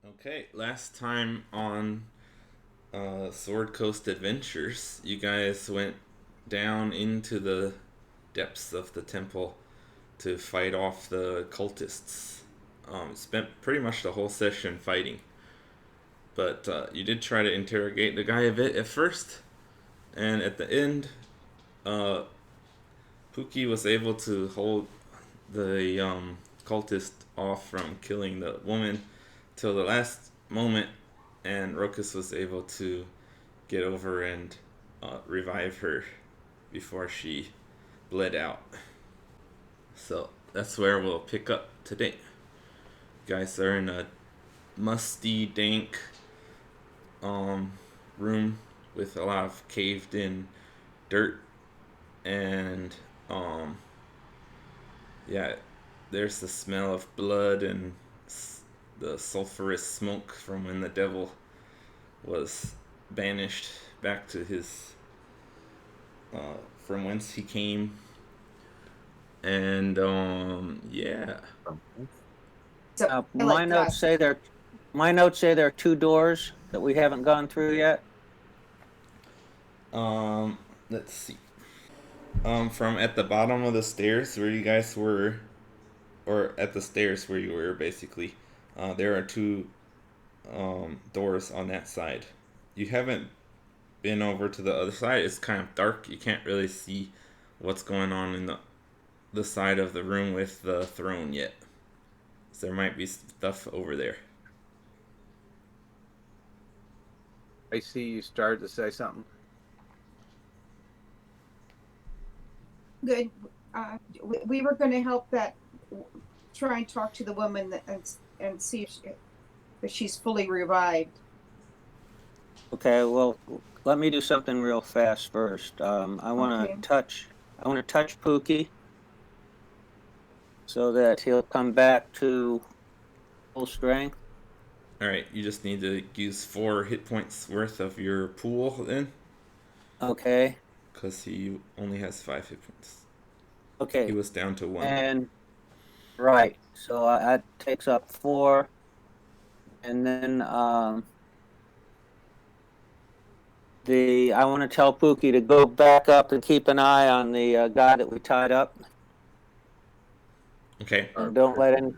Okay, last time on Sword Coast Adventures, you guys went down into the depths of the temple to fight off the cultists. Spent pretty much the whole session fighting, but you did try to interrogate the guy a bit at first, and at the end, uh, Pookie was able to hold the cultist off from killing the woman till the last moment, and Rokus was able to get over and revive her before she bled out. So that's where we'll pick up today. You guys are in a musty, dank room with a lot of caved in dirt, and yeah, there's the smell of blood and the sulfurous smoke from when the devil was banished back to his from whence he came. And yeah. So My notes say there are two doors that we haven't gone through yet. Let's see. From at the bottom of the stairs where you guys were, or at the stairs where you were, basically, there are two doors on that side. You haven't been over to the other side. It's kind of dark. You can't really see what's going on in the side of the room with the throne yet. So there might be stuff over there. I see you started to say something. Good. We were going to help try and talk to the woman and see if she's fully revived. Okay, well, let me do something real fast first. I want to touch Pookie so that he'll come back to full strength. Alright, you just need to use 4 hit points worth of your pool then. Okay. Because he only has 5 hit points. Okay. He was down to 1. And right, so that takes up 4. And then I want to tell Pookie to go back up and keep an eye on the guy that we tied up. Okay. And don't let him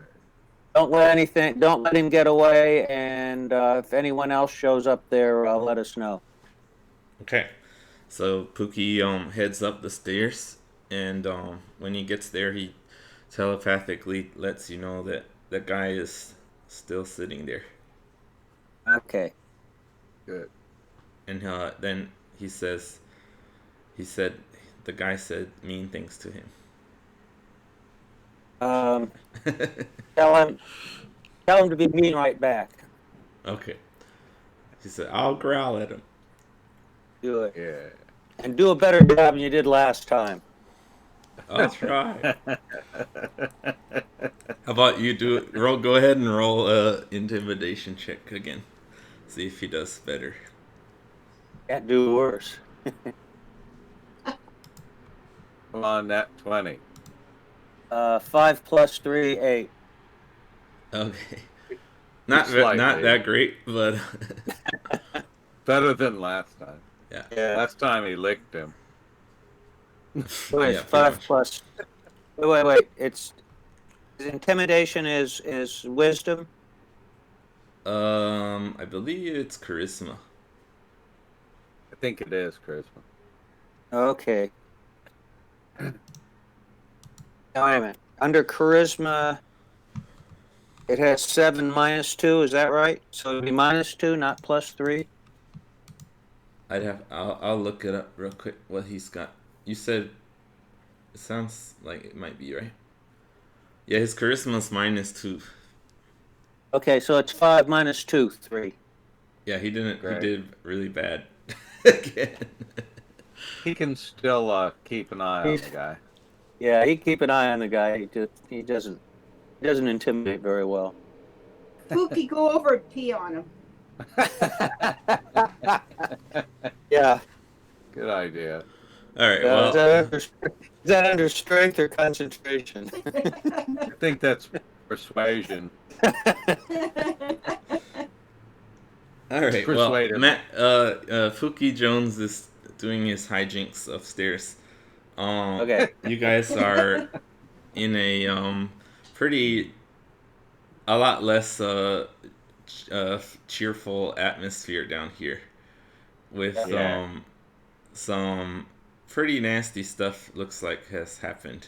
get away. And if anyone else shows up there, let us know. Okay. So Pookie heads up the stairs, and when he gets there, he telepathically lets you know that the guy is still sitting there. Okay. Good. And then he said the guy said mean things to him. Tell him to be mean right back. Okay. He said, I'll growl at him. Do it. Yeah. And do a better job than you did last time. I'll try. How about you go ahead and roll a intimidation check again. See if he does better. Can't do worse. Come on, that 20. 5 plus 3, 8. Okay. Not that great, but better than last time. Yeah. Last time he licked him. Wait, Yeah, 5 plus. Wait. It's intimidation is wisdom. I believe it's charisma. I think it is charisma. Okay. Now, wait a minute. Under charisma, it has 7 minus 2. Is that right? So it'd be minus 2, not plus 3. I'll look it up real quick. What he's got. You said it sounds like it might be right. Yeah, his charisma's minus 2. Okay, so it's 5 minus 2, 3. Yeah, he didn't. Great. He did really bad. Again. He can still keep an eye on the guy. Yeah, he keep an eye on the guy. He doesn't intimidate very well. Pookie, go over and pee on him. Yeah. Good idea. All right. Well, Is that under strength or concentration? I think that's persuasion. All right. Well, Persuade her. Fuki Jones is doing his hijinks upstairs. Okay. You guys are in a pretty a lot less cheerful atmosphere down here with Yeah. some pretty nasty stuff looks like has happened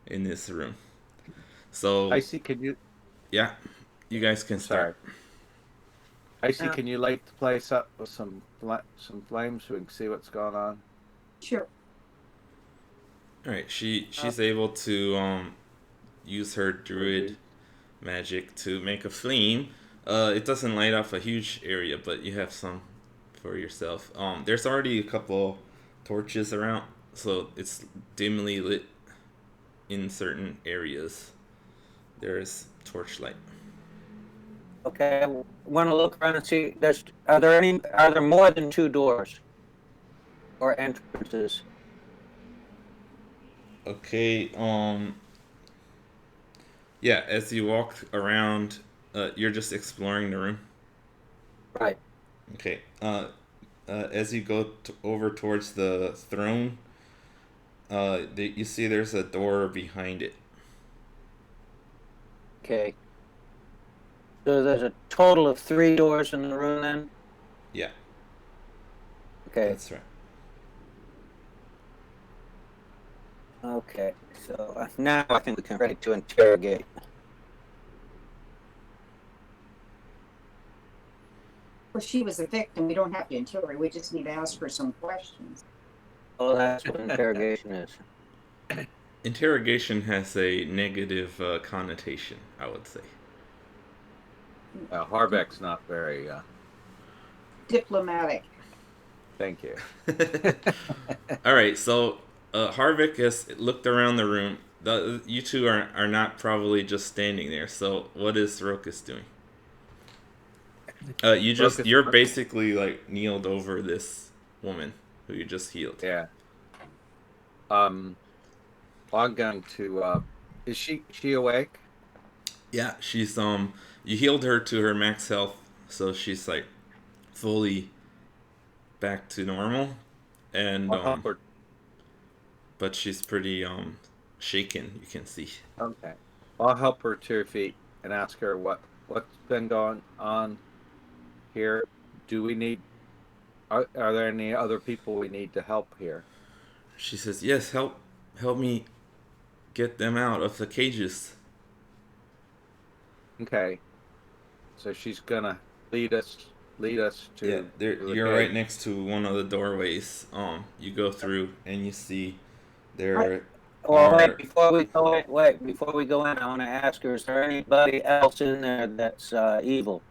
in this room. So Icy, can you? yeah, you guys can I'm sorry. start. Icy, Yeah. can you light the place up with some flames so we can see what's going on? Sure. All right, she's able to use her druid magic to make a flame. It doesn't light up a huge area, but you have some for yourself. There's already a couple torches around, so it's dimly lit in certain areas. There's torchlight. Okay. Want to look around and see? Are there more than 2 doors or entrances? Okay. Yeah. As you walk around, you're just exploring the room. Right. Okay. As you go over towards the throne, you see there's a door behind it. Okay. So there's a total of 3 doors in the room then? Yeah, Okay. that's right. Okay. So now I think we can ready to interrogate. Well, she was a victim. We don't have to interrogate. We just need to ask her some questions. Oh, that's what interrogation is. Interrogation has a negative connotation, I would say. Harbeck's not very. Diplomatic. Thank you. All right, so Harvick has looked around the room. You two are not probably just standing there. So what is Rokus doing? You're basically like kneeled over this woman who you just healed. Yeah. I'm going to. Is she awake? Yeah, she's you healed her to her max health, so she's like fully back to normal, and I'll help her. but she's pretty shaken. You can see. Okay. I'll help her to her feet and ask her what's been going on here. Do we need? Are there any other people we need to help here? She says, "Yes, help me get them out of the cages." Okay. So she's gonna lead us Yeah, to the you're gate. right next to one of the doorways. You go through and you see there Well, are. wait, before we go in, I want to ask her, is there anybody else in there that's evil?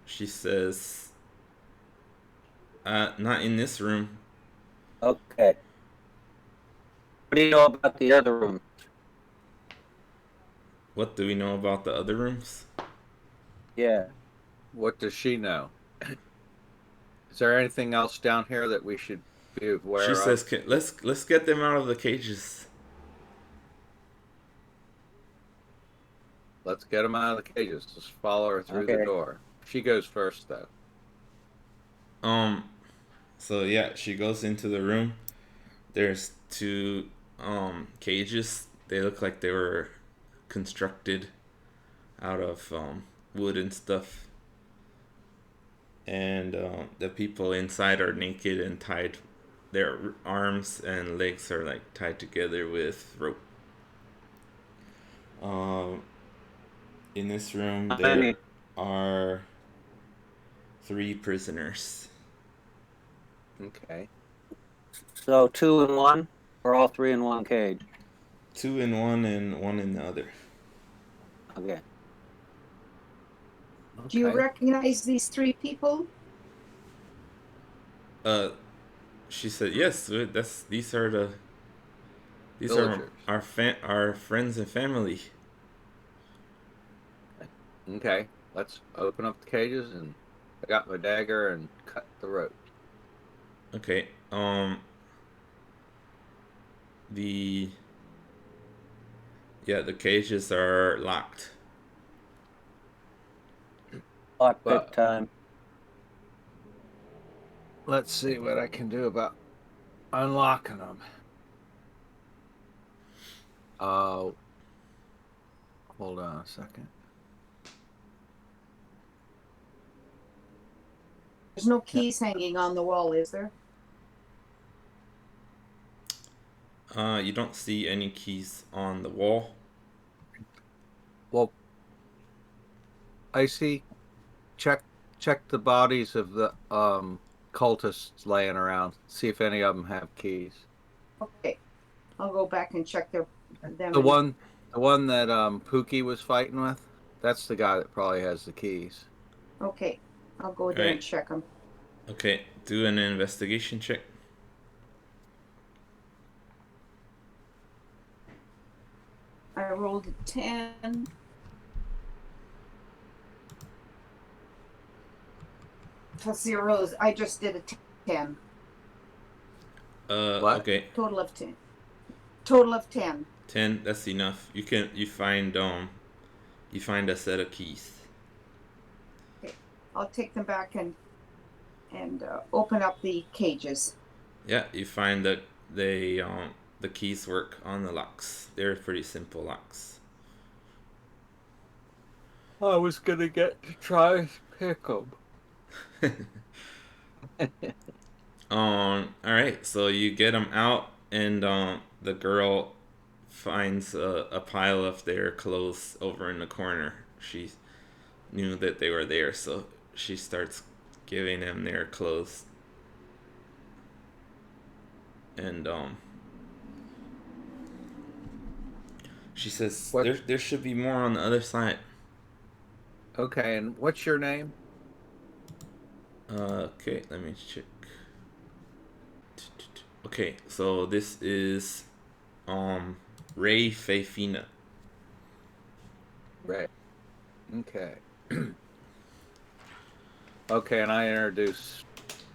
She says, "Not in this room." Okay. What do you know about the other room? What do we know about the other rooms? Yeah. What does she know? Is there anything else down here that we should be aware She of? says, "Let's get them out of the cages." Let's get them out of the cages. Just follow her through the door. She goes first, though. So yeah, she goes into the room. There's 2 cages. They look like they were constructed out of wood and stuff. And the people inside are naked and tied. Their arms and legs are like tied together with rope. In this room, there are 3 prisoners. Okay. So 2 in one, or all 3 in one cage? 2 in one and 1 in the other. Okay. Do you recognize these 3 people? She said, "Yes, these are Villagers. our friends and family." Okay. Let's open up the cages, and I got my dagger and cut the rope. Okay. The cages are locked. Lockpick time. let's see what I can do about unlocking them. Hold on a second. There's no keys hanging on the wall, is there? You don't see any keys on the wall. Well, I see. Check the bodies of the cultists laying around. See if any of them have keys. Okay, I'll go back and check them. The one that Pookie was fighting with. That's the guy that probably has the keys. Okay, I'll go there and check them. Okay, do an investigation check. I rolled a 10. Plus zeros. I just did a 10. What? Okay. Total of 10. Total of 10. 10. That's enough. You find a set of keys. Okay, I'll take them back and open up the cages. Yeah, you find that the keys work on the locks. They're pretty simple locks. I was gonna get to try pick them. All right, so you get them out, and the girl finds a pile of their clothes over in the corner. She knew that they were there, so she starts giving them their clothes. And she says, there should be more on the other side. Okay, and what's your name? Okay, let me check. Okay, so this is Ray Fafina. Ray. Okay. Okay, and I introduce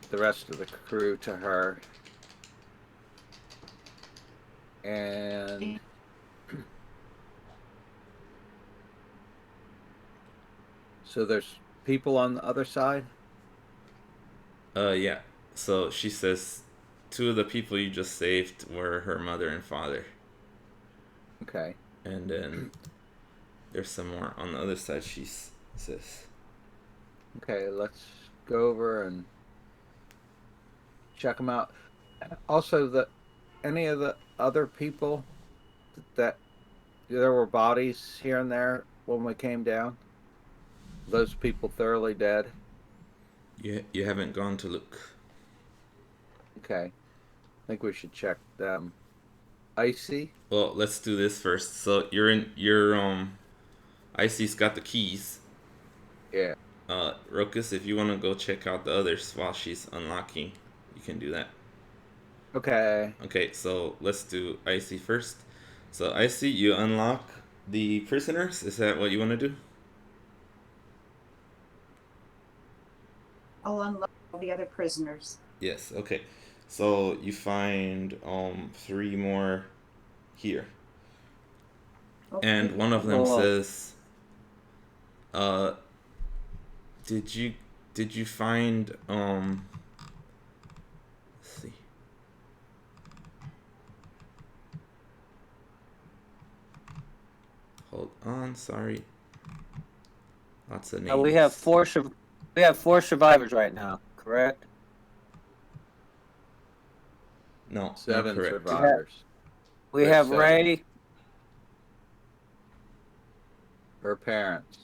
the rest of the crew to her. And so there's people on the other side? Yeah. So she says 2 of the people you just saved were her mother and father. Okay. And then there's some more on the other side, she says. Okay, let's go over and check them out. Also, any of the other people that there were bodies here and there when we came down? Those people thoroughly dead? You haven't gone to look. Okay. I think we should check them. Icy? Well, let's do this first. So Icy's got the keys. Yeah. Rokus, if you want to go check out the others while she's unlocking, you can do that. Okay. Okay, so let's do Icy first. So Icy, you unlock the prisoners. Is that what you want to do? I'll unlock the other prisoners. Yes. Okay. So you find 3 more here, Okay. and one of them says, did you find let's see. Hold on, sorry. Lots of names. We have 4 survivors right now, correct? No, 7 correct. survivors. We There's have 7. Ray. Her parents.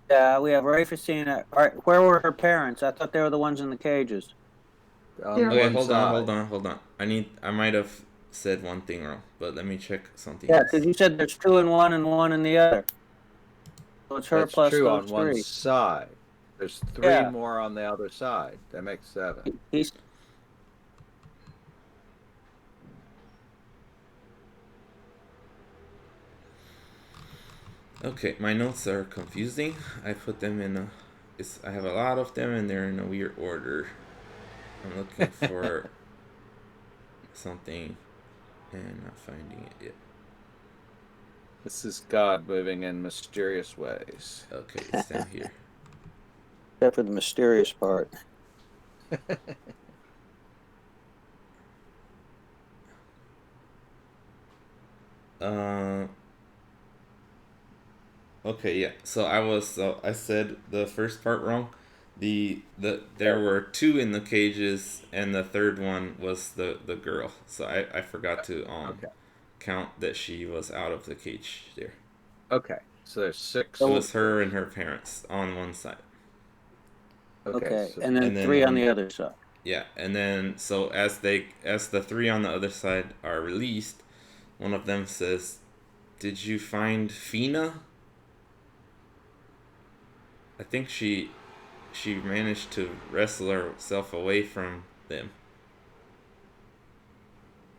Yeah, we have Ray Facina. All right, where were her parents? I thought they were the ones in the cages. On Okay, one hold side. on. I might have said one thing wrong, but let me check something Yeah, else. because you said there's 2 in one and 1 in the other. So it's her That's plus true those on one 3. side. There's 3 Yeah. more on the other side. That makes 7. He's Okay, my notes are confusing. I put them in I have a lot of them and they're in a weird order. I'm looking for something and not finding it yet. This is God moving in mysterious ways. Okay, it's down here. except for the mysterious part. Uh, okay, yeah. So I said the first part wrong. There were two in the cages, and the third one was the girl. So I forgot to Okay. count that she was out of the cage there. Okay. So there's It six. So, was her and her parents on one side. Okay. okay, So and then And then 3 on the other side. yeah, and then so as the three on the other side are released, one of them says, "Did you find Fina?" I think she managed to wrestle herself away from them.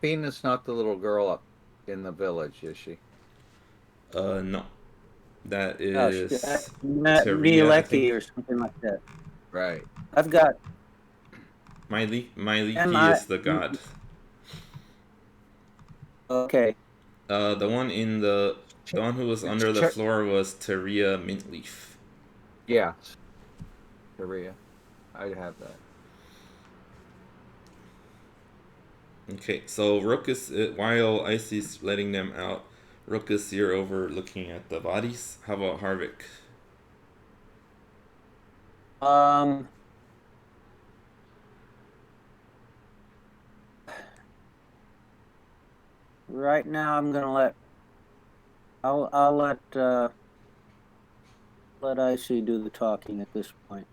Fina's not the little girl up in the village, is she? No, that Oh, is Teria, I Mieleki think. or something like that. Right. I've got M Myliki I. is the god. Okay, The one in the one who was under the Check. floor was Teria Mintleaf. Yeah. Korea. I have that. Okay, so Ruckus, while Icy's letting them out, Ruckus, you're over looking at the bodies. How about Harvick? um, right now I'm gonna I'll let Icy do the talking at this point,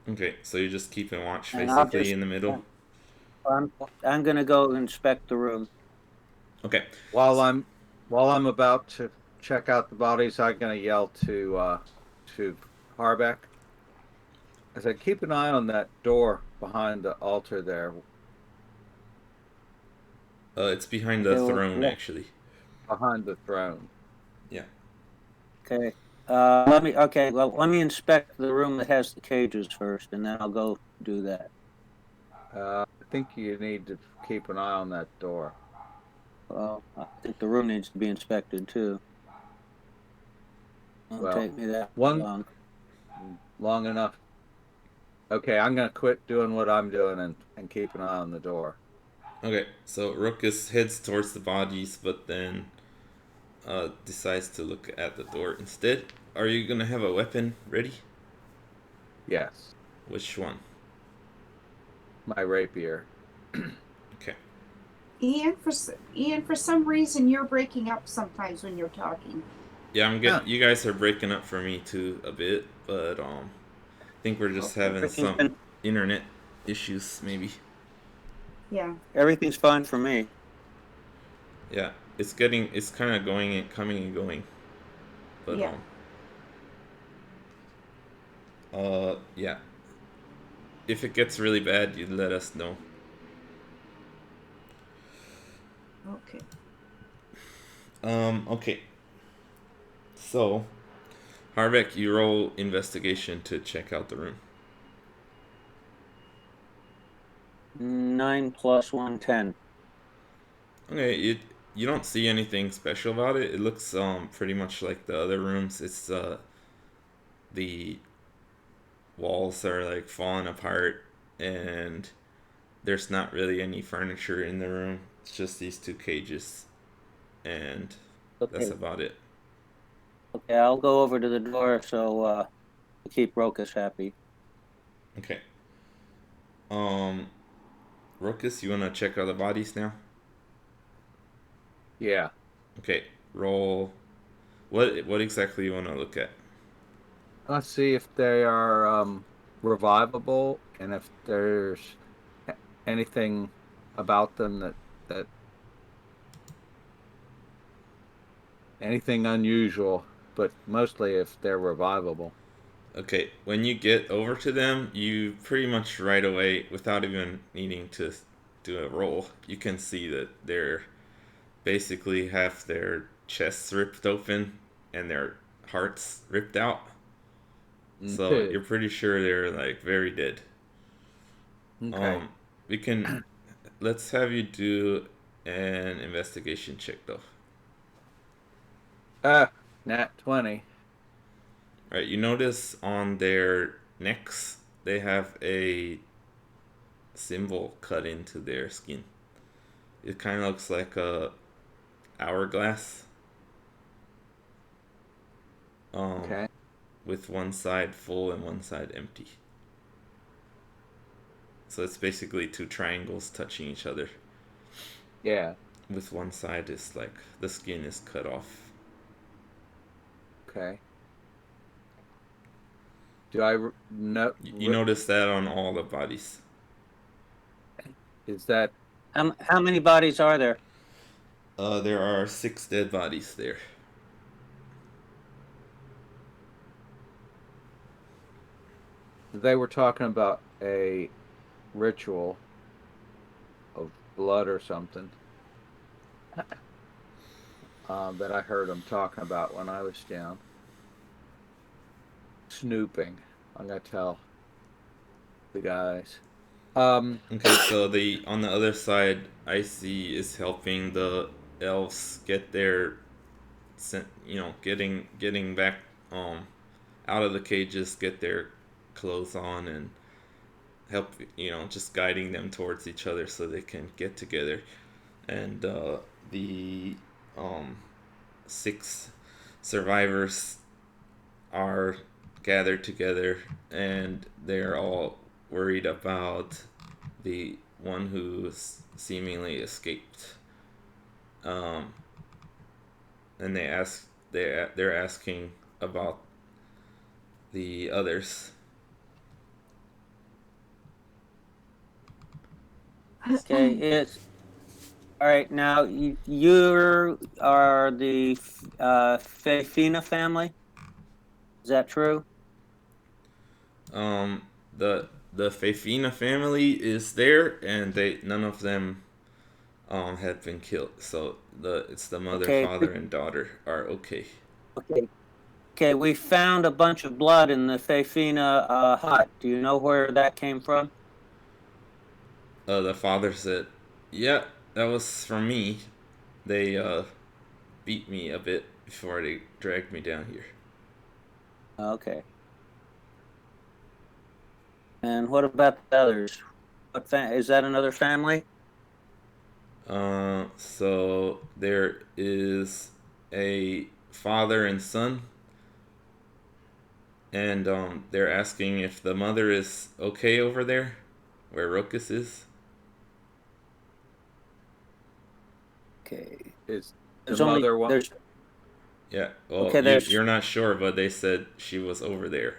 Okay, so you're just keeping watch and I'll basically just in the middle. I'm I'm gonna go inspect the room. Okay, While I'm while I'm about to check out the bodies, I'm gonna yell to Harbeck. I said, keep an eye on that door behind the altar there, it's behind the Okay, throne actually. behind the throne. Yeah. okay. Let me inspect the room that has the cages first, and then I'll go do that. I think you need to keep an eye on that door. Well, I think the room needs to be inspected too. Won't Well, take me that one long. long enough. Okay, I'm gonna quit doing what I'm doing and keep an eye on the door. Okay, so Ruckus heads towards the bodies, but then decides to look at the door instead. Are you gonna have a weapon ready? Yes, Which one? my rapier. Okay. Ian, for some reason you're breaking up sometimes when you're talking. Yeah, I'm Huh. getting. You guys are breaking up for me too a bit, but I think we're just Well, having Everything's some been internet issues, maybe. Yeah. everything's fine for me. Yeah, it's kind of going and coming and going, but Yeah. yeah. If it gets really bad, you let us know. Okay. Okay. So, Harbeck, you roll investigation to check out the room. 9 plus 1, 10. Okay, you don't see anything special about it. It looks pretty much like the other rooms. It's the walls are like falling apart, and there's not really any furniture in the room. It's just these two cages, and that's Okay, about it. okay, I'll go over to the door to keep Rokas happy. Okay. Um, Ruckus, you wanna check out the bodies now? Yeah. Okay. Roll. What exactly you wanna look at? Let's see if they are revivable and if there's anything about them that anything unusual, but mostly if they're revivable. Okay, when you get over to them, you pretty much right away, without even needing to do a roll, you can see that they're basically have their chests ripped open and their hearts ripped out. So Okay. you're pretty sure they're like very dead. Okay. Um, we can let's have you do an investigation check though. Nat 20. Right, you notice on their necks they have a symbol cut into their skin. It kind of looks like a hourglass. Okay. With one side full and one side empty. So it's basically two triangles touching each other. Yeah. With one side is like the skin is cut off. Okay. Do I know? You notice that on all the bodies. Is that How many bodies are there? There are 6 dead bodies there. they were talking about a ritual of blood or something that I heard them talking about when I was down. Snooping. I'm gonna tell the guys. Okay, so the on the other side, Icy is helping the elves get their, getting back out of the cages, get their clothes on, and help, just guiding them towards each other so they can get together. And the 6 survivors are gathered together, and they're all worried about the one who seemingly escaped. And they're asking about the others. Okay, it's all right. Now you are the Fafina family. Is that true? The Fafina family is there, and none of them had been killed. So it's the mother, Okay. father, and daughter are okay. Okay. Okay. We found a bunch of blood in the Fafina hut. Do you know where that came from? The father said, "Yeah, that was from me. They beat me a bit before they dragged me down here." Okay. And what about the others? Is that another family? So there is a father and son, and they're asking if the mother is okay over there, where Rokus is. Okay. is the There's only mother one? there's Yeah, well, okay. There's you're not sure, but they said she was over there.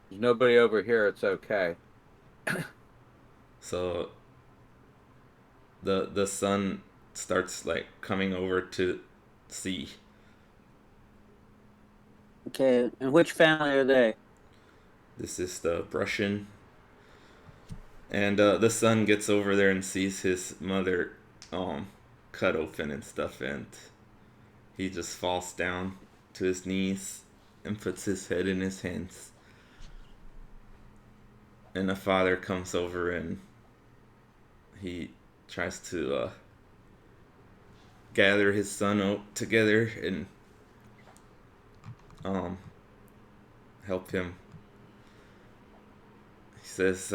There's nobody over here. It's okay. So the son starts like coming over to see. okay. And which family are they? This is the Prussian. And the son gets over there and sees his mother cut open and stuff, and he just falls down to his knees and puts his head in his hands. And the father comes over and he tries to gather his son together and help him. He says,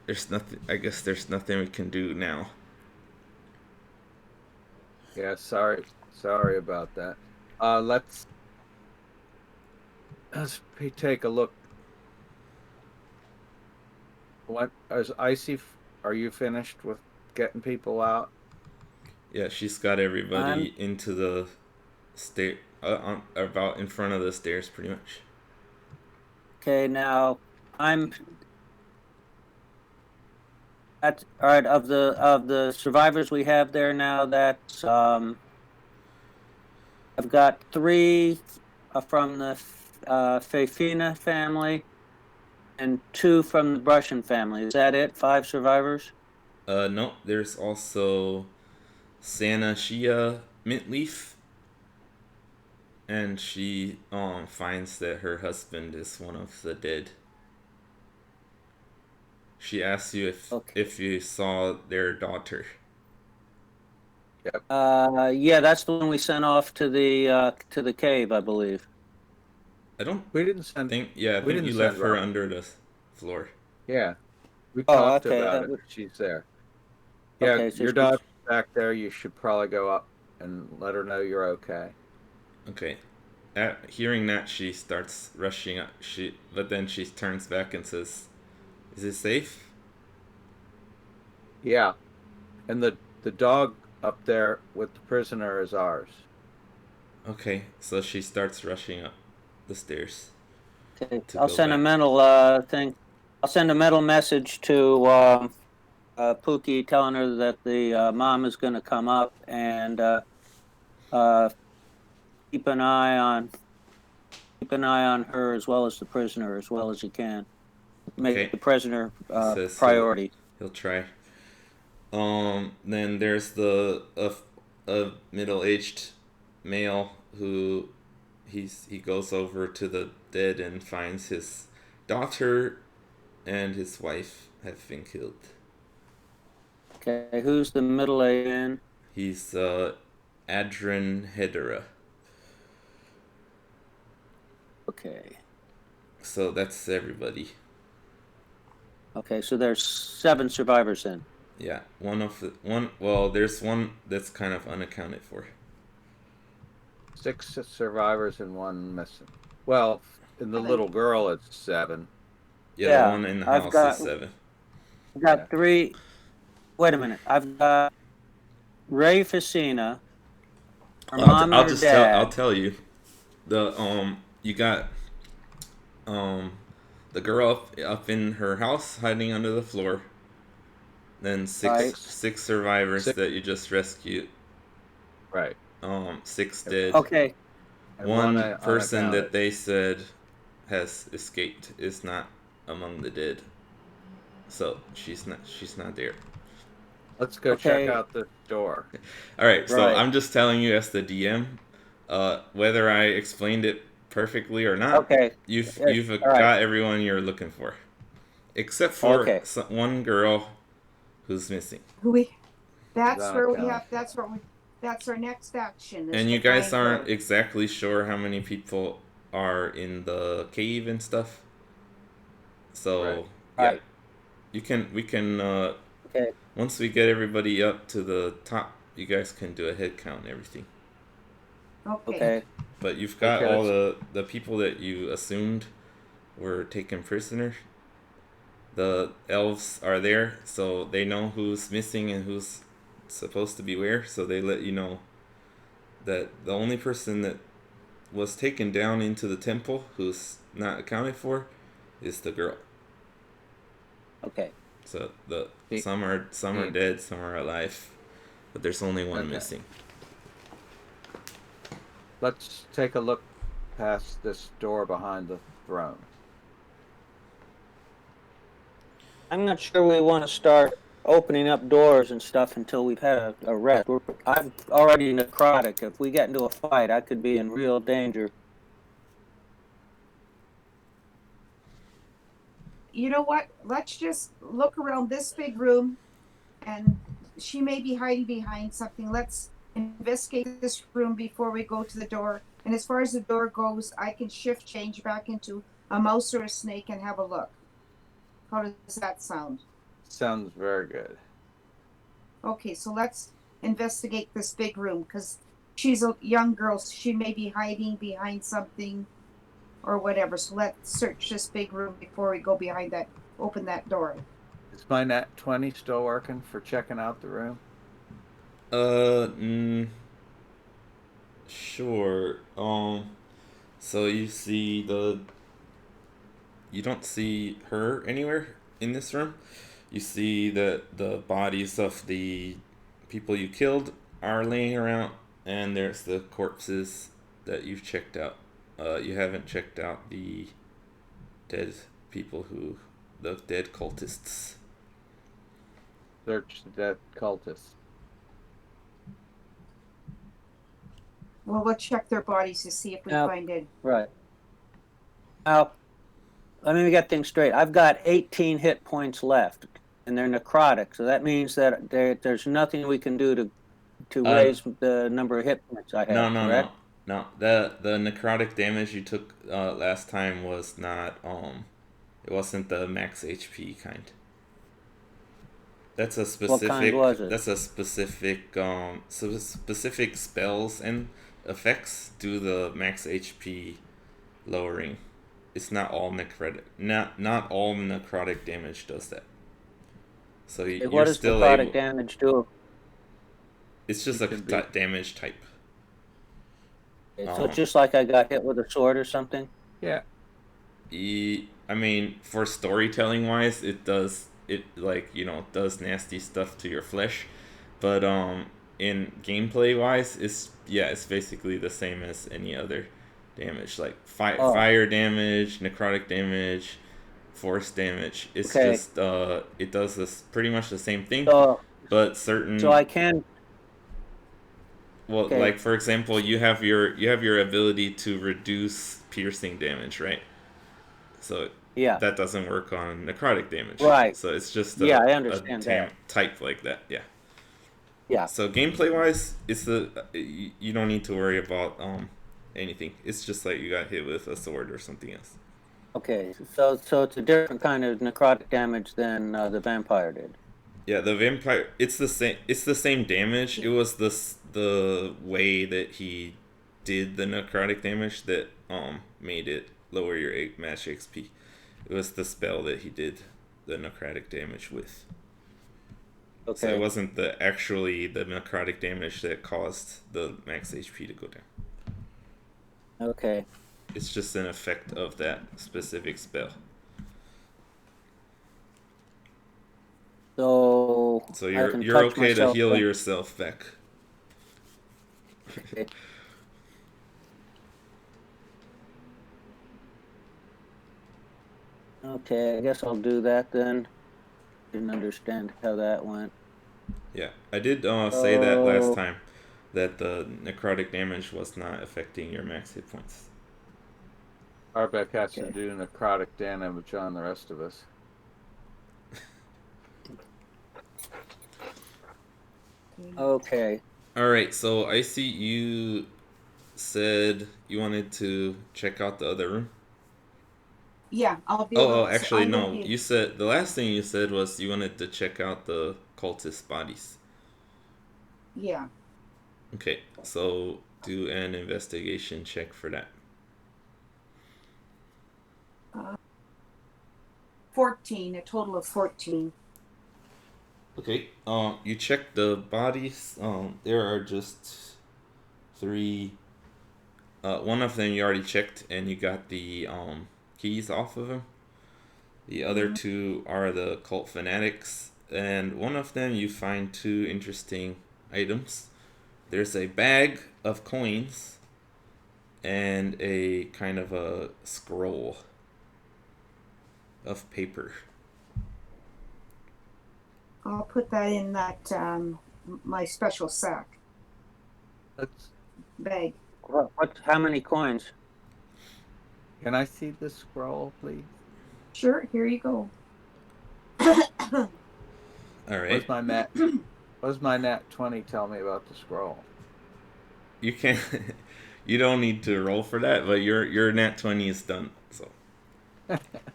"There's nothing. I guess there's nothing we can do now." Yeah, sorry about that. Let's take a look. What is Icy? Are you finished with getting people out? Yeah, she's got everybody into the stair, about in front of the stairs, pretty much. Okay. Now I'm at all right. Of the survivors we have there now, that's I've got 3 from the Fafina family and 2 from the Brussian family. Is that it? 5 survivors? No, there's also Santa Shia Mintleaf, and she finds that her husband is one of the dead. She asks you if you saw their daughter. Yeah, that's the one we sent off to the cave, I believe. I don't We didn't send. think. I We think didn't you send left her Robin. under the floor. Yeah, we Oh, talked okay. about it. She's there. Yeah, Okay, so your she's dog's back there. You should probably go up and let her know you're okay. Okay. At hearing that, she starts rushing up. But then she turns back and says, "Is it safe?" Yeah, and the dog up there with the prisoner is ours. Okay, so she starts rushing up the stairs okay. to I'll go send a back. mental thing. I'll send a mental message to Pookie telling her that the mom is going to come up and uh, keep an eye on her as well as the prisoner as well as you can. Make Okay, the prisoner he says priority. he'll try. Then there's a middle-aged male who he goes over to the dead and finds his daughter and his wife have been killed. Okay, who's the middle aged? He's Adrian Hedera. Okay. So that's everybody. Okay, so there's 7 survivors then. Yeah, well, there's one that's kind of unaccounted for. 6 survivors and 1 missing. Well, in the 7. little girl, it's 7. Yeah, the one in the I've house is 7. got Yeah. 3. Wait a minute. I've got Ray Facina, her mom and her dad. I'll tell you. You got the girl up in her house hiding under the floor. Then Right. six survivors 6. that you just rescued. Right. 6 dead. Okay. And One one person that unaccounted. they said has escaped is not among the dead. So she's not there. Let's go check out the door. All right, so Right. I'm just telling you as the DM, whether I explained it perfectly or not. Okay. You've All right. got everyone you're looking for, except for Okay. one girl who's missing. That's where we unaccounted. have. That's our next action. Is And to you guys find aren't her. exactly sure how many people are in the cave and stuff. So Right. yeah, Right. we can Okay. once we get everybody up to the top, you guys can do a head count and everything. Okay. But you've got Okay, all the people that you assumed were taken prisoner. The elves are there, so they know who's missing and who's supposed to be where. So they let you know that the only person that was taken down into the temple who's not accounted for is the girl. Okay. So See- some are dead, some are alive, but there's only one Okay. missing. Let's take a look past this door behind the throne. I'm not sure we want to start opening up doors and stuff until we've had a rest. I'm already necrotic. If we get into a fight, I could be in real danger. You know what? Let's just look around this big room, and she may be hiding behind something. Let's investigate this room before we go to the door. And as far as the door goes, I can shift change back into a mouse or a snake and have a look. How does that sound? Sounds very good. Okay, so let's investigate this big room because she's a young girl. So she may be hiding behind something or whatever. So let's search this big room before we go behind that, open that door. Is my nat 20 still working for checking out the room? Sure. So you don't see her anywhere in this room. You see that the bodies of the people you killed are laying around, and there's the corpses that you've checked out. You haven't checked out the dead the dead cultists. Search the dead cultists. Well, we'll check their bodies to see if we find it. Right. Now, let me get things straight. I've got 18 hit points left, and they're necrotic. So that means that there's nothing we can do to raise the number of hit points I have. No. Correct? No, the necrotic damage you took last time was not it wasn't the max HP kind. That's a What kind was it? specific spells and effects do the max HP lowering. It's not all necrotic. Not all necrotic damage does that. So What you're does still necrotic able. damage do? It's just You a can be- damage type. So it's just like I got hit with a sword or something? Yeah. I mean, for storytelling wise, it does does nasty stuff to your flesh, but in gameplay wise, it's basically the same as any other damage, like Oh, fire damage, necrotic damage, force damage. It's okay. just it does this pretty much the same thing, So but so I can. well, Okay. like for example, you have your ability to reduce piercing damage, right? So Yeah. that doesn't work on necrotic damage. Right. So it's just Yeah, I a understand that. type like that. Yeah. Yeah. So gameplay wise, you don't need to worry about anything. It's just like you got hit with a sword or something else. Okay. So it's a different kind of necrotic damage than the vampire did. Yeah, the vampire. It's the same. It's the same damage. It was the way that he did the necrotic damage that made it lower your match XP. It was the spell that he did the necrotic damage with. Okay. So it wasn't the necrotic damage that caused the max HP to go down. Okay. It's just an effect of that specific spell. So So I can you're touch okay to myself heal then? yourself back. Okay. Okay, I guess I'll do that then. Didn't understand how that went. Yeah, I did say that Oh. last time, that the necrotic damage was not affecting your max hit points. Arbeck has to Okay. do necrotic damage on the rest of us. Okay. All right, so I see you said you wanted to check out the other room. Yeah, I'll be able to. Actually, I'm gonna no. be- You said the last thing you said was you wanted to check out the cultist bodies. Yeah. Okay, so do an investigation check for that. 14, a total of 14. Okay. You check the bodies. There are just 3. One of them you already checked, and you got the keys off of him. The other 2 are the cult fanatics, and one of them you find 2 interesting items. There's a bag of coins and a kind of a scroll of paper. I'll put that in that my special sack Let's. bag. How many coins? Can I see the scroll, please? Sure, here you go. All right. What's my nat? What's my nat 20 tell me about the scroll? You can't. You don't need to roll for that, but your nat 20 is done. So.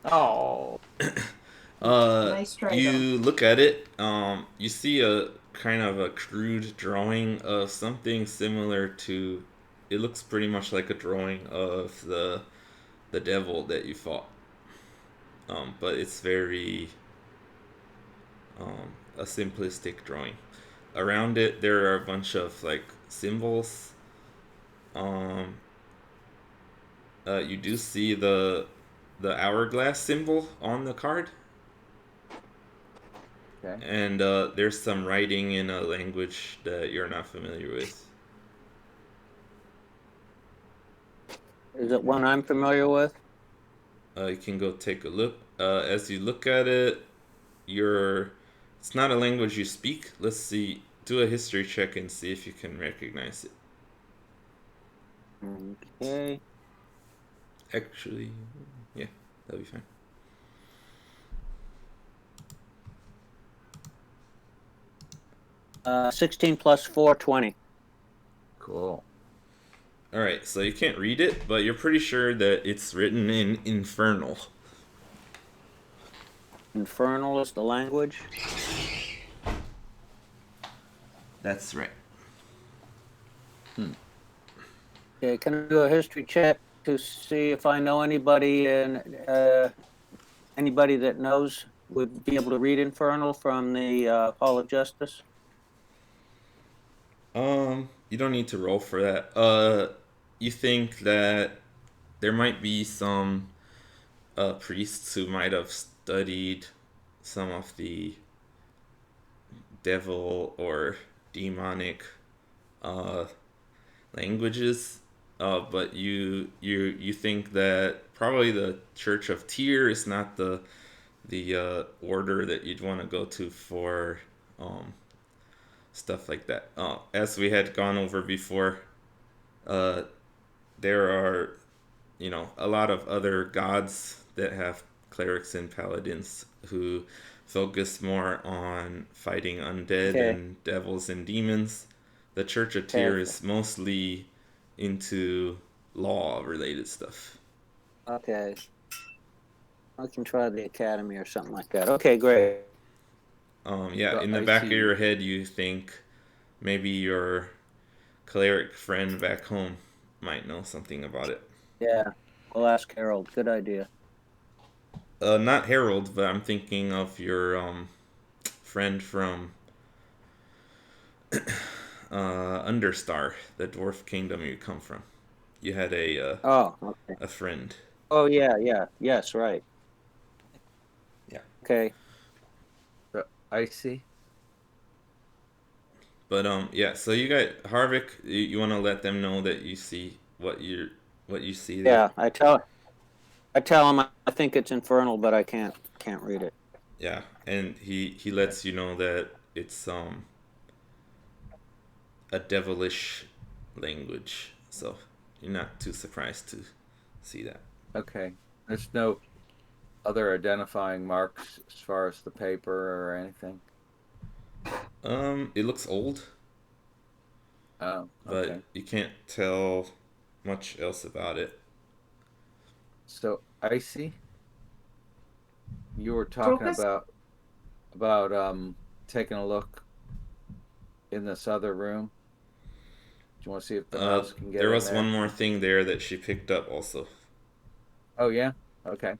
Oh. Nice try, You look at it. You see a kind of a crude drawing of something similar to. It looks pretty much like a drawing of the devil that you fought. But it's very a simplistic drawing. Around it, there are a bunch of like symbols. You do see the hourglass symbol on the card. Okay. And there's some writing in a language that you're not familiar with. Is it one I'm familiar with? You can go take a look. As you look at it, it's not a language you speak. Let's see. Do a history check and see if you can recognize it. Okay. Actually, yeah, that'll be fine. Uh, 16 plus 4, 20. Cool. All right, so you can't read it, but you're pretty sure that it's written in Infernal. Infernal is the language. That's right. Okay, can I do a history check to see if I know anybody anybody that knows would be able to read Infernal from the Hall of Justice? You don't need to roll for that. You think that there might be some priests who might have studied some of the devil or demonic uh, languages, but you think that probably the Church of Tyr is not the order that you'd want to go to for stuff like that. As we had gone over before, uh, there are a lot of other gods that have clerics and paladins who focus more on fighting undead Okay. and devils and demons. The Church of Okay. Tyr is mostly into law related stuff. Okay. I can try the academy or something like that. Okay, great. Yeah, in the I back see. of your head, you think maybe your cleric friend back home might know something about it. Yeah, we'll ask Harold. Good idea. Not Harold, but I'm thinking of your friend from Understar, the dwarf kingdom you come from. You had Oh, okay. a friend. Oh, yeah, yeah. Yes, right. Yeah. Okay. I see. But yeah. So you got Harvick. You want to let them know that you see what you see there. Yeah, I tell him I think it's infernal, but I can't read it. Yeah, and he lets you know that it's a devilish language. So you're not too surprised to see that. Okay. There's no other identifying marks as far as the paper or anything. It looks old, Oh, but okay. you can't tell much else about it. So Icy, you were talking Crocus? about taking a look in this other room. Do you want to see if the mouse can get There in was one there? more thing there that she picked up also. Oh yeah? Okay.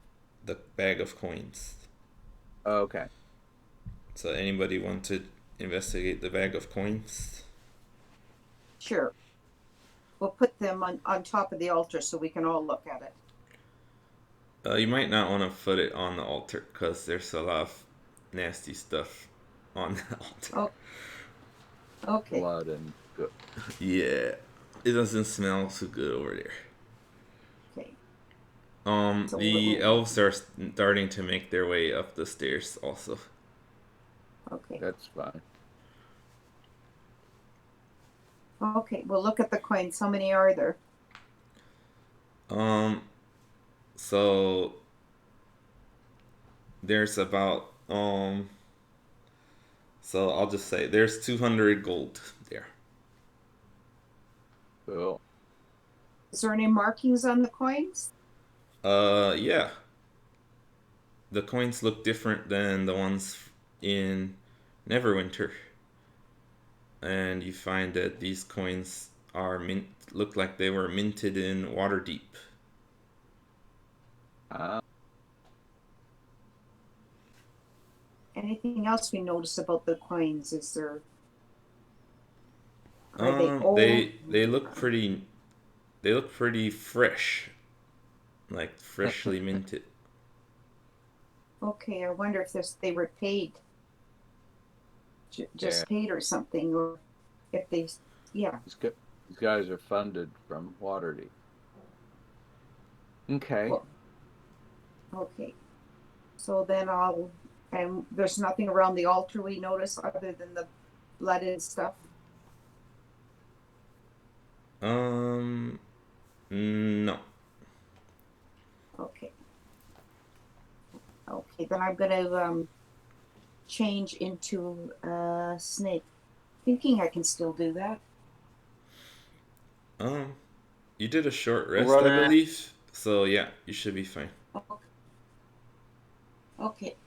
The bag of coins. Oh, okay. So anybody want to investigate the bag of coins? Sure. We'll put them on top of the altar so we can all look at it. You might not want to put it on the altar because there's a lot of nasty stuff on the altar. Oh, okay. Blood and good. Yeah, it doesn't smell too good over there. Okay. So The we'll- elves are starting to make their way up the stairs also. Okay. That's fine. Okay. We'll look at the coins. How many are there? So there's about so I'll just say there's 200 gold there. Cool. Is there any markings on the coins? Yeah. The coins look different than the ones in Neverwinter. And you find that these coins are look like they were minted in Waterdeep. Anything else we notice about the coins? Is there? Are they old? They look pretty. They look pretty fresh, like freshly minted. Okay, I wonder if they were paid, just paid or something, or if they, yeah. These guys are funded from Waterdeep. Okay. Well, okay. So then and there's nothing around the altar we notice other than the blood and stuff. No. Okay. Okay, then I'm gonna change into a snake. Thinking I can still do that. You did a short rest, I running out. believe. So yeah, you should be fine. Okay.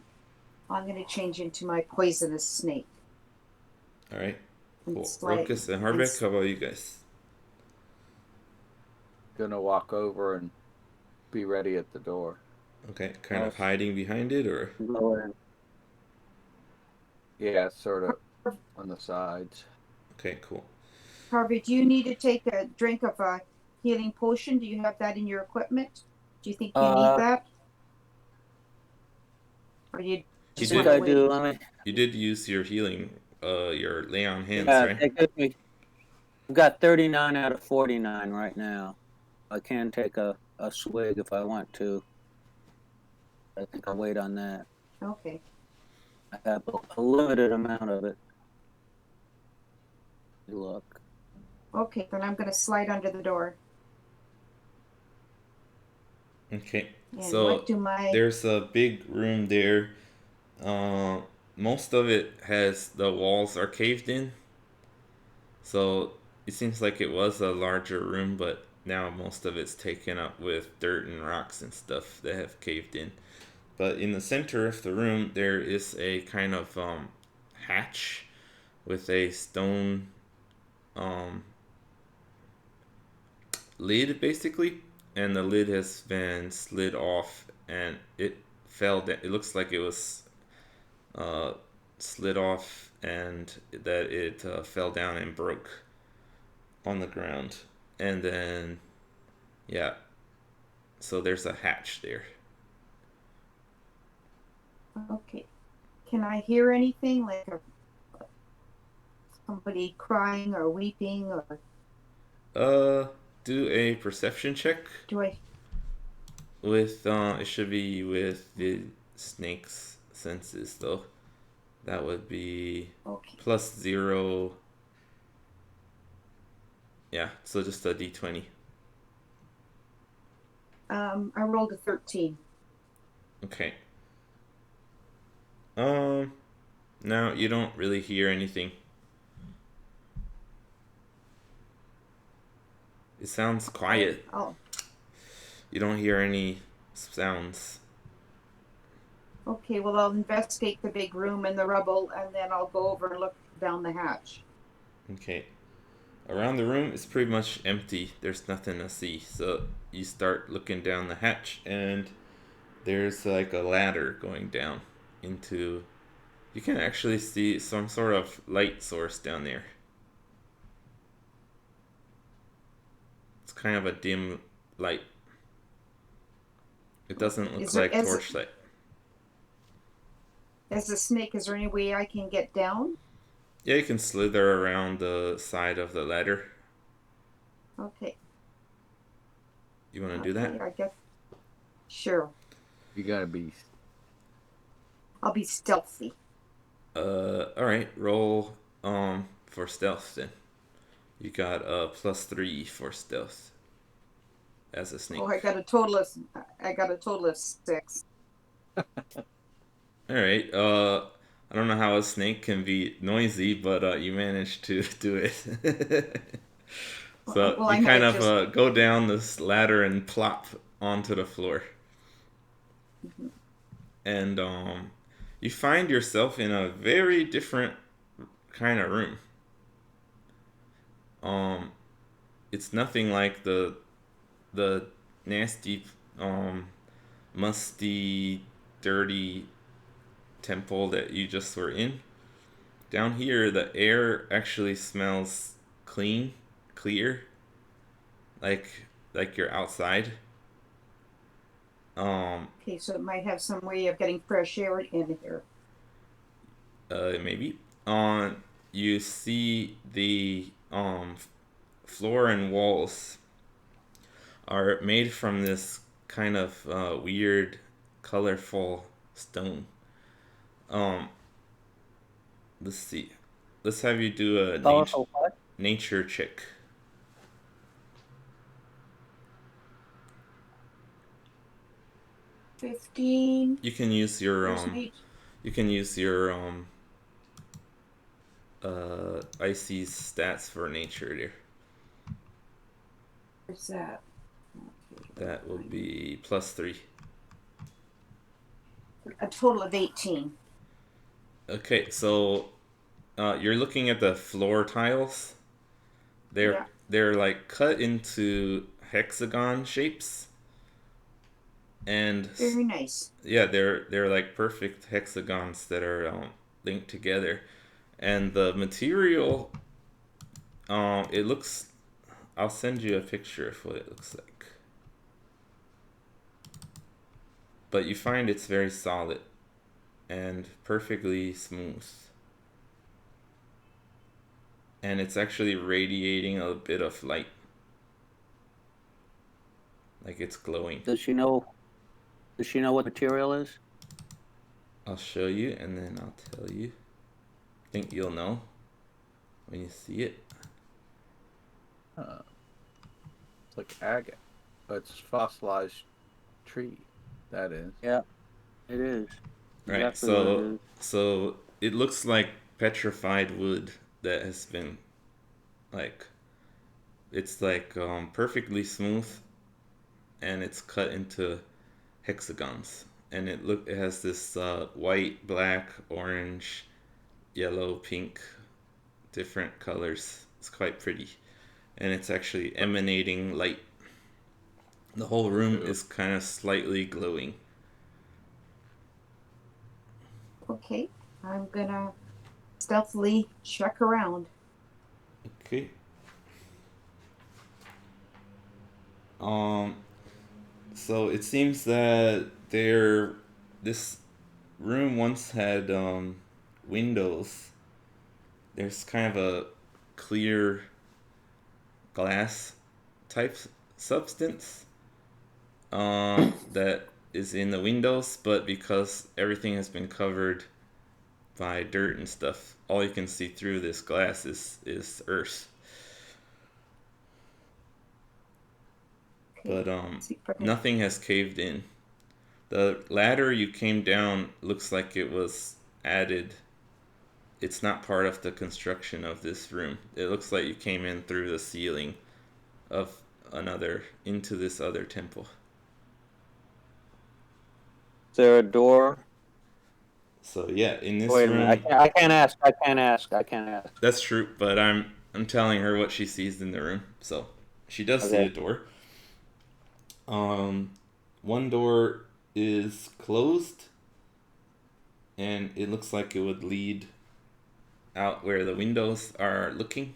I'm gonna change into my poisonous snake. All right. And Cool. slide Ruckus and and Harbeck, how about you guys? Gonna walk over and be ready at the door. Okay, kind I'll of hiding behind it, or go in. Yeah, sort of on the sides. okay, cool. Harvey, do you need to take a drink of a healing potion? Do you have that in your equipment? Do you think you need Uh, that? Or you You I just think want to did. I do. wait? Let me. You did use your healing, your lay on hands, Yeah, right? it gives me. I've got 39 out of 49 right now. I can take a swig if I want to. I think I'll wait on that. Okay. I have a limited amount of it. Look. Okay, then I'm gonna slide under the door. Okay. And So what do my there's a big room there. Uh, Most of it has the walls are caved in. So it seems like it was a larger room, but now most of it's taken up with dirt and rocks and stuff that have caved in. But in the center of the room, there is a kind of hatch with a stone um, lid, basically, and the lid has been slid off, and it fell down. It looks like it was uh, slid off, and that it fell down and broke on the ground, and then yeah, so there's a hatch there. okay. Can I hear anything like somebody crying or weeping or Uh, do a perception check do I with it should be with the snake's senses though. That would be okay. +0. Yeah, so just a d20. I rolled a 13. Okay. Now you don't really hear anything. It sounds quiet. Oh, You don't hear any sounds. okay. Well, I'll investigate the big room and the rubble, and then I'll go over and look down the hatch. Okay. Around the room, it's pretty much empty. There's nothing to see. So you start looking down the hatch, and there's like a ladder going down into. You can actually see some sort of light source down there. It's kind of a dim light. It doesn't look Is there like torchlight. as a snake? Is there any way I can get down? Yeah, you can slither around the side of the ladder. Okay. You want to do Okay, that? I guess. Sure. You gotta be. I'll be stealthy. All right. Roll for stealth then. You got a +3 for stealth as a snake. Oh, I got a total of 6. All right. I don't know how a snake can be noisy, but you managed to do it. So Well, I you kind might of just. go down this ladder and plop onto the floor, Mhm. and you find yourself in a very different kind of room. Um, it's nothing like the nasty, musty, dirty temple that you just were in. Down here, the air actually smells clean, clear, like you're outside. Okay, so it might have some way of getting fresh air in here. Maybe. You see the floor and walls are made from this kind of weird, colorful stone. Um, let's see. Let's have you do a Colorful what? nature check. 15. You can use your There's me. you can use your IC's stats for nature there. Where's that? That will be +3. A total of 18. Okay, so you're looking at the floor tiles. They're Yeah. they're like cut into hexagon shapes, and Very nice. yeah, they're like perfect hexagons that are linked together, and the material, it looks. I'll send you a picture of what it looks like. But you find it's very solid and perfectly smooth. And it's actually radiating a bit of light. Like it's glowing. Does she know what material is? I'll show you and then I'll tell you. I think you'll know when you see it. It's like agate, but it's fossilized tree. That is. Yeah, it is. Right, Exactly what it is. so it looks like petrified wood that has been like, it's like perfectly smooth, and it's cut into hexagons, and it has this white, black, orange, yellow, pink, different colors. It's quite pretty, and it's actually emanating light. The whole room is kind of slightly glowing. Okay. I'm gonna stealthily check around. Okay. Um. So it seems that this room once had windows. There's kind of a clear glass type substance that is in the windows, but because everything has been covered by dirt and stuff, all you can see through this glass is earth. Okay. But nothing has caved in. The ladder you came down looks like it was added. It's not part of the construction of this room. It looks like you came in through the ceiling of another into this other temple. Is there a door? So yeah, in this Wait a minute. room, I can't ask. I can't ask. I can't ask. that's true, but I'm telling her what she sees in the room. So she does see Okay. a door. Um, one door is closed, and it looks like it would lead out where the windows are looking.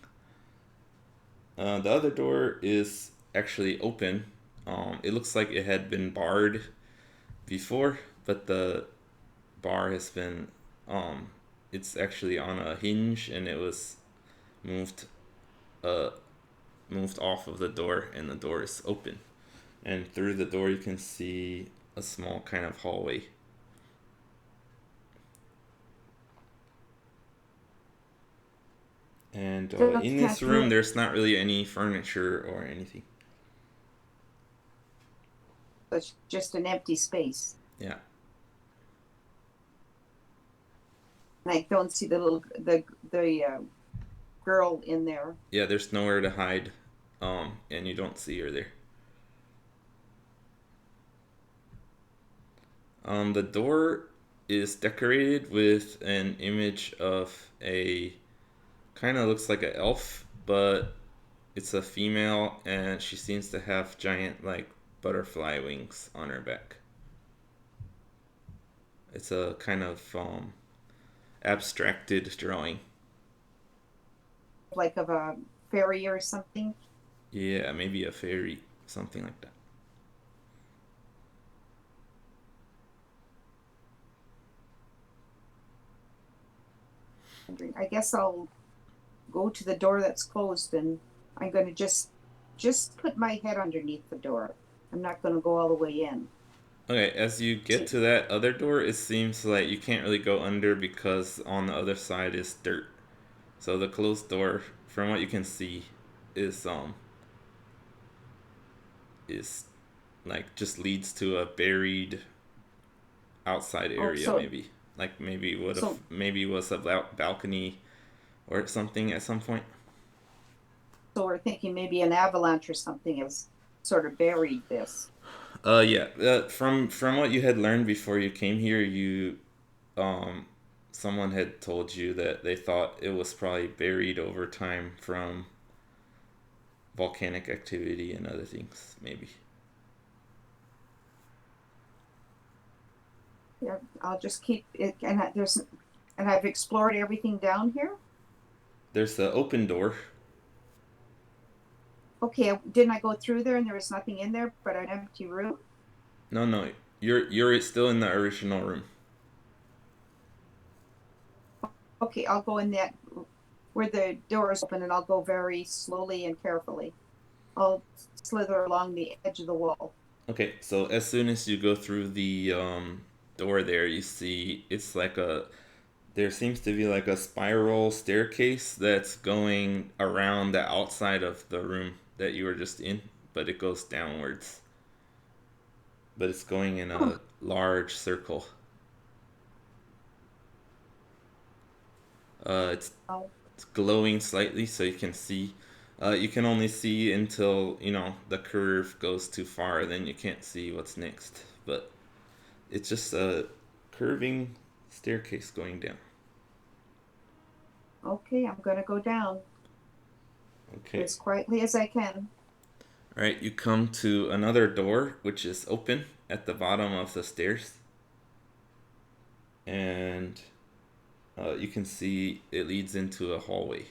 The other door is actually open. It looks like it had been barred before, but the bar has been, it's actually on a hinge, and it was moved uh moved off of the door, and the door is open. And through the door you can see a small kind of hallway. And in this room there's not really any furniture or anything. It's just an empty space. Yeah. And I don't see the girl in there. Yeah, there's nowhere to hide, and you don't see her there. The door is decorated with an image of a, kind of looks like an elf, but it's a female, and she seems to have giant like butterfly wings on her back. It's a kind of abstracted drawing. Like of a fairy or something. Yeah, maybe a fairy, something like that. I guess I'll go to the door that's closed, and I'm going to just put my head underneath the door. I'm not going to go all the way in. Okay, as you get to that other door, it seems like you can't really go under because on the other side is dirt. So the closed door, from what you can see, is like just leads to a buried outside area, maybe. Like maybe was a balcony or something at some point. So we're thinking maybe an avalanche or something has sort of buried this. Yeah. From what you had learned before you came here, um, someone had told you that they thought it was probably buried over time from volcanic activity and other things, maybe. Yeah, I'll just keep it. And I've explored everything down here. There's the open door. Okay, didn't I go through there and there was nothing in there but an empty room? No, no, you're still in the original room. Okay, I'll go in that where the door is open and I'll go very slowly and carefully. I'll slither along the edge of the wall. Okay, so as soon as you go through the door there, you see it's like a there seems to be like a spiral staircase that's going around the outside of the room that you were just in, but it goes downwards. But it's going in Oh, a large circle. It's oh, it's glowing slightly so you can see. You can only see until the curve goes too far, then you can't see what's next. But it's just a curving staircase going down. okay, I'm gonna go down Okay. as quietly as I can. All right, you come to another door which is open at the bottom of the stairs, and you can see it leads into a hallway.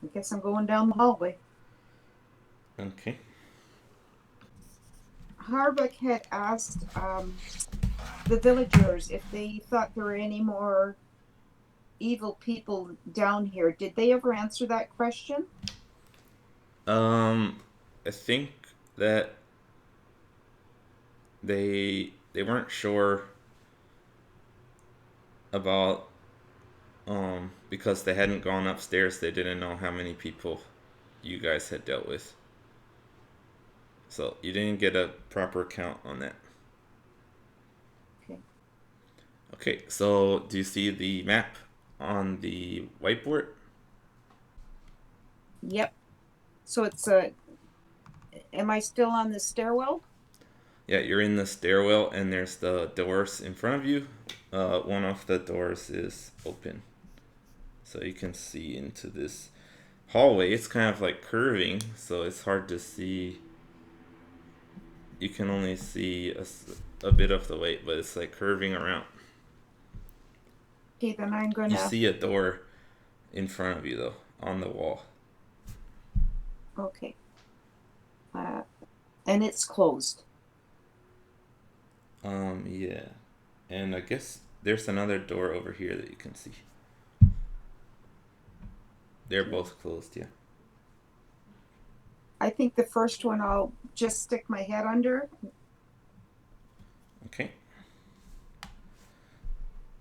I guess I'm going down the hallway. Okay. Harbuck had asked the villagers if they thought there were any more evil people down here. Did they ever answer that question? I think that they weren't sure about because they hadn't gone upstairs. They didn't know how many people you guys had dealt with. So you didn't get a proper count on that. Okay. Okay, so do you see the map on the whiteboard? Yep. So it's am I still on the stairwell? Yeah, you're in the stairwell and there's the doors in front of you. One of the doors is open. So you can see into this hallway. It's kind of like curving, so it's hard to see. You can only see a bit of the way, but it's like curving around. Okay, then I'm You gonna. see a door in front of you, though, on the wall. Okay. Uh, and it's closed. Yeah. And I guess there's another door over here that you can see. They're both closed, yeah. I think the first one I'll just stick my head under. Okay.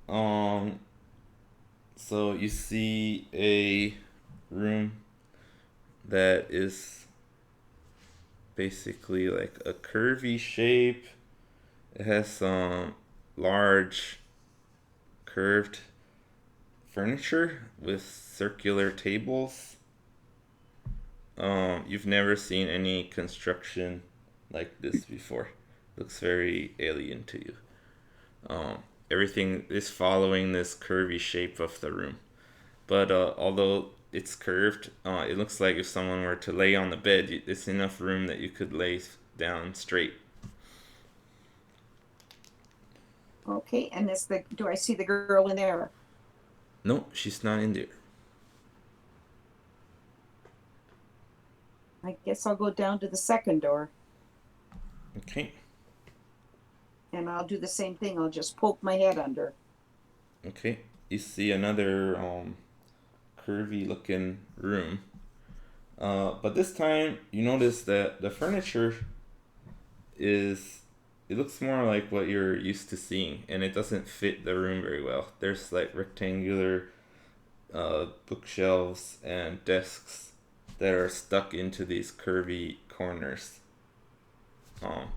Um, so you see a room that is basically like a curvy shape. It has some large curved furniture with circular tables. You've never seen any construction like this before. Looks very alien to you. Um, Everything is following this curvy shape of the room. But although it's curved, it looks like if someone were to lay on the bed, it's enough room that you could lay down straight. Okay, and do I see the girl in there? No, she's not in there. I guess I'll go down to the second door Okay. and I'll do the same thing. I'll just poke my head under. Okay. You see another curvy looking room. But this time you notice that the furniture is it looks more like what you're used to seeing, and it doesn't fit the room very well. There's like rectangular bookshelves and desks that are stuck into these curvy corners. Um,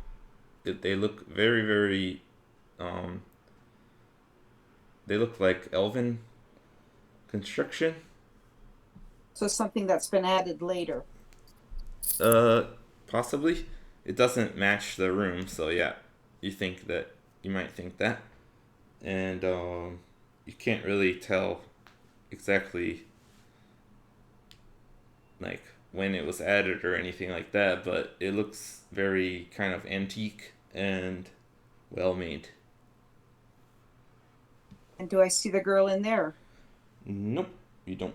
they look very, very. Um, they look like elven construction. So something that's been added later. Possibly. It doesn't match the room, so yeah, you might think that, and you can't really tell exactly like when it was added or anything like that, but it looks very kind of antique and well made. And do I see the girl in there? Nope, you don't.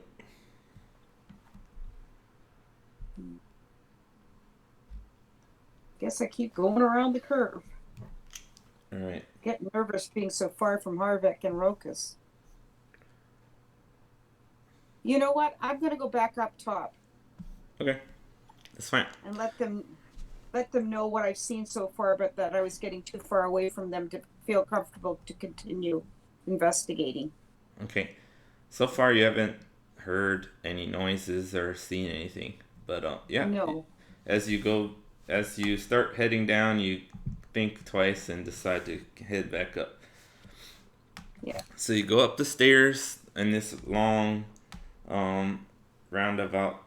Guess I keep going around the curve. All right. Getting nervous being so far from Harvick and Rokas. You know what? I'm gonna go back up top Okay, that's fine. and let them know what I've seen so far, but that I was getting too far away from them to feel comfortable to continue investigating. Okay. So far, you haven't heard any noises or seen anything, but yeah. No. As you start heading down, you think twice and decide to head back up. Yeah. So you go up the stairs in this long, roundabout,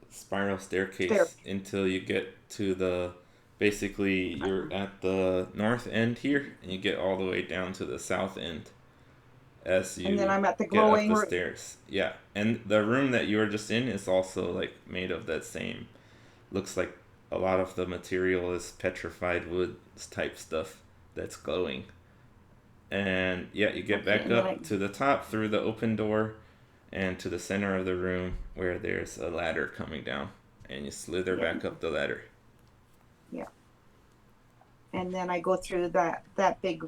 spiral staircase until you get to basically you're at the north end here, and you get all the way down to the south end. As you And then I'm at the get up glowing the room. stairs. Yeah, and the room that you were just in is also like made of that same. Looks like a lot of the material is petrified wood type stuff that's glowing. And yeah, you get back up to the top through the open door and to the center of the room where there's a ladder coming down, and you slither back up the ladder. Yeah. And then I go through that big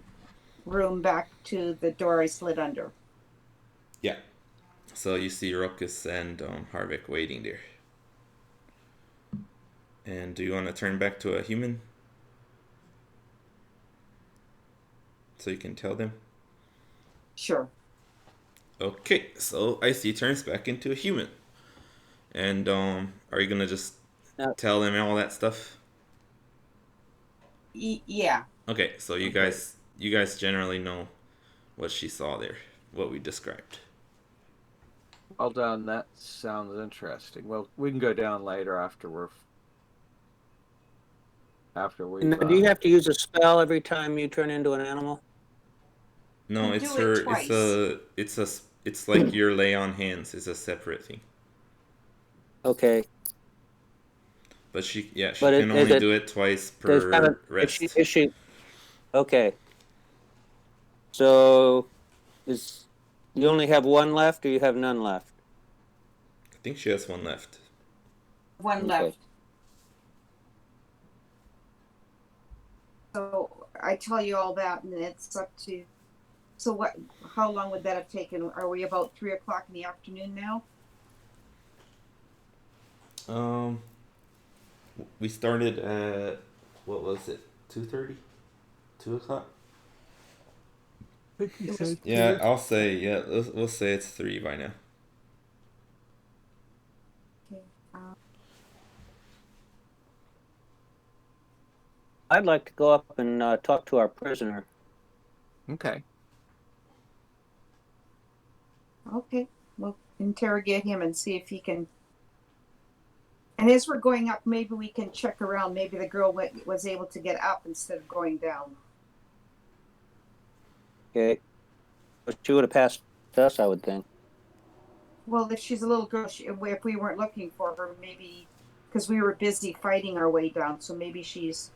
room back to the door I slid under. Yeah. So you see Rokas and Harvick waiting there. And do you want to turn back to a human? So you can tell them? Sure. Okay, so Icy turns back into a human. And are you gonna just tell them all that stuff? Yeah. Okay, so you guys generally know what she saw there, what we described. Well done. That sounds interesting. Well, we can go down later after we. Do you have to use a spell every time you turn into an animal? No, it's her. It's like your lay on hands is a separate thing. Okay. But she can only do it twice per rest. Is she? Okay. So, you only have one left, or you have none left? I think she has one left. One left. So I tell you all that, and it's up to. So what? How long would that have taken? Are we about 3:00 in the afternoon now? We started at what was it? 2:30, 2:00. Yeah, I'll say we'll say it's 3 by now. Okay. I'd like to go up and talk to our prisoner. Okay. Okay, we'll interrogate him and see if he can. And as we're going up, maybe we can check around. Maybe the girl was able to get up instead of going down. Okay. But she would have passed us, I would think. Well, if she's a little girl, if we weren't looking for her, maybe because we were busy fighting our way down, so maybe she's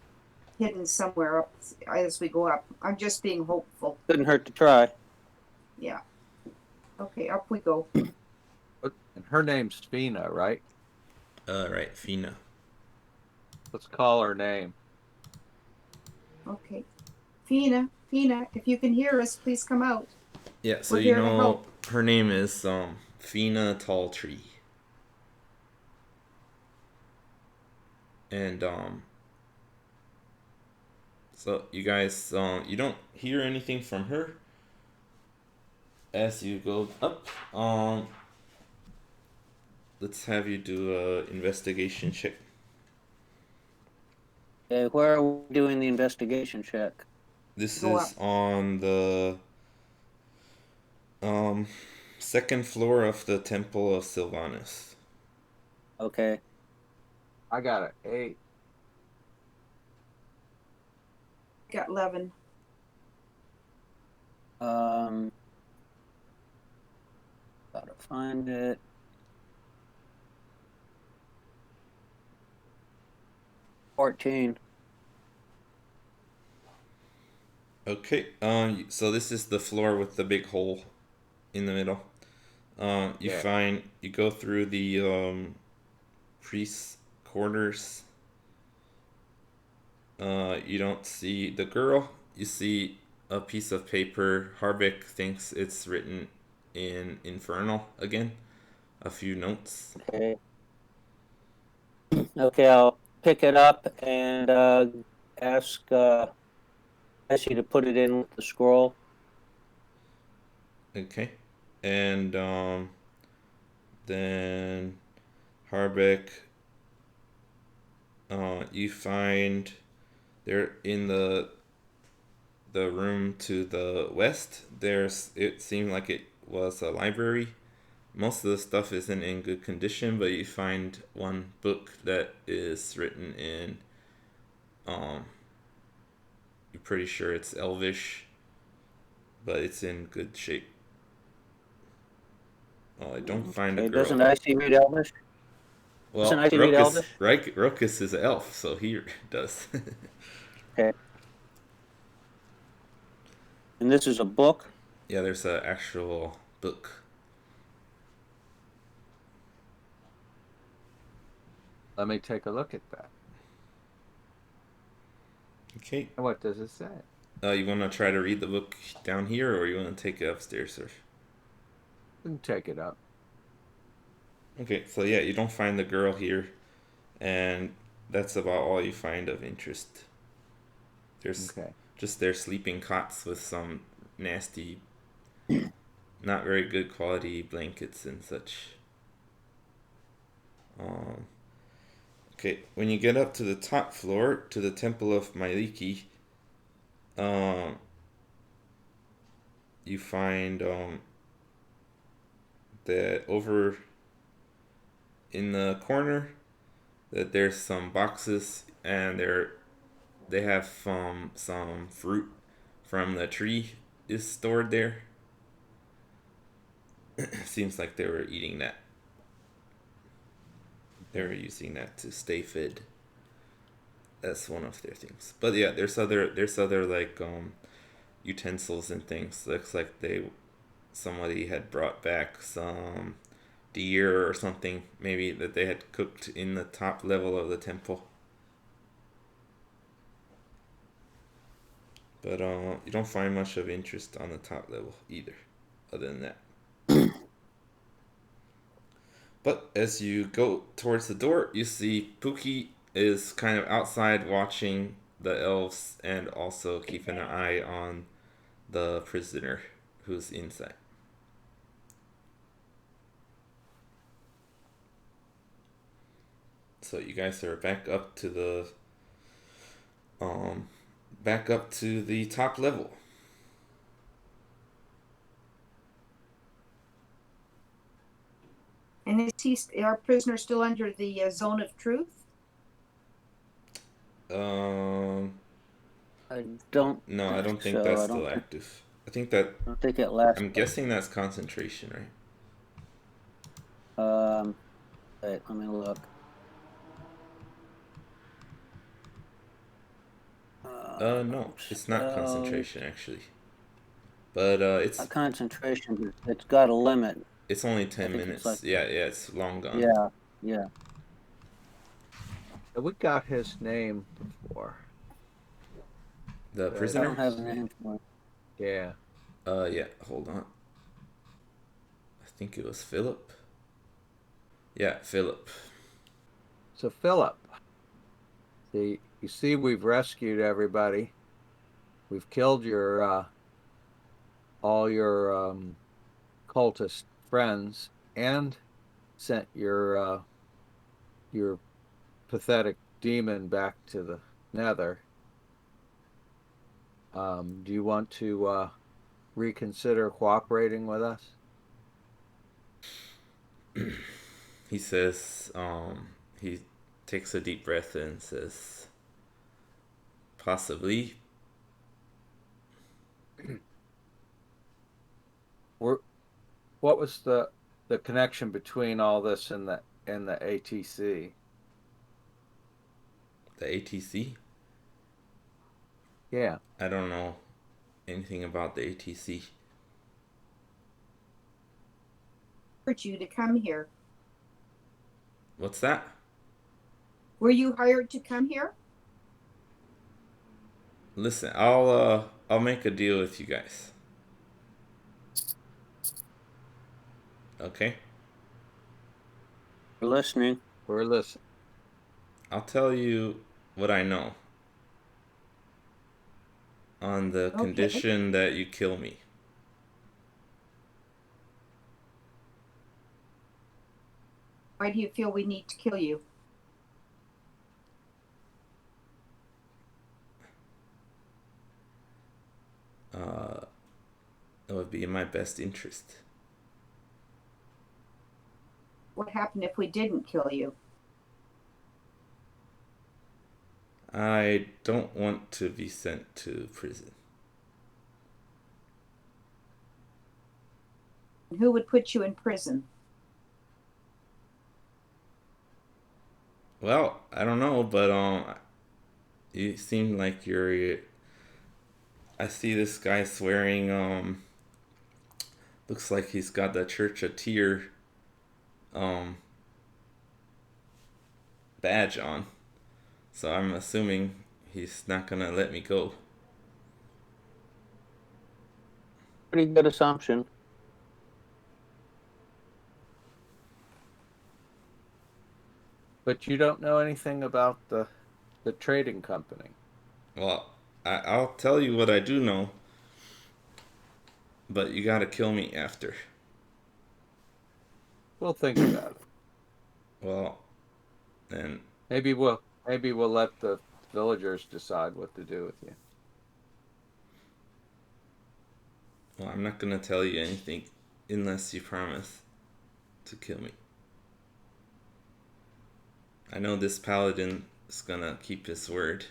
hidden somewhere up as we go up. I'm just being hopeful. Couldn't hurt to try. Yeah. Okay, up we go. And her name's Fina, right? Right, Fina. Let's call her name. Okay. Fina, if you can hear us, please come out. Yeah, so you know her name is Fina Talltree. And so you guys you don't hear anything from her as you go up. Let's have you do a investigation check. Okay, where are we doing the investigation check? This is on the Second floor of the Temple of Sylvanus. Okay. I got an 8. Got 11. Gotta find it. $14. Okay. So this is the floor with the big hole in the middle. You go through the priest's quarters. You don't see the girl. You see a piece of paper. Harbeck thinks it's written in Infernal again. A few notes. Okay. Okay, I'll pick it up and ask you to put it in with the scroll. Okay. And then Harbeck, you find there in the room to the west. It seemed like it was a library. Most of the stuff isn't in good condition, but you find one book that is written in you're pretty sure it's Elvish, but it's in good shape. Oh, I don't find a Okay, girl. doesn't Icy read Elvish? Doesn't Well, Icy read Elvish? Rokus is an elf, so he does. Okay. And this is a book? Yeah, there's an actual book. Let me take a look at that. Okay. And what does it say? You want to try to read the book down here, or you want to take it upstairs, sir? We can take it up. Okay, so yeah, you don't find the girl here, and that's about all you find of interest. There's just their sleeping cots with some nasty, not very good quality blankets and such. Okay, when you get up to the top floor, to the Temple of Myliki, you find that over in the corner that there's some boxes, and they have some fruit from the tree is stored there. Seems like they were eating that. They were using that to stay fed. That's one of their things. But yeah, there's other like utensils and things. Looks like somebody had brought back some deer or something, maybe that they had cooked in the top level of the temple. But you don't find much of interest on the top level either, other than that. But as you go towards the door, you see Pookie is kind of outside watching the elves and also keeping an eye on the prisoner who's inside. So you guys are back up to the top level. And is our prisoner still under the zone of truth? I don't. No, I don't think so. that's still active. I think that. I don't think it lasts. I'm guessing that's concentration, right? Wait, let me look. No, it's not concentration actually. But it's a concentration. It's got a limit. It's only 10 minutes. Like, yeah, it's long gone. Yeah. We got his name before. The prisoner? I don't have a name for it. Yeah. Yeah, hold on. I think it was Phillip. Yeah, Phillip. So Phillip, you see we've rescued everybody. We've killed your all your cultist friends and sent your pathetic demon back to the Nether. Do you want to reconsider cooperating with us? he says, he takes a deep breath and says, possibly. What was the connection between all this and the ATC? The ATC? Yeah. I don't know anything about the ATC. Hired you to come here. What's that? Were you hired to come here? Listen, I'll make a deal with you guys. Okay? We're listening. We're listening. I'll tell you what I know. On the Okay. condition that you kill me. Why do you feel we need to kill you? It would be in my best interest. What happened if we didn't kill you? I don't want to be sent to prison. Who would put you in prison? Well, I don't know, but you seem like you're. I see this guy swearing. Looks like he's got the Church of Tyr badge on. So I'm assuming he's not gonna let me go. Pretty good assumption. But you don't know anything about the trading company. Well, I'll tell you what I do know, but you gotta kill me after. We'll think about it. Well, then Maybe we'll let the villagers decide what to do with you. well, I'm not gonna tell you anything unless you promise to kill me. I know this paladin is gonna keep his word.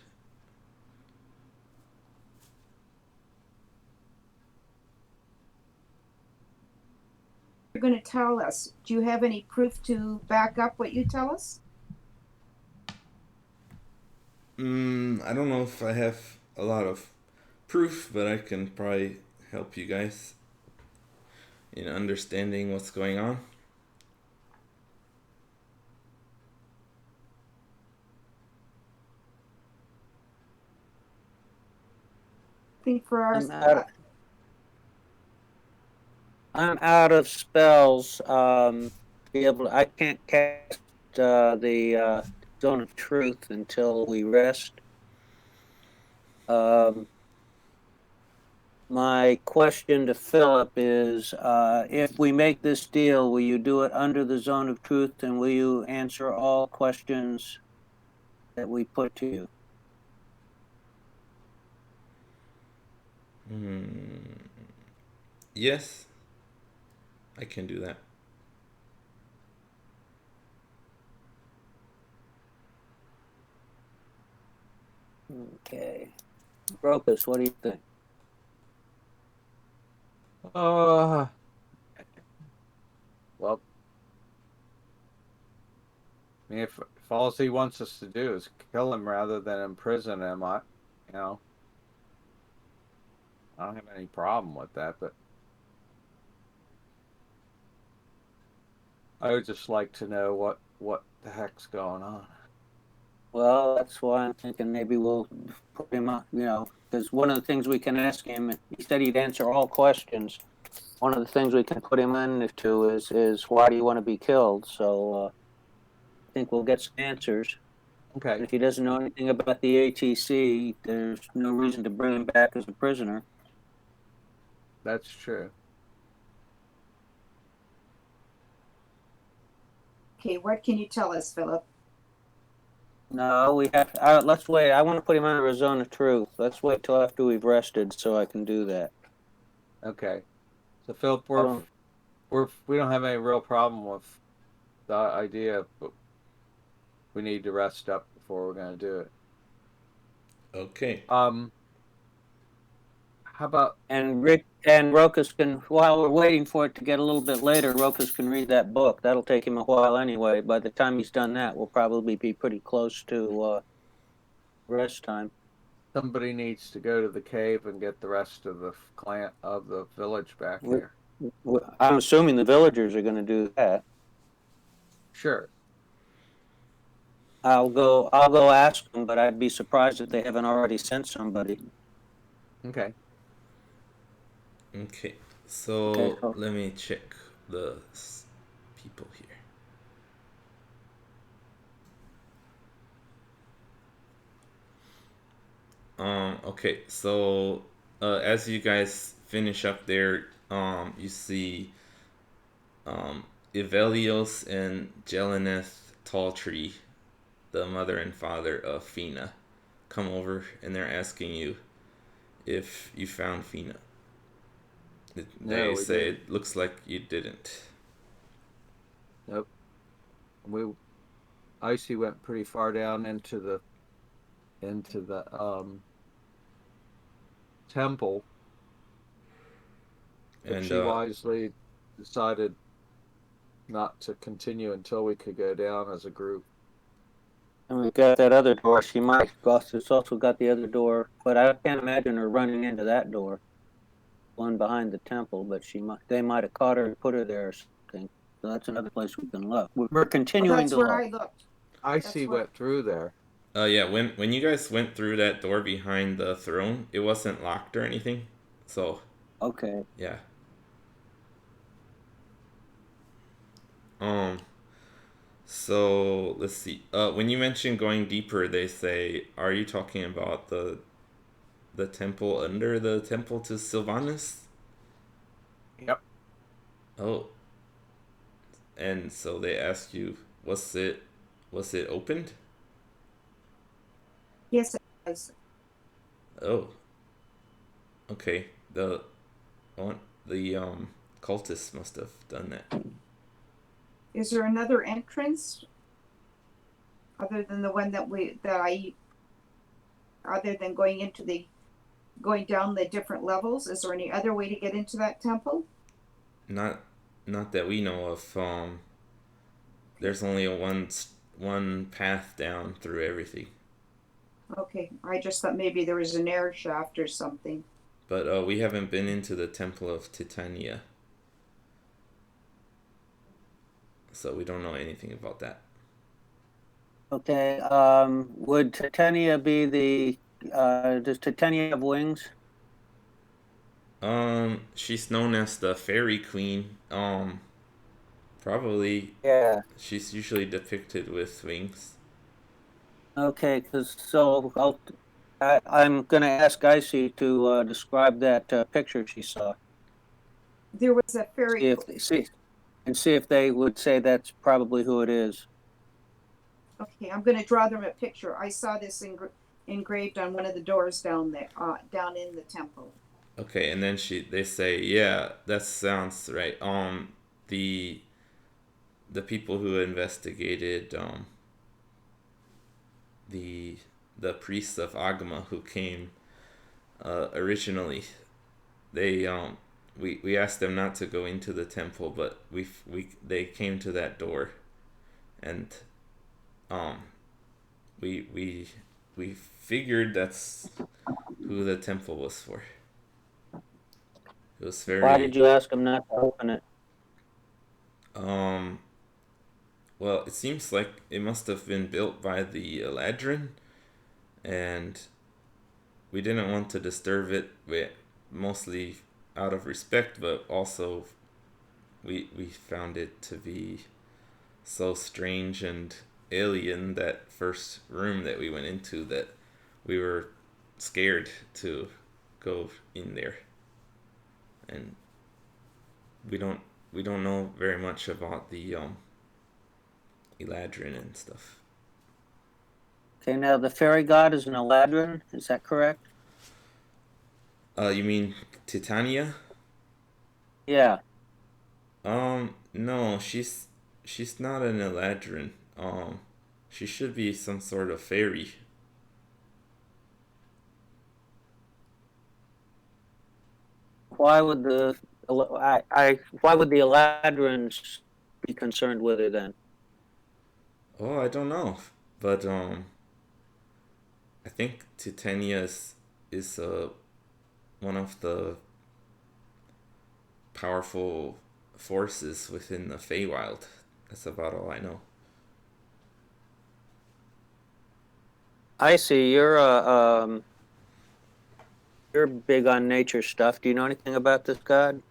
You're going to tell us. Do you have any proof to back up what you tell us? I don't know if I have a lot of proof, but I can probably help you guys in understanding what's going on. I think for our I'm out of spells. I can't cast the Zone of Truth until we rest. My question to Phillip is, if we make this deal, will you do it under the Zone of Truth, and will you answer all questions that we put to you? Yes, I can do that. Okay. Brocus, what do you think? Well, I mean, if all he wants us to do is kill him rather than imprison him, I don't have any problem with that. But I would just like to know what the heck's going on. Well, that's why I'm thinking maybe we'll put him up, because one of the things we can ask him, he said he'd answer all questions. One of the things we can put him into is why do you want to be killed? So I think we'll get some answers. Okay. And if he doesn't know anything about the ATC, there's no reason to bring him back as a prisoner. That's true. Okay, what can you tell us, Phillip? No, we have. Let's wait. I want to put him under a Zone of Truth. Let's wait till after we've rested so I can do that. Okay. So Philip, we don't have any real problem with the idea, but we need to rest up before we're going to do it. Okay. How about And Rick and Rokas can, while we're waiting for it to get a little bit later, Rokas can read that book. That'll take him a while anyway. By the time he's done that, we'll probably be pretty close to rest time. somebody needs to go to the cave and get the rest of the clan of the village back here? I'm assuming the villagers are going to do that. Sure. I'll go ask them, but I'd be surprised if they haven't already sent somebody. Okay. Okay. So Okay, cool. let me check the people here. Okay, so as you guys finish up there, you see Ivelios and Jeleneth Talltree, the mother and father of Fina, come over and they're asking you if you found Fina. They say didn't. it looks like you didn't. Nope. Icy went pretty far down into the temple, but And she wisely decided not to continue until we could go down as a group. And we've got that other door. She might. It's also got the other door, but I can't imagine her running into that door, one behind the temple. But they might have caught her and put her there or something. So that's another place we can look. We're continuing That's to where look. I looked. Icy where- went through there. yeah, when you guys went through that door behind the throne, it wasn't locked or anything. So Okay. yeah. So let's see. When you mention going deeper, they say, are you talking about the temple under the temple to Sylvanus? Yep. Oh. And so they ask you, was it opened? Yes, it was. Oh. Okay. The cultists must have done that. Is there another entrance other than the one other than going down the different levels? Is there any other way to get into that temple? Not that we know of. There's only one path down through everything. Okay, I just thought maybe there was an air shaft or something. But we haven't been into the Temple of Titania, so we don't know anything about that. Okay. Would Titania be the? Does Titania have wings? She's known as the Fairy Queen. Probably. Yeah. She's usually depicted with wings. Okay, I'm going to ask Icy to describe that picture she saw. There was a fairy. See if they would say that's probably who it is. Okay, I'm going to draw them a picture. I saw this engraved on one of the doors down there, down in the temple. Okay, and then they say, yeah, that sounds right. The people who investigated the priests of Agama who came originally, they we asked them not to go into the temple, but they came to that door, and we figured that's who the temple was for. It was very. Why did you ask them not to open it? Well, it seems like it must have been built by the Eladrin, and we didn't want to disturb it, mostly out of respect, but also we found it to be so strange and alien, that first room that we went into, that we were scared to go in there. And we don't know very much about the Eladrin and stuff. Okay, now the fairy god is an Eladrin, is that correct? You mean Titania? Yeah. No, she's she's not an Eladrin. She should be some sort of fairy. Why would why would the Eladrins be concerned with it then? Oh, I don't know, but I think Titania is one of the powerful forces within the Feywild. That's about all I know. I see. You're big on nature stuff. Do you know anything about this god?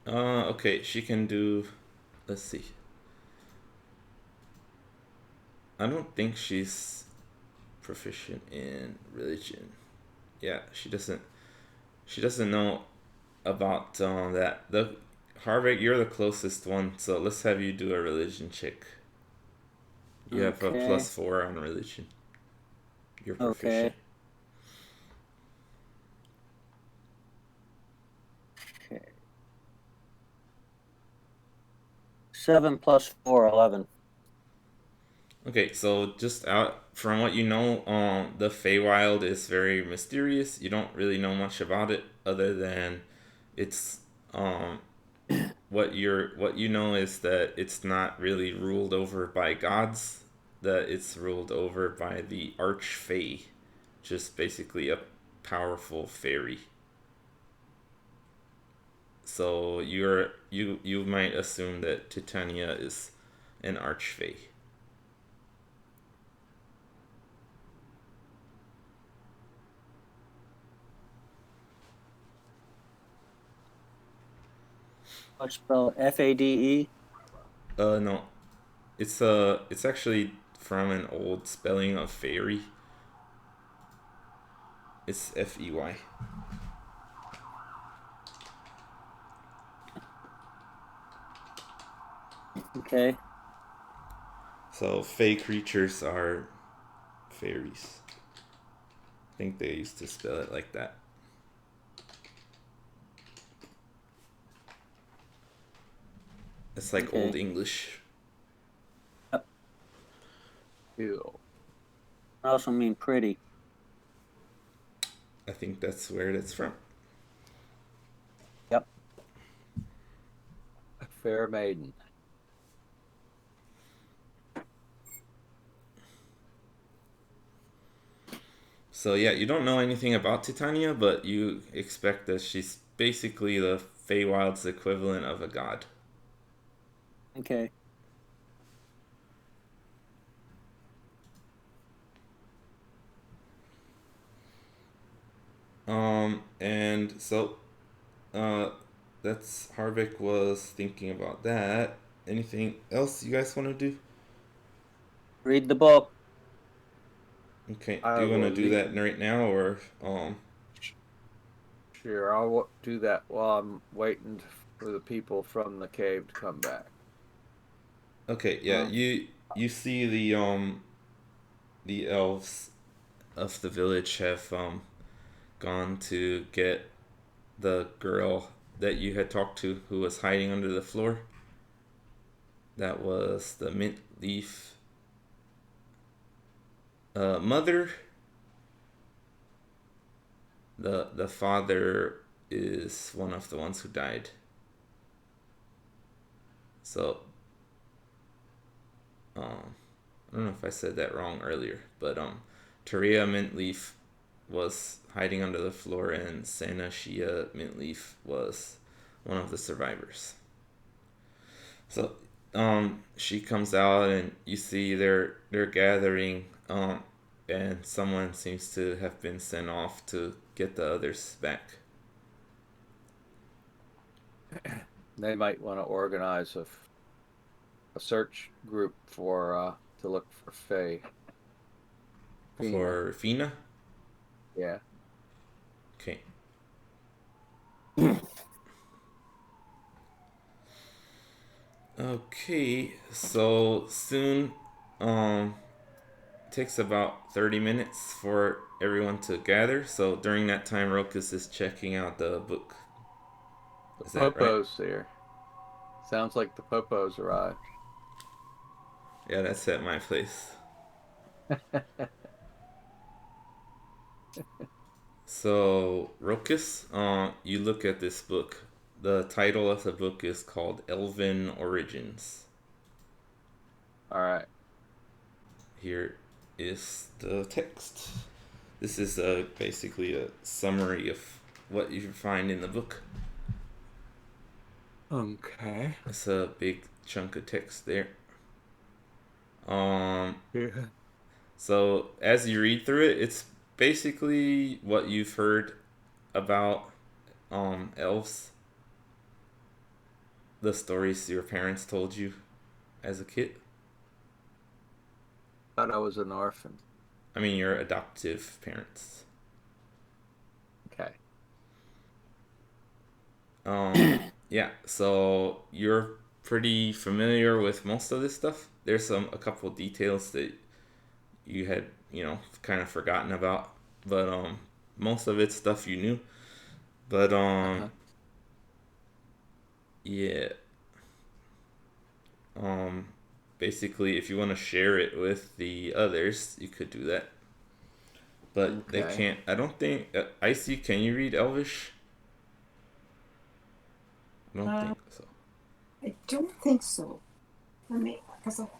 Okay, she can do. Let's see. I don't think she's proficient in religion. Yeah, she doesn't. She doesn't know about that. The Harvick, you're the closest one, so let's have you do a religion check. You have a Okay. +4 on religion. You're Okay. proficient. Okay. 7 plus 4, 11. Okay, so just out from what you know, the Feywild is very mysterious. You don't really know much about it other than it's what you know is that it's not really ruled over by gods, that it's ruled over by the Archfey, just basically a powerful fairy. So you might assume that Titania is an Archfey. I'll spell Fade. No, it's actually from an old spelling of fairy. It's Fey. Okay. So fey creatures are fairies. I think they used to spell it like that. It's like Okay. Old English. Ew. I also mean pretty. I think that's where it's from. Yep. A fair maiden. So yeah, you don't know anything about Titania, but you expect that she's basically the Feywild's equivalent of a god. Okay. And so, uh, that's Harvick was thinking about that. Anything else you guys want to do? Read the book. Okay, do I you want to will do leave. that right now or Sure, I'll do that while I'm waiting for the people from the cave to come back. Okay, yeah, you see the elves of the village have gone to get the girl that you had talked to who was hiding under the floor. That was the mint leaf mother. The father is one of the ones who died. So I don't know if I said that wrong earlier, but Taria Mintleaf was hiding under the floor, and Sana Shia Mintleaf was one of the survivors. So she comes out, and you see they're gathering, and someone seems to have been sent off to get the others back. They might want to organize a search group for to look for Faye. Fina. For Fina. Yeah. Okay. Okay, so soon, takes about 30 minutes for everyone to gather. So during that time, Rokus is checking out the book. The Is that right? Popo's there. Sounds like the Popos arrived. Yeah, that's at my place. So, Rokus, you look at this book. The title of the book is called Elven Origins. All right. Here is the text. This is basically a summary of what you find in the book. Okay. It's a big chunk of text there. Um, Yeah. so as you read through it, it's basically what you've heard about elves, the stories your parents told you as a kid. Thought I was an orphan. I mean, your adoptive parents. Okay. Yeah, so you're pretty familiar with most of this stuff. There's a couple details that you had, kind of forgotten about, but most of it's stuff you knew. But Uh-huh. yeah. Basically, if you want to share it with the others, you could do that. But they Okay. can't. I don't think. Icy, can you read Elvish? I don't think so. I don't think so. Because of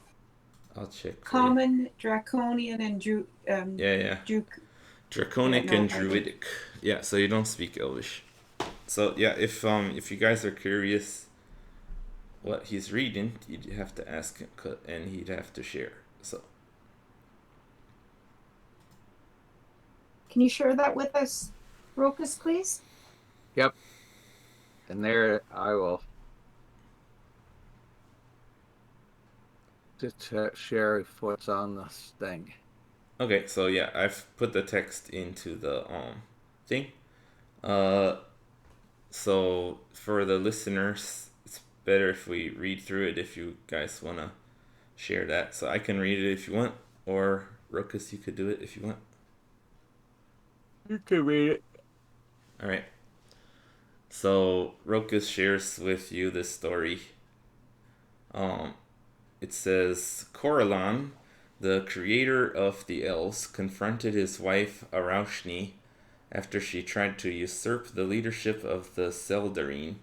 I'll check. common, draconian, and Yeah. Draconic and Druidic. Yeah, so you don't speak Elvish. So yeah, if you guys are curious what he's reading, you'd have to ask him, and he'd have to share. So. Can you share that with us, Rokus, please? Yep. And there I will just share what's on this thing. Okay, so yeah, I've put the text into the thing. So for the listeners, it's better if we read through it if you guys wanna share that. So I can read it if you want, or Rokus, you could do it if you want. You can read it. All right. So Rokus shares with you this story. It says Corellon, the creator of the elves, confronted his wife Araushni after she tried to usurp the leadership of the Seldarine,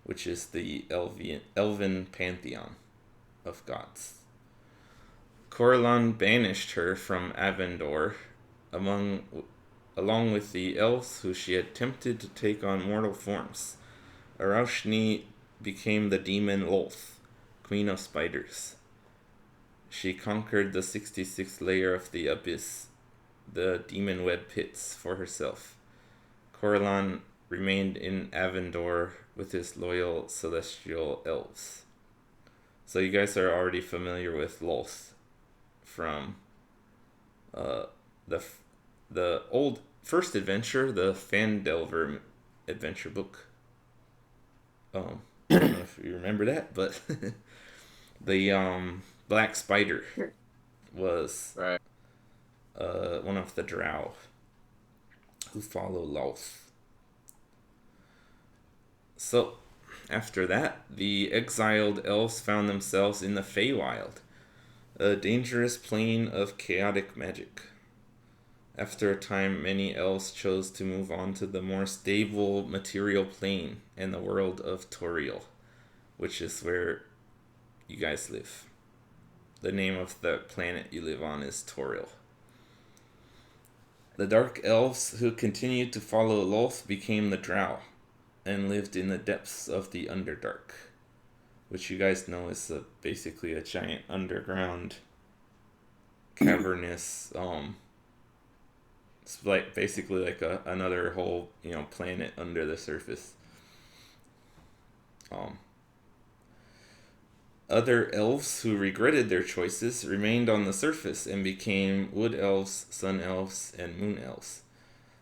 which is the elven pantheon of gods. Corellon banished her from Avendor, along with the elves who she had tempted to take on mortal forms. Araushni became the demon Lolth, queen of spiders. She conquered the 66th layer of the abyss, the demon web pits, for herself. Corellon remained in Avendor with his loyal celestial elves. So you guys are already familiar with Lolth from the old first adventure, the Phandelver adventure book. I don't know if you remember that, but the black spider was Right. one of the drow who follow Lolth. So, after that, the exiled elves found themselves in the Feywild, a dangerous plane of chaotic magic. After a time, many elves chose to move on to the more stable material plane and the world of Toriel, which is where you guys live. The name of the planet you live on is Toriel. The Dark Elves who continued to follow Lolth became the Drow and lived in the depths of the Underdark, which you guys know is basically a giant underground cavernous it's like basically like another whole planet under the surface. Other elves who regretted their choices remained on the surface and became wood elves, sun elves, and moon elves,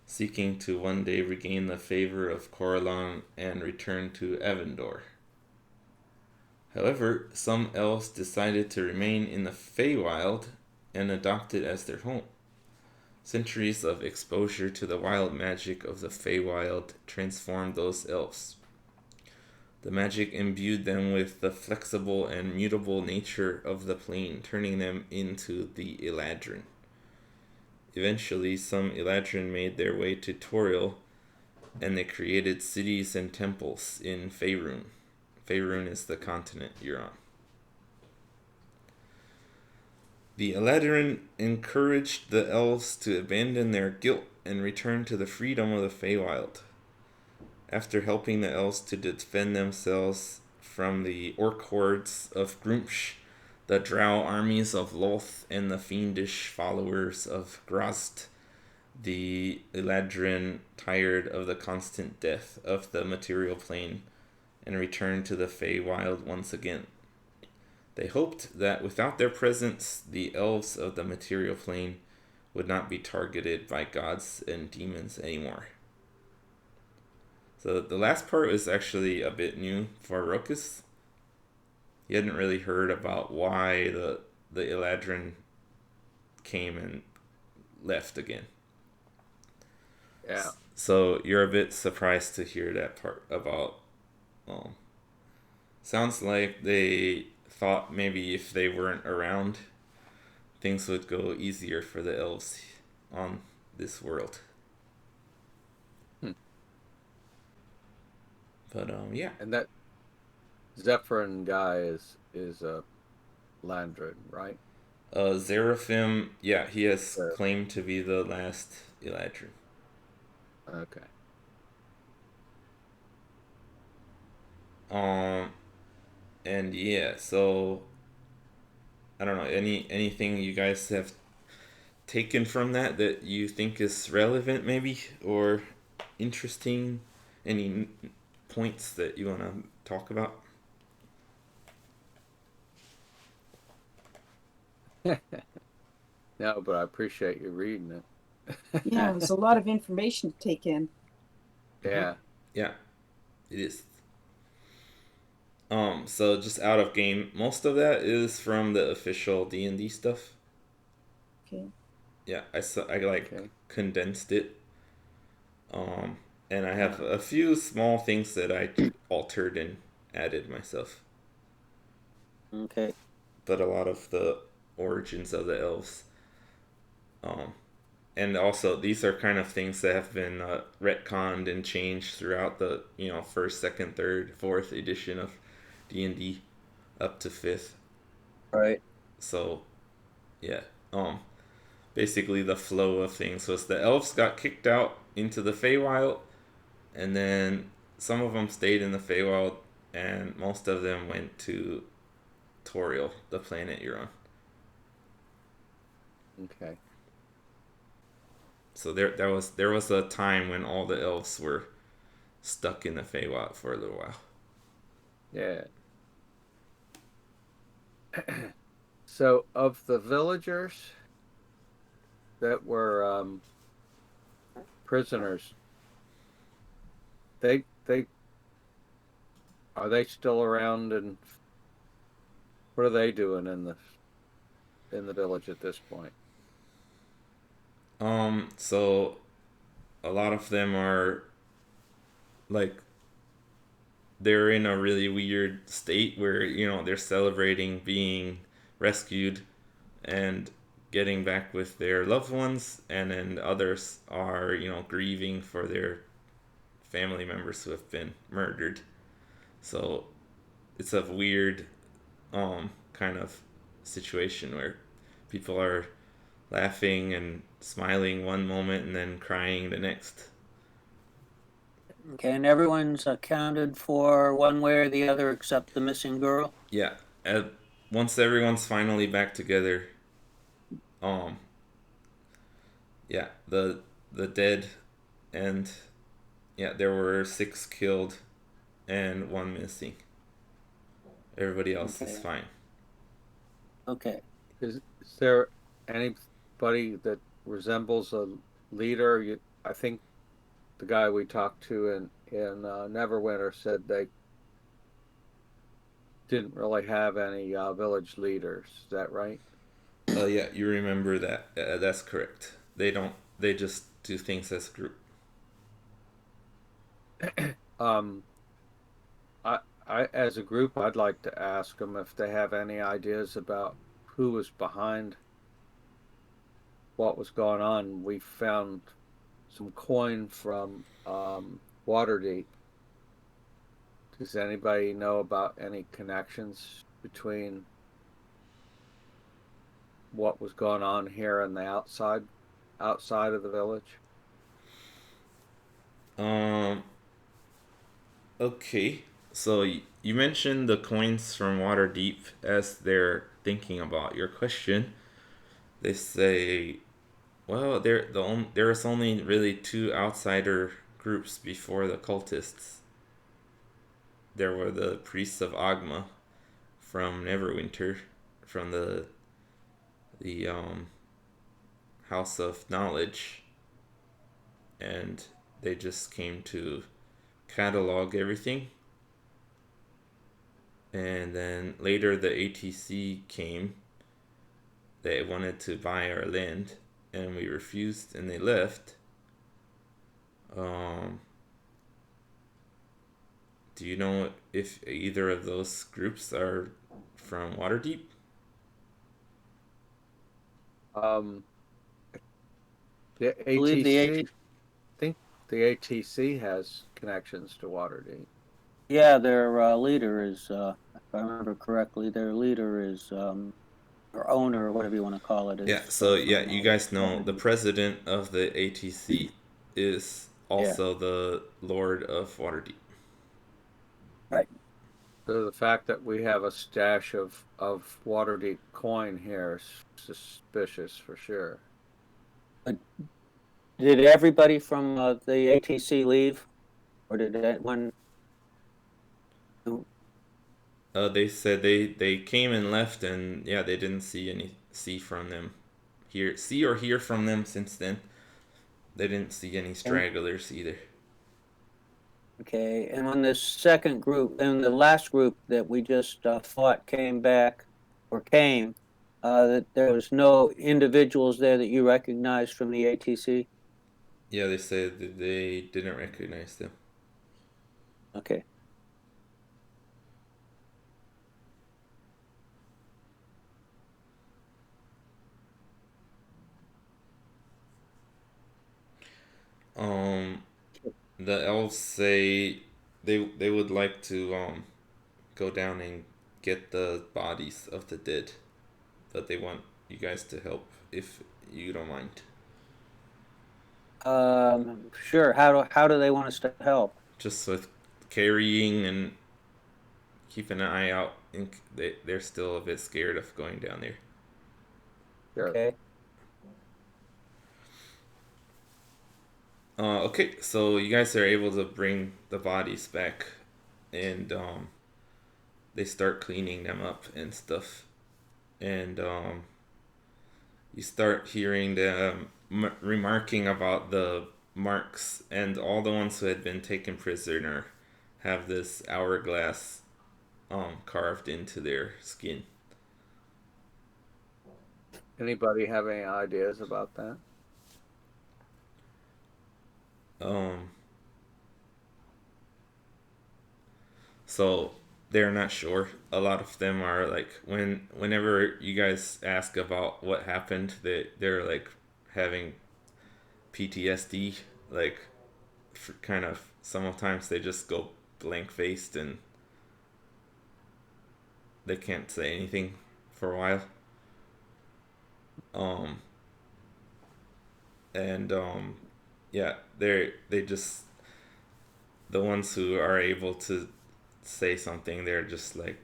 seeking to one day regain the favor of Corellon and return to Avendor. However, some elves decided to remain in the Feywild and adopt it as their home. Centuries of exposure to the wild magic of the Feywild transformed those elves. The magic imbued them with the flexible and mutable nature of the plane, turning them into the Eladrin. Eventually, some Eladrin made their way to Toriel, and they created cities and temples in Faerun. Faerun is the continent you're on. The Eladrin encouraged the elves to abandon their guilt and return to the freedom of the Feywild. After helping the elves to defend themselves from the orc hordes of Grumsh, the drow armies of Loth, and the fiendish followers of Grazd, the Eladrin tired of the constant death of the material plane and returned to the Feywild once again. They hoped that without their presence, the elves of the material plane would not be targeted by gods and demons anymore. So the last part was actually a bit new for Rokus. He hadn't really heard about why the Eladrin came and left again. Yeah. So you're a bit surprised to hear that part about. Sounds like they thought maybe if they weren't around, things would go easier for the elves on this world. But yeah. And that Zephyrin guy is a Landrin, right? Seraphim, yeah, he has claimed to be the last Eladrin. Okay. And yeah, so I don't know, anything you guys have taken from that you think is relevant maybe or interesting? Any points that you want to talk about? No, but I appreciate you reading it. Yeah, there's a lot of information to take in. Yeah. Yeah, it is. So just out of game, most of that is from the official D&D stuff. Okay. Yeah, I condensed it. And I have a few small things that I altered and added myself. Okay. But a lot of the origins of the elves. And also these are kind of things that have been retconned and changed throughout the first, second, third, fourth edition of D&D up to fifth. Right. So yeah. Basically the flow of things was the elves got kicked out into the Feywild, and then some of them stayed in the Feywild, and most of them went to Toriel, the planet you're on. Okay. So there was a time when all the elves were stuck in the Feywild for a little while. Yeah. So of the villagers that were prisoners, they are they still around, and what are they doing in the village at this point? So a lot of them are like they're in a really weird state where they're celebrating being rescued and getting back with their loved ones, and then others are grieving for their family members who have been murdered. So it's a weird kind of situation where people are laughing and smiling one moment and then crying the next. Okay, and everyone's accounted for one way or the other except the missing girl? Yeah. Once everyone's finally back together, yeah, the dead, and yeah, there were 6 killed and 1 missing. Everybody else is fine. Okay. Is there anybody that resembles a leader? I think the guy we talked to in Neverwinter said they didn't really have any village leaders. Is that right? Yeah, you remember that. That's correct. They don't. They just do things as a group. as a group, I'd like to ask them if they have any ideas about who was behind what was going on. We found some coin from Waterdeep. Does anybody know about any connections between what was going on here and the outside of the village? Um. Okay. So you mentioned the coins from Waterdeep as they're thinking about your question. They say, well, there's only really two outsider groups before the cultists. There were the priests of Agma from Neverwinter, from the House of Knowledge, and they just came to catalog everything. And then later the ATC came. They wanted to buy our land, and we refused, and they left. Um, do you know if either of those groups are from Waterdeep? Um, the I believe the ATC, think the ATC has connections to Waterdeep. Yeah, their leader is, if I remember correctly, their leader is, or owner, or whatever you want to call it, Yeah, is so yeah, from you guys know the Waterdeep. president of the ATC is Yeah, also the Lord of Waterdeep. right. So the fact that we have a stash of Waterdeep coin here is suspicious for sure. But did everybody from the ATC leave, or did that one? They said they came and left, and yeah, they didn't see from them see or hear from them since then. They didn't see any And stragglers either. okay, and when this second group, and the last group that we just fought came back, or came, that there was no individuals there that you recognized from the ATC. Yeah, they said that they didn't recognize them. Okay. Um, the elves say they would like to go down and get the bodies of the dead, but they want you guys to help if you don't mind. Sure. How do they want us to help? Just with carrying and keeping an eye out. And they're still a bit scared of going down there. Sure. Okay. Okay, so you guys are able to bring the bodies back, and they start cleaning them up and stuff, and you start hearing them remarking about the marks, and all the ones who had been taken prisoner have this hourglass carved into their skin. Anybody have any ideas about that? Um, so they're not sure. A lot of them are like whenever you guys ask about what happened, they're like having PTSD, like kind of sometimes they just go blank faced and they can't say anything for a while. Um and yeah, they just the ones who are able to say something, they're just like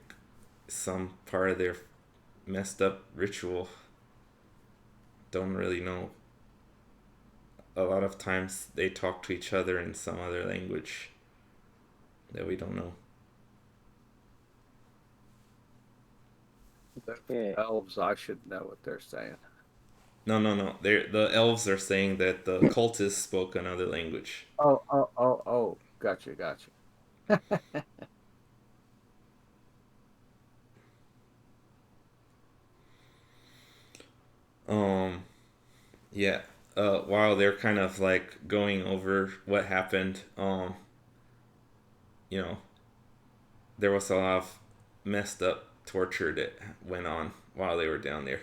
some part of their messed up ritual. Don't really know. A lot of times they talk to each other in some other language that we don't know. The Okay. elves, I should know what they're saying. No, no, no. The elves are saying that the cultists spoke another language. Oh. Gotcha, gotcha. Um, yeah. While they're kind of like going over what happened, you know, there was a lot of messed up torture that went on while they were down there.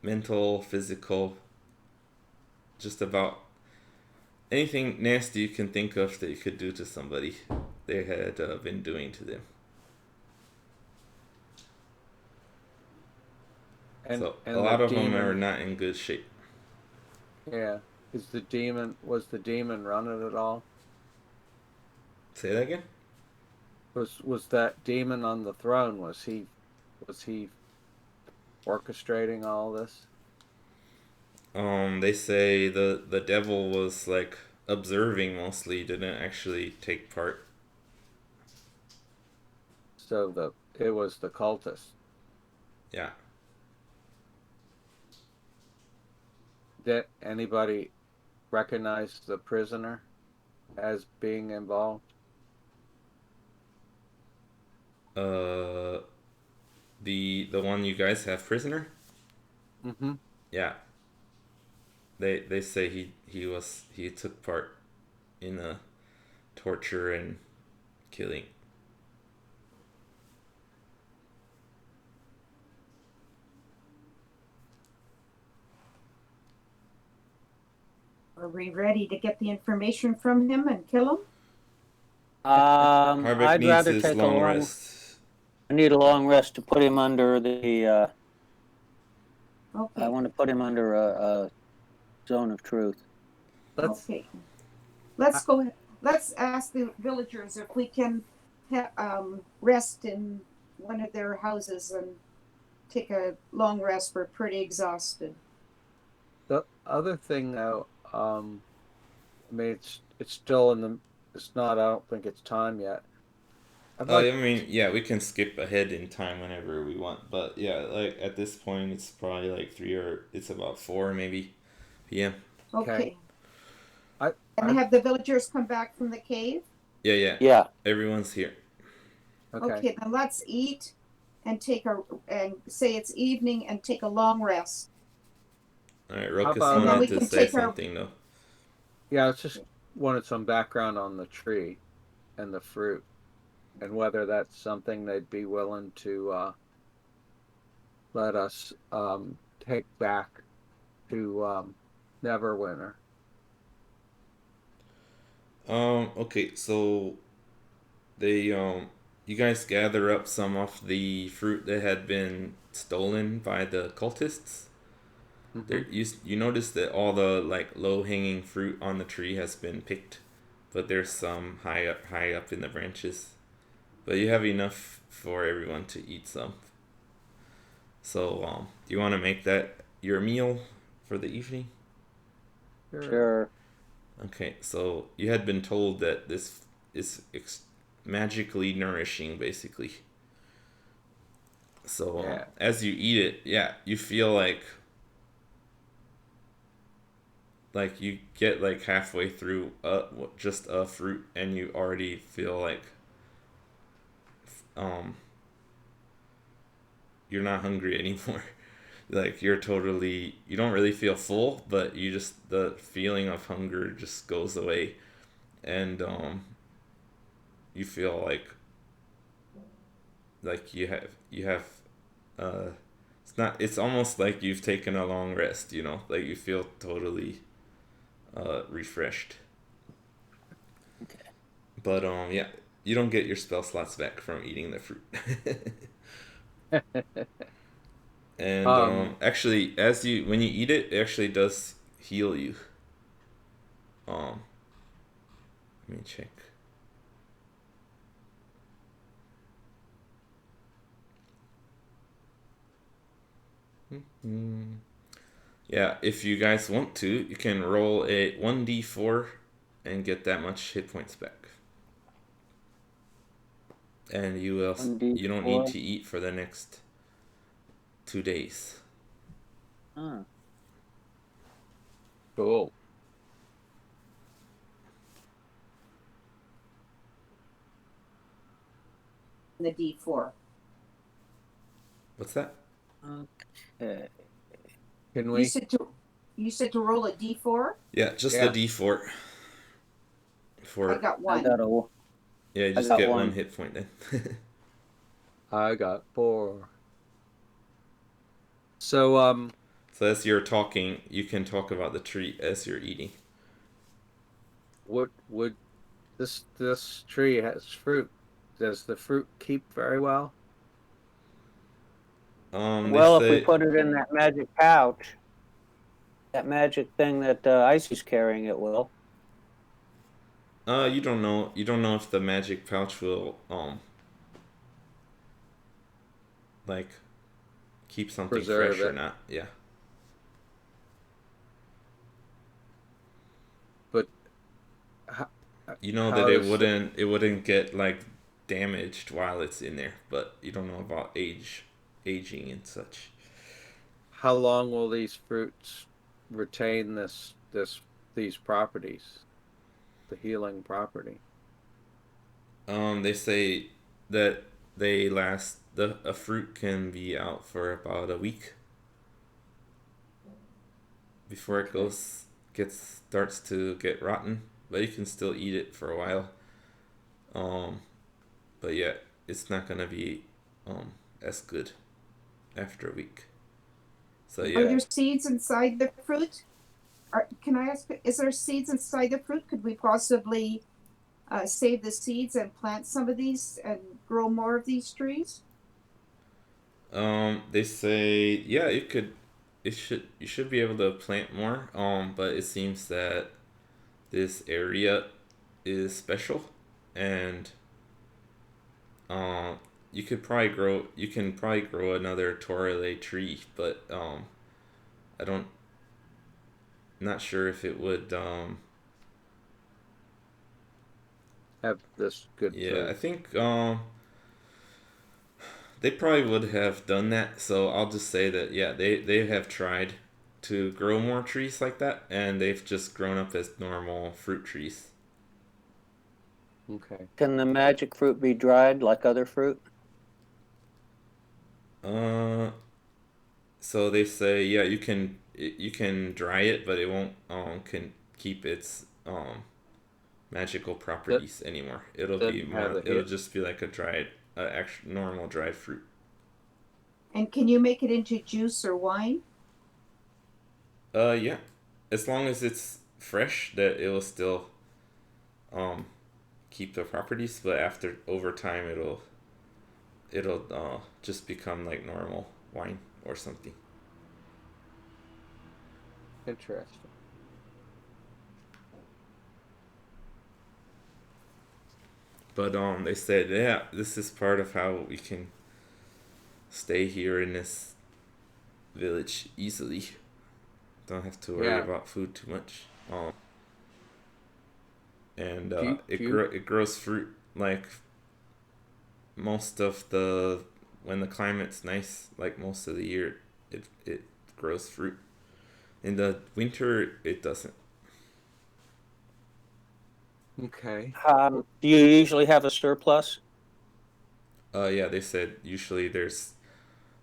Mental, physical, just about anything nasty you can think of that you could do to somebody, they had been doing to them. So a lot of them are not in good shape. Yeah. Was the demon running it all? Say that again? Was that demon on the throne? Was he orchestrating all this? They say the devil was like observing mostly, didn't actually take part. So it was the cultists. Yeah. Did anybody recognize the prisoner as being involved? The one you guys have prisoner? Mm-hmm. Yeah. They say he took part in the torture and killing. Are we ready to get the information from him and kill him? Harbeck I'd needs rather his take a long long. rest. I need a long rest to put him under the. Okay. I want to put him under a zone of truth. Okay. Let's go ahead. Let's ask the villagers if we can rest in one of their houses and take a long rest. We're pretty exhausted. The other thing, though, I mean, it's still in the. It's not. I don't think it's time yet. I mean, yeah, we can skip ahead in time whenever we want, but yeah, like at this point, it's probably like it's about 4 maybe p.m. Okay. I And have the villagers come back from the cave? Yeah. Yeah. Everyone's here. Okay, then let's eat and say it's evening and take a long rest. All right, Rokas about- wanted to say something though. Yeah, I just wanted some background on the tree and the fruit, and whether that's something they'd be willing to let us take back to Neverwinter. Okay, so they you guys gather up some of the fruit that had been stolen by the cultists. Mm-hmm. You notice that all the like low hanging fruit on the tree has been picked, but there's some high up in the branches. But you have enough for everyone to eat some. So do you want to make that your meal for the evening? Sure. Okay, so you had been told that this is magically nourishing, basically. So as you eat it, yeah, you feel like you get like halfway through just a fruit, and you already feel like you're not hungry anymore. Like you don't really feel full, but the feeling of hunger just goes away, and you feel like you have it's almost like you've taken a long rest, like you feel totally refreshed. Okay. But yeah, you don't get your spell slots back from eating the fruit. And actually, when you eat it, it actually does heal you. Let me check. Yeah, if you guys want to, you can roll a 1d4 and get that much hit points back. And you don't need to eat for the next 2 days. Cool. The D4. What's that? Okay. Can we? You said to roll a D4? Yeah, just the D4. I got 1. I got Yeah, you I just got get one one. hit point then. I got 4. So So as you're talking, you can talk about the tree as you're eating. would this tree has fruit. Does the fruit keep very well? They Well, if we say, put it in that magic pouch, that magic thing that Icy's carrying, it will. you don't know. You don't know if the magic pouch will, like, keep something Preserve fresh or it. not. Yeah. But how, You know that how does it wouldn't get like damaged while it's in there, but you don't know about aging and such. how long will these fruits retain these properties, the healing property? They say that they last the a fruit can be out for about a week before it Okay. goes gets starts to get rotten, but you can still eat it for a while. Um, but yeah, it's not gonna be as good after a week. So Are yeah, there Okay. seeds inside the fruit? Can I ask, is there seeds inside the fruit? Could we possibly save the seeds and plant some of these and grow more of these trees? they say yeah, you should be able to plant more. But it seems that this area is special, and um, you can probably grow another Torrelay tree, but I don't not sure if it would Have this good yeah, I fruit. think they probably would have done that. So I'll just say that yeah, they have tried to grow more trees like that, and they've just grown up as normal fruit trees. Okay. Can the magic fruit be dried like other fruit? Uh, so they say yeah, you can dry it, but it won't can keep its magical That properties anymore. It'll be doesn't have more. the It'll hit. just be like a dried, actual normal dried fruit. And can you make it into juice or wine? Yeah, as long as it's fresh, that it will still um keep the properties, but after over time, it'll just become like normal wine or something. Interesting. But they said yeah, this is part of how we can stay here in this village easily. Don't have to worry Yeah. about food too much. And Do you it grows fruit like most of the when the climate's nice, like most of the year, it grows fruit. In the winter, it doesn't. okay? Do you usually have a surplus? Yeah, they said usually there's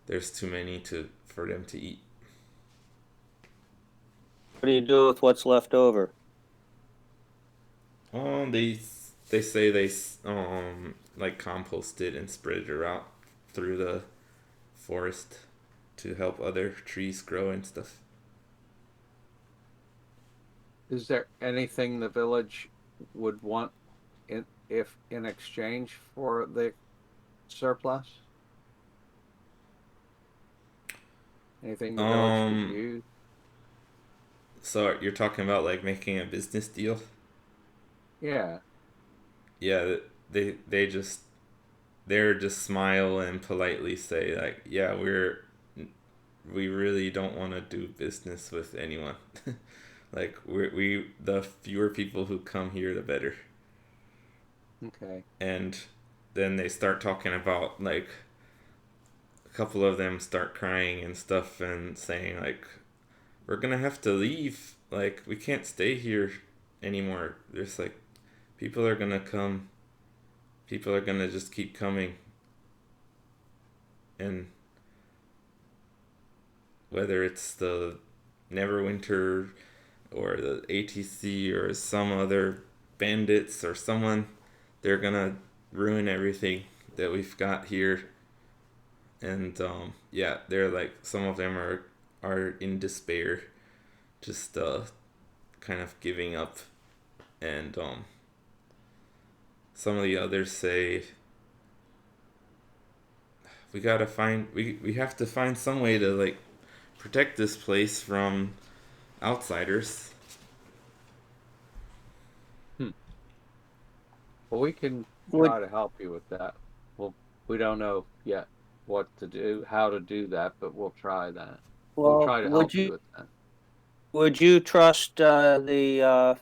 too many to for them to eat. What do you do with what's left over? They say they like compost it and spread it around through the forest to help other trees grow and stuff. Is there anything the village would want if in exchange for the surplus? Anything the village could Um, use? so you're talking about like making a business deal? Yeah. Yeah, they just they're just smile and politely say like, yeah, we really don't want to do business with anyone. Like we the fewer people who come here, the better. Okay. And then they start talking about like a couple of them start crying and stuff and saying like we're gonna have to leave. Like we can't stay here anymore. There's like people are gonna come. People are gonna just keep coming, and whether it's the Neverwinter or the ATC or some other bandits or someone, they're gonna ruin everything that we've got here. And yeah, they're like, some of them are in despair, just kind of giving up. And some of the others say, we have to find some way to like protect this place from outsiders. Well, we can Would try to help you with that. Well, we don't know yet what to do, how to do that, but we'll try that. We'll well, try to help you with that. would you trust if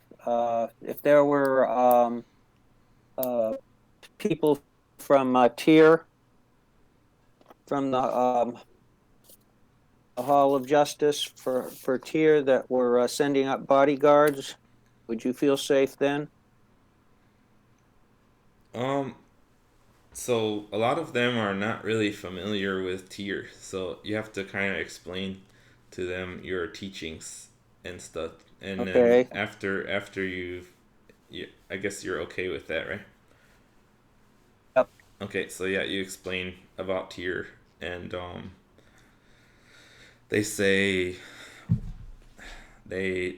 there were people from Tier from the Hall of Justice for Tier that were sending up bodyguards? Would you feel safe then? Um, so a lot of them are not really familiar with Tyr, so you have to kind of explain to them your teachings and stuff. And then Okay. after I guess you're okay with that, right? Yep. Okay, so yeah, you explain about Tyr, and they say they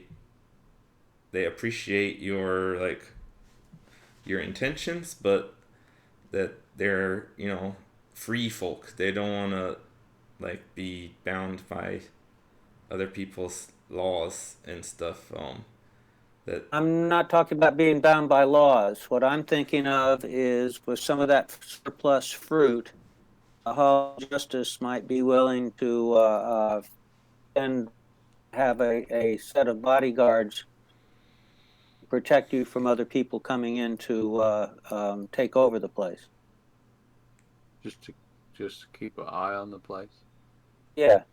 they appreciate your like your intentions, but that they're, free folk. They don't want to like be bound by other people's laws and stuff. That I'm not talking about being bound by laws. What I'm thinking of is with some of that surplus fruit, the Hall of Justice might be willing to and have a set of bodyguards to protect you from other people coming in to take over the place. Just to keep an eye on the place. Yeah.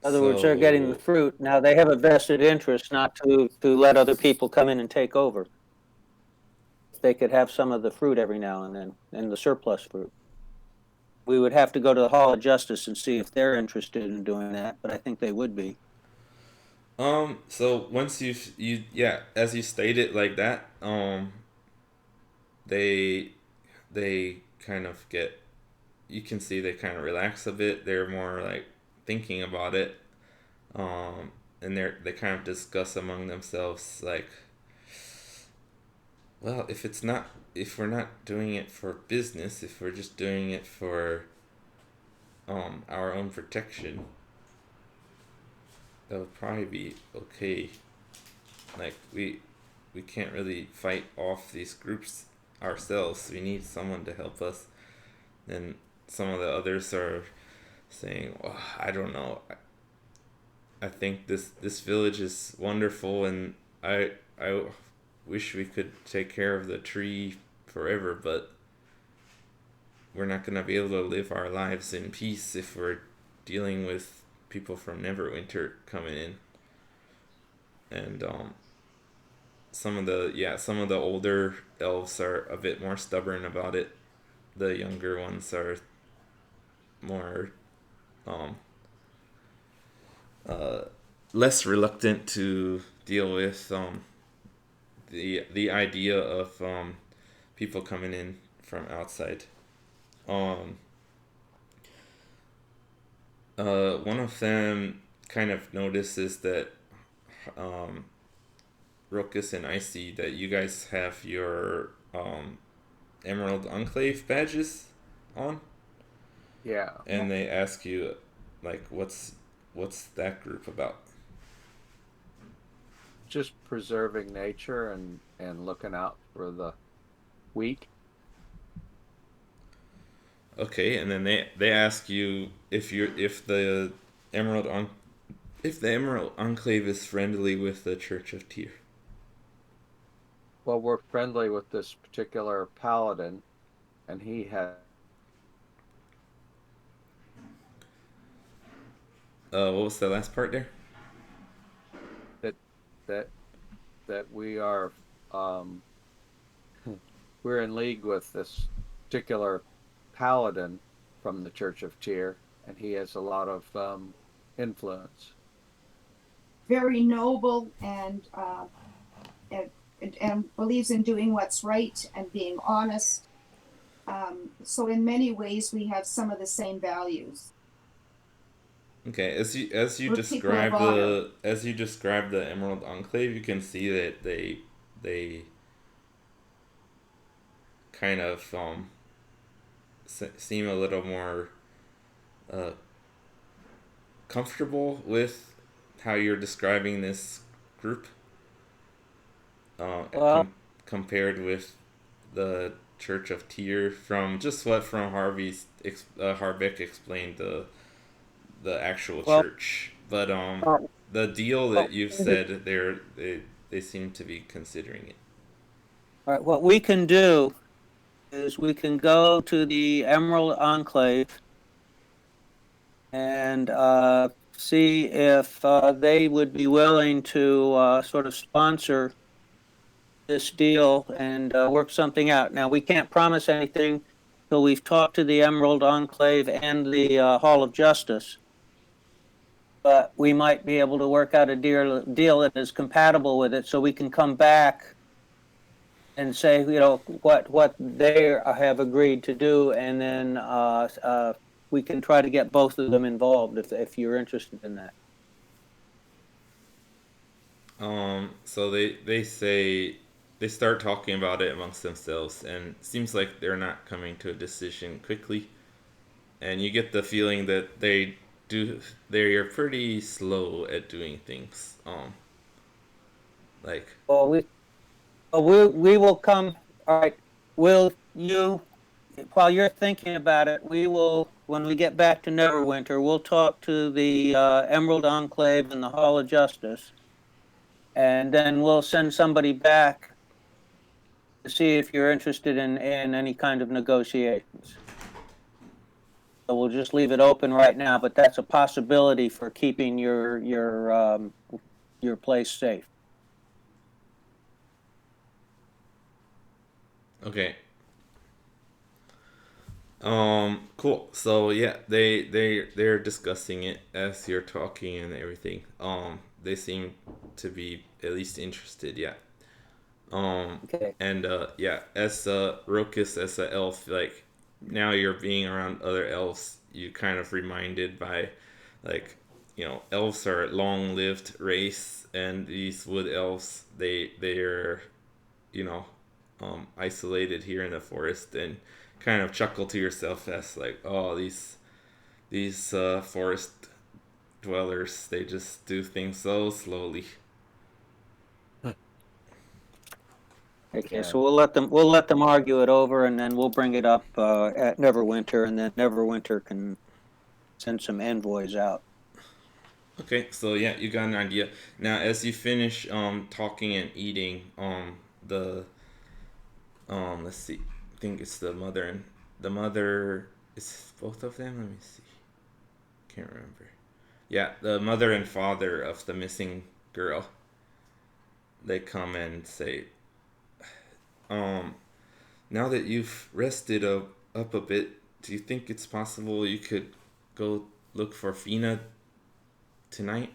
In other words, they're getting the so fruit. Now they have a vested interest not to let other people come in and take over. They could have some of the fruit every now and then, and the surplus fruit. We would have to go to the Hall of Justice and see if they're interested in doing that, but I think they would be. so once you yeah, as you state it like that, they they kind of get, you can see they kind of relax a bit. They're more like thinking about it. And they kind of discuss among themselves like, well, if we're not doing it for business, if we're just doing it for our own protection, that would probably be okay. Like we can't really fight off these groups ourselves. We need someone to help us. And some of the others are saying, well, I don't know. I think this village is wonderful, and I wish we could take care of the tree forever, but we're not gonna be able to live our lives in peace if we're dealing with people from Neverwinter coming in. And some of the older elves are a bit more stubborn about it. The younger ones are more um less reluctant to deal with the idea of people coming in from outside. Um, One of them kind of notices that um, Rokus and Icy, that you guys have your Emerald Enclave badges on, Yeah. and they ask you, like, what's that group about? Just preserving nature and looking out for the weak. Okay, and then they ask you if the Emerald Enclave is friendly with the Church of Tyr. Well, we're friendly with this particular paladin, and he has What was the last part there? that that that we are um we're in league with this particular paladin from the Church of Tyr, and he has a lot of influence. Very noble and and believes in doing what's right and being honest. So in many ways, we have some of the same values. Okay, as you We're people of describe honor. the Emerald Enclave, you can see that they kind of seem a little more uh, comfortable with how you're describing this group, uh, Well, com- compared with the Church of Tyr, from just what from Harbeck explained the actual well, church. But uh, the deal well, that you've said, they seem to be considering it. all right, what we can do is we can go to the Emerald Enclave and see if they would be willing to sort of sponsor this deal and work something out. Now, we can't promise anything till we've talked to the Emerald Enclave and the Hall of Justice, but we might be able to work out a deal that is compatible with it so we can come back and say, what they have agreed to do, and then we can try to get both of them involved if you're interested in that. So they say they start talking about it amongst themselves, and it seems like they're not coming to a decision quickly. And you get the feeling that they're pretty slow at doing things. Like Well, we will come. All right. Will you, while you're thinking about it, we will, when we get back to Neverwinter, we'll talk to the Emerald Enclave and the Hall of Justice, and then we'll send somebody back to see if you're interested in any kind of negotiations. So we'll just leave it open right now, but that's a possibility for keeping your place safe. okay, cool. So yeah, they're discussing it as you're talking and everything. They seem to be at least interested. Yeah. Okay. And yeah, as Rokus as an elf, like now you're being around other elves, you kind of reminded by, like, elves are a long-lived race, and these wood elves, they're, you know, isolated here in the forest, and kind of chuckle to yourself as like, oh, these forest dwellers, they just do things so slowly. Okay, Yeah. so we'll let them argue it over, and then we'll bring it up at Neverwinter, and then Neverwinter can send some envoys out. Okay, so yeah, you got an idea. Now, as you finish talking and eating, the let's see, I think it's the mother is both of them. Let me see, can't remember. Yeah, the mother and father of the missing girl. They come and say, um, now that you've rested up a bit, do you think it's possible you could go look for Fina tonight?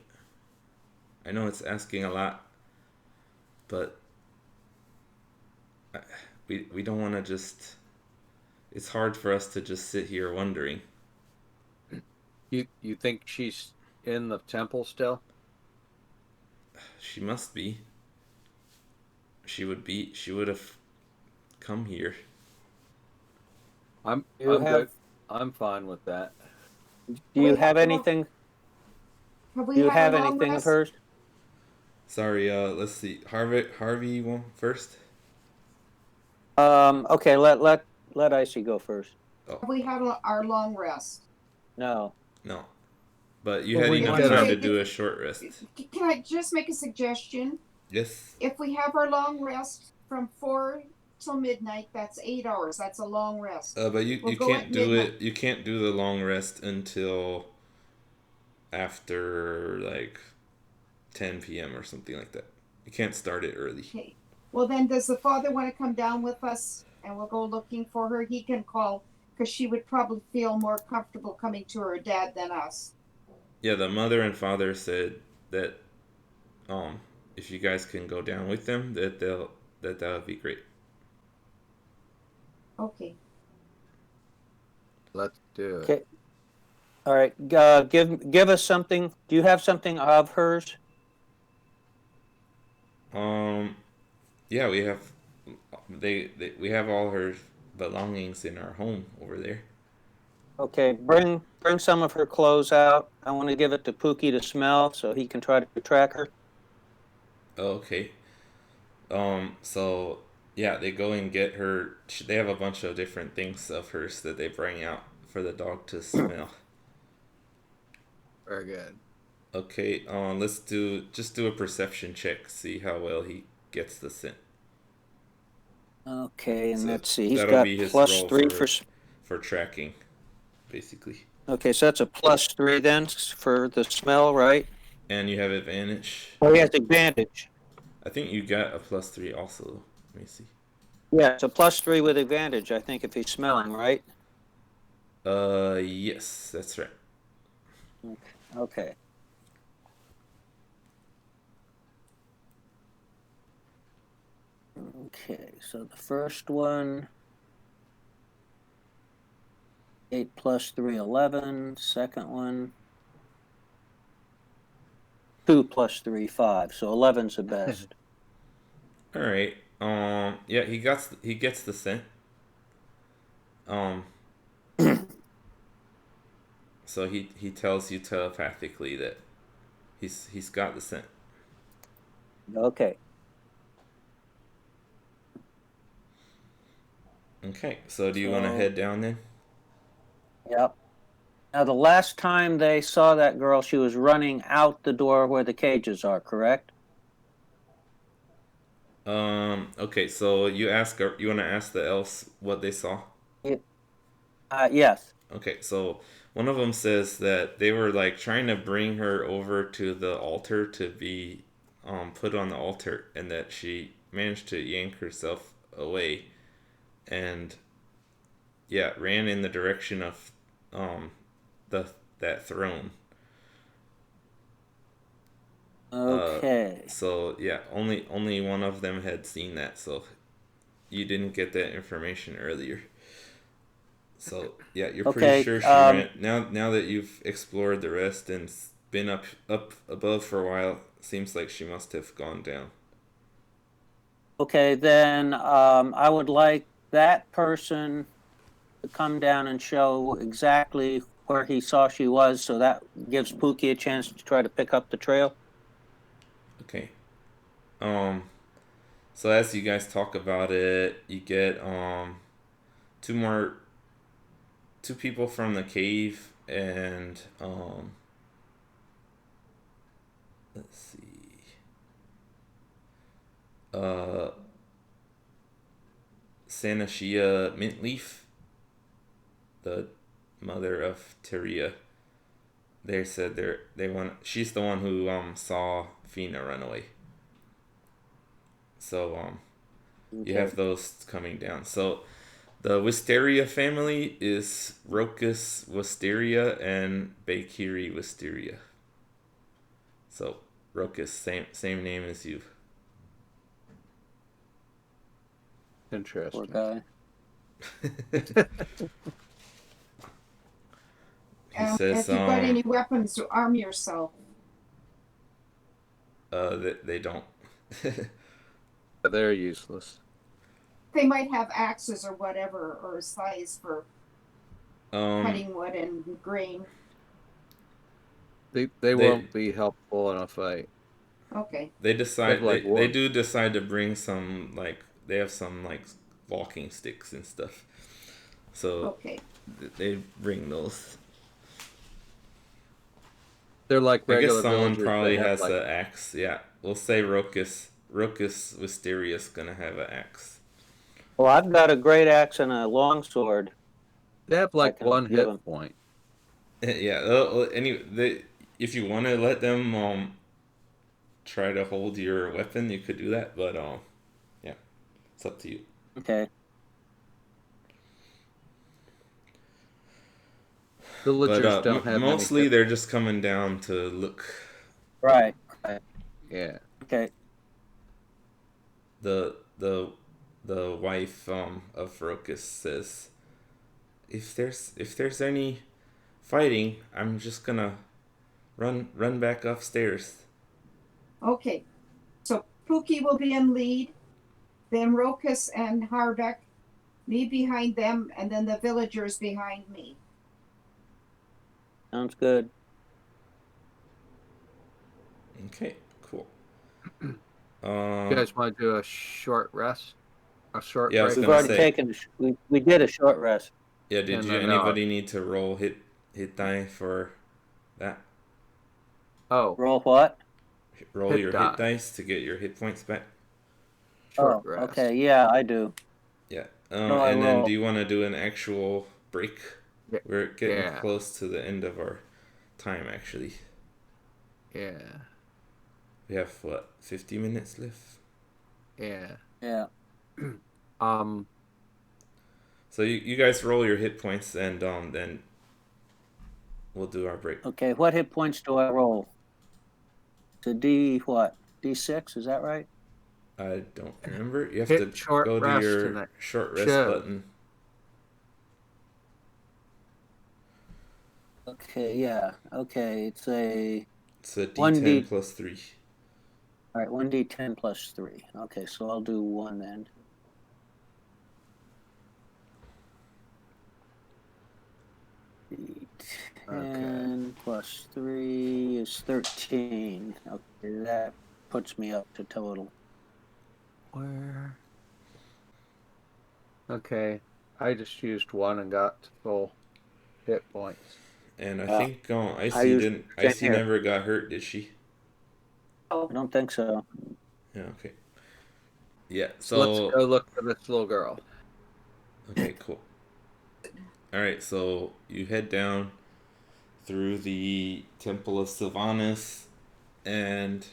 I know it's asking a lot, but we don't want to just. It's hard for us to just sit here wondering. You think she's in the temple still? She must be. She would be. She would have come here. You I'm have good. I'm fine with that. do Have you we have had our long, anything? have Do we you had our have long anything of rest? hers? Sorry. Let's see. Harvey one first. Okay, let Icy go first. Oh Have we had our long rest? No. no. But you Well, had we If enough gotta. time to we, do a short rest. can I just make a suggestion? Yes. If we have our long rest from 4 till midnight, that's 8 hours. That's a long rest. But you We'll you go can't at do midnight. it. You can't do the long rest until after like 10 p.m. or something like that. You can't start it early. Okay. Well, then, does the father want to come down with us and we'll go looking for her? He can call because she would probably feel more comfortable coming to her dad than us. Yeah, the mother and father said that um if you guys can go down with them, that would be great. Okay. Let's do it. Okay. All right. Give us something. Do you have something of hers? Yeah, we have we have all her belongings in our home over there. Okay. Bring some of her clothes out. I want to give it to Pookie to smell so he can try to track her. Okay. So yeah, they go and get her. They have a bunch of different things of hers that they bring out for the dog to smell. Very good. Okay. Let's just do a perception check. See how well he gets the scent. Okay, and So let's see. He's that'll got be his +3 roll for. for tracking, basically. Okay, so that's a +3 then for the smell, right? And you have advantage. Oh, he has advantage. I think you got a +3 also. Let me see. Yeah, it's a +3 with advantage, I think, if he's smelling, right? Yes, that's right. Okay. Okay, so the first one, 8 + 3, 11. Second one, 2 + 3, 5. So 11's the best. All right. Yeah, he gets the scent. Um. So he tells you telepathically that he's got the scent. Okay. Okay. So do you want to head down then? Yep. Now, the last time they saw that girl, she was running out the door where the cages are, correct? Okay. So you ask her. You want to ask the elves what they saw? Yes. Okay. So one of them says that they were like trying to bring her over to the altar to be put on the altar, and that she managed to yank herself away, and yeah, ran in the direction of the that throne. Okay. So yeah, only one of them had seen that, so you didn't get that information earlier. So yeah, you're pretty Okay. sure she ran. Now that you've explored the rest and been up above for a while, seems like she must have gone down. Okay, then I would like that person to come down and show exactly where he saw she was, so that gives Pookie a chance to try to pick up the trail. Okay. So as you guys talk about it, you get two more two people from the cave, and let's see, uh Sanashia Mintleaf, the mother of Teria. They said they want. She's the one who saw Fina run away. So you Okay. have those coming down. So the Wisteria family is Rokus Wisteria and Bakiri Wisteria. So Rokus, same name as you. Poor Interesting. guy. He says If you've got any weapons to arm yourself. they don't. They're useless. They might have axes or whatever, or scythes for cutting wood and grain. They won't be helpful in a fight. Okay. They decide Like they wood. do decide to bring some, like, they have some like walking sticks and stuff. So Okay. they bring those. They're like I guess regular someone villagers probably that have has like an axe. Yeah, we'll say Rokus Wisteria's gonna have an axe. Well, I've got a great axe and a long sword. they have I like can one give hit him. point. Yeah. If you want to let them try to hold your weapon, you could do that. But yeah, it's up to you. Okay. Villagers But don't have mostly many. they're just coming down to look. Right. Right. Yeah. Okay. the wife of Rokus says, if there's any fighting, I'm just gonna run back upstairs. Okay. So Pookie will be in lead, then Rokus and Harbeck, me behind them, and then the villagers behind me. Sounds good. Okay, cool. You guys want to do a short rest? A short Yeah, I was break? We've gonna already say. taken. We did a short rest. Yeah, did And you then, anybody need to roll hit die for that? Oh, Roll what? Roll Hit your die. hit dice to get your hit points back. short Oh, rest. okay. Yeah, I do. Yeah. No, I And then roll. do you want to do an actual break? Yeah. We're getting Yeah. close to the end of our time, actually. Yeah. We have, 50 minutes left? Yeah. Yeah. So you guys roll your hit points, and then we'll do our break. Okay. What hit points do I roll? To D what? D6? Is that right? I don't remember. You have Hit to short go to rest your and it short rest shows. button. Okay. Yeah. Okay. It's a It's a 1D D10 plus 3. All right. 1D10 plus 3. Okay. So I'll do 1 then. D10 plus 3 is 13. Okay, that puts me up to total. Where? Okay. I just used one and got full hit points. And I Yeah. think I Icy used didn't. same Icy here. never got hurt, did she? I don't think so. Yeah. Okay. Yeah. So let's So go look for this little girl. okay, cool. All right. So you head down through the Temple of Sylvanas, and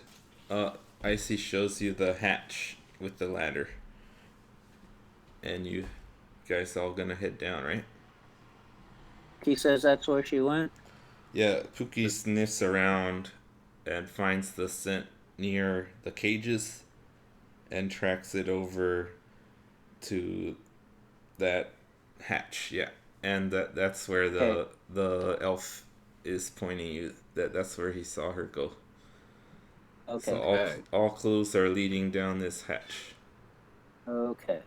Icy shows you the hatch with the ladder, and you guys all gonna head down, right? He says that's where she went. Yeah, Pookie sniffs around and finds the scent near the cages and tracks it over to that hatch. Yeah, and that's where the elf is pointing you. That's where he saw her go. Okay. So all clues are leading down this hatch. Okay.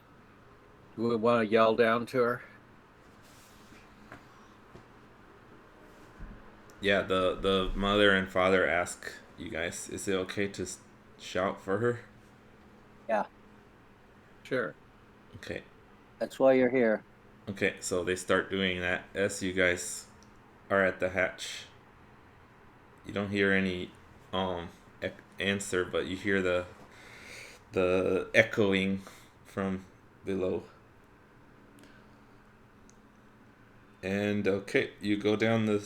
Do we want to yell down to her? Yeah, the mother and father ask you guys, is it okay to shout for her? Yeah. Sure. Okay. That's why you're here. Okay, so they start doing that as you guys are at the hatch. You don't hear any answer, but you hear the echoing from below. And okay, you go down the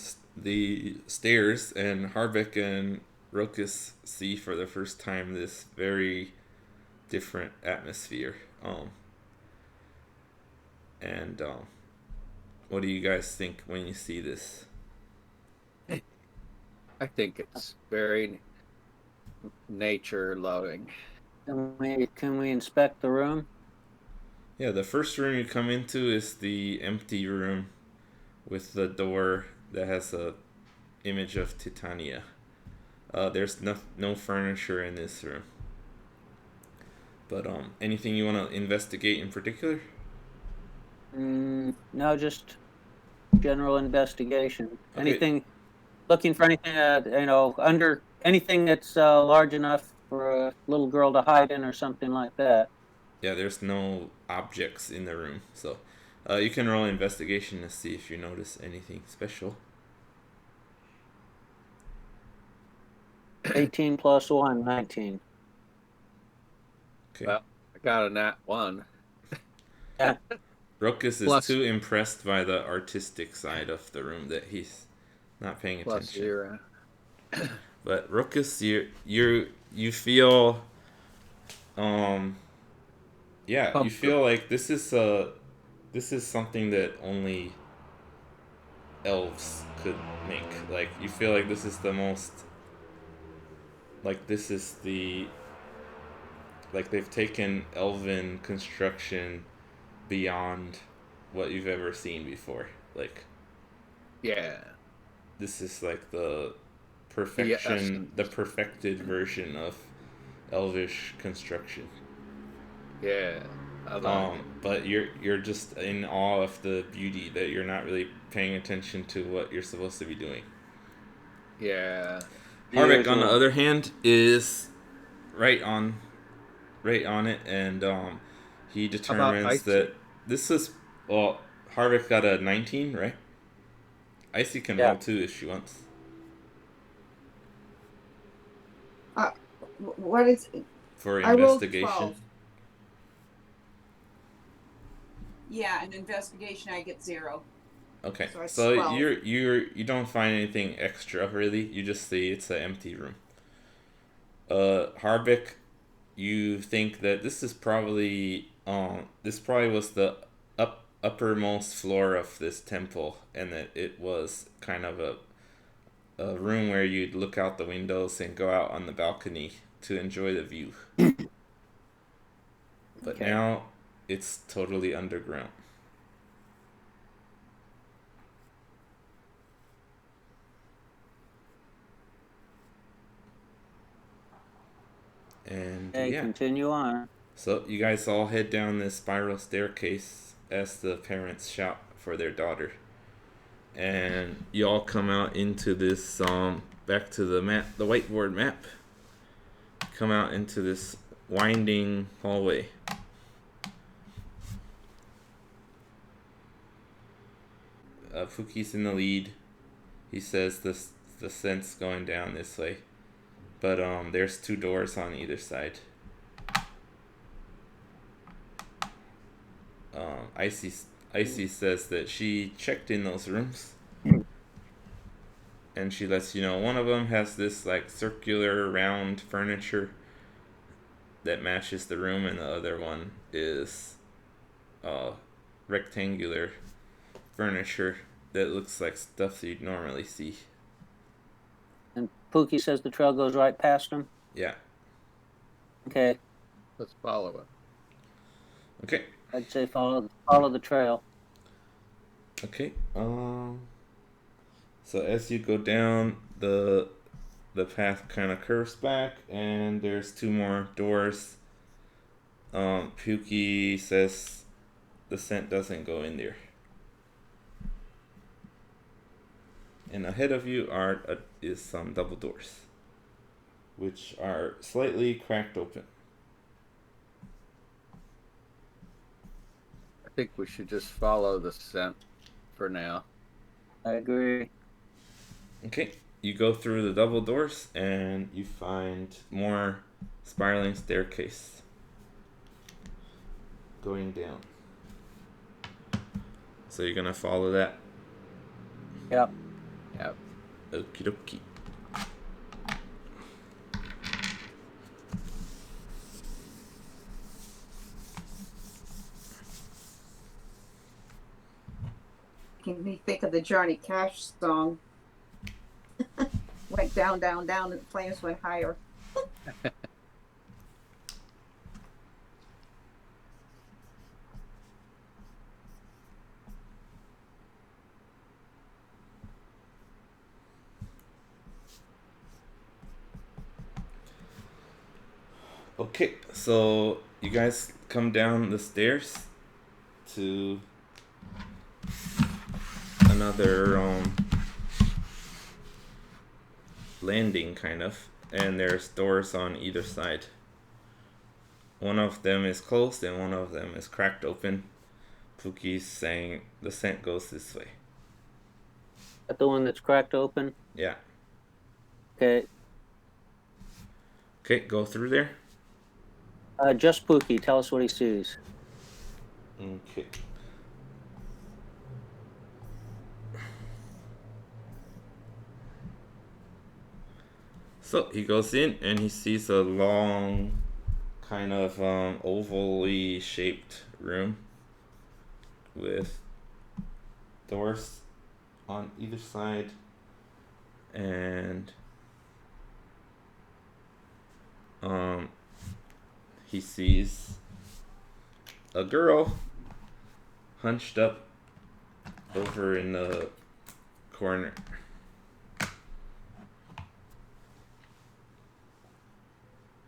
stairs, and Harbeck and Rokus see for the first time this very different atmosphere. And what do you guys think when you see this? I think it's very nature loving. Can we inspect the room? Yeah, the first room you come into is the empty room with the door that has a image of Titania. There's no furniture in this room. But anything you want to investigate in particular? No, just general investigation. Okay. Anything? Looking for anything? Under anything that's large enough for a little girl to hide in, or something like that. Yeah, there's no objects in the room, so you can roll investigation to see if you notice anything special. 18 plus 1, 19. Okay. Well, I got a nat 1. Yeah. Rokus is Plus- too impressed by the artistic side of the room that he's not paying Plus attention. 0. But Rokus, you feel, yeah, you feel like this is something that only elves could make. Like, you feel like this is the most, like, this is the Like they've taken elven construction beyond what you've ever seen before. Like Yeah. this is like the essence. the perfected version of elvish construction. Yeah. I like it. But you're just in awe of the beauty that you're not really paying attention to what you're supposed to be doing. Yeah. Harvick, on the Usual. other hand, is right on it, and he How about determines Icy? that this is, well, Harvick got a 19, right? Icy can Yeah. roll too if she wants. What is it? For I rolled investigation. 12. Yeah, an investigation I get 0. Okay, So it's so 12. you don't find anything extra really. You just see it's an empty room. Harvick, you think that this probably was the uppermost floor of this temple, and that it was kind of a room where you'd look out the windows and go out on the balcony to enjoy the view. But Okay. now it's totally underground. And Okay, yeah. continue on. So you guys all head down this spiral staircase as the parents shout for their daughter. And you all come out into this back to the map, the whiteboard map. Come out into this winding hallway. Fuki's in the lead. He says the scent's going down this way. But there's 2 doors on either side. Icy says that she checked in those rooms, and she lets you know one of them has this like circular round furniture that matches the room, and the other one is rectangular furniture that looks like stuff you'd normally see. And Pookie says the trail goes right past him. Yeah. Okay. Let's follow it. Okay. I'd say follow the trail. Okay. So as you go down, the path kind of curves back, and there's 2 more doors. Pukey says the scent doesn't go in there. And ahead of you is some double doors, which are slightly cracked open. I think we should just follow the scent for now. I agree. Okay, you go through the double doors and you find more spiraling staircase going down. So you're gonna follow that? Yep. Yep. Okie dokie. Making me think of the Johnny Cash song. Went down, down, down, and the flames went higher. Okay, so you guys come down the stairs to another landing, kind of, and there's doors on either side. One of them is closed and one of them is cracked open. Pookie's saying the scent goes this way. That the one that's cracked open? Yeah. Okay. Okay, go through there. Just Pookie, tell us what he sees. Okay. So he goes in and he sees a long, kind of ovally shaped room with doors on either side, and he sees a girl hunched up over in the corner.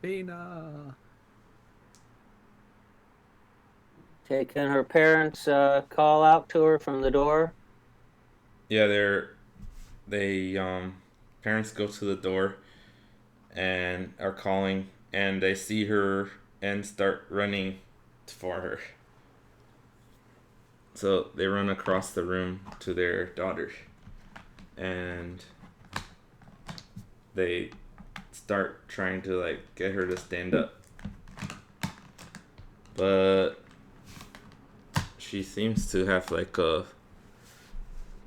Tina. Okay, can her parents call out to her from the door? Yeah, parents go to the door and are calling, and they see her and start running for her. So they run across the room to their daughter, and they start trying to like get her to stand up, but she seems to have like a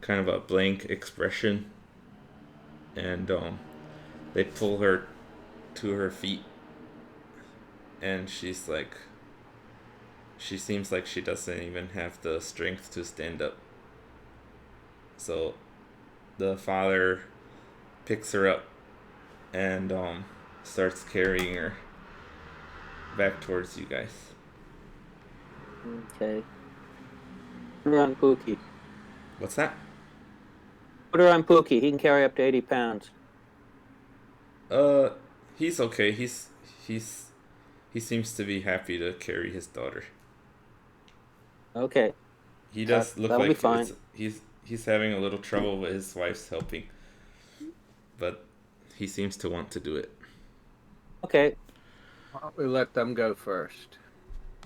kind of a blank expression, and they pull her to her feet, and she seems like she doesn't even have the strength to stand up. So the father picks her up and starts carrying her back towards you guys. Okay. Put her on Pookie. What's that? Put her on Pookie. He can carry up to 80 pounds. He's okay. He seems to be happy to carry his daughter. Okay. He does look that'll be like fine. he's having a little trouble with his wife's helping, but he seems to want to do it. Okay. Why don't we let them go first?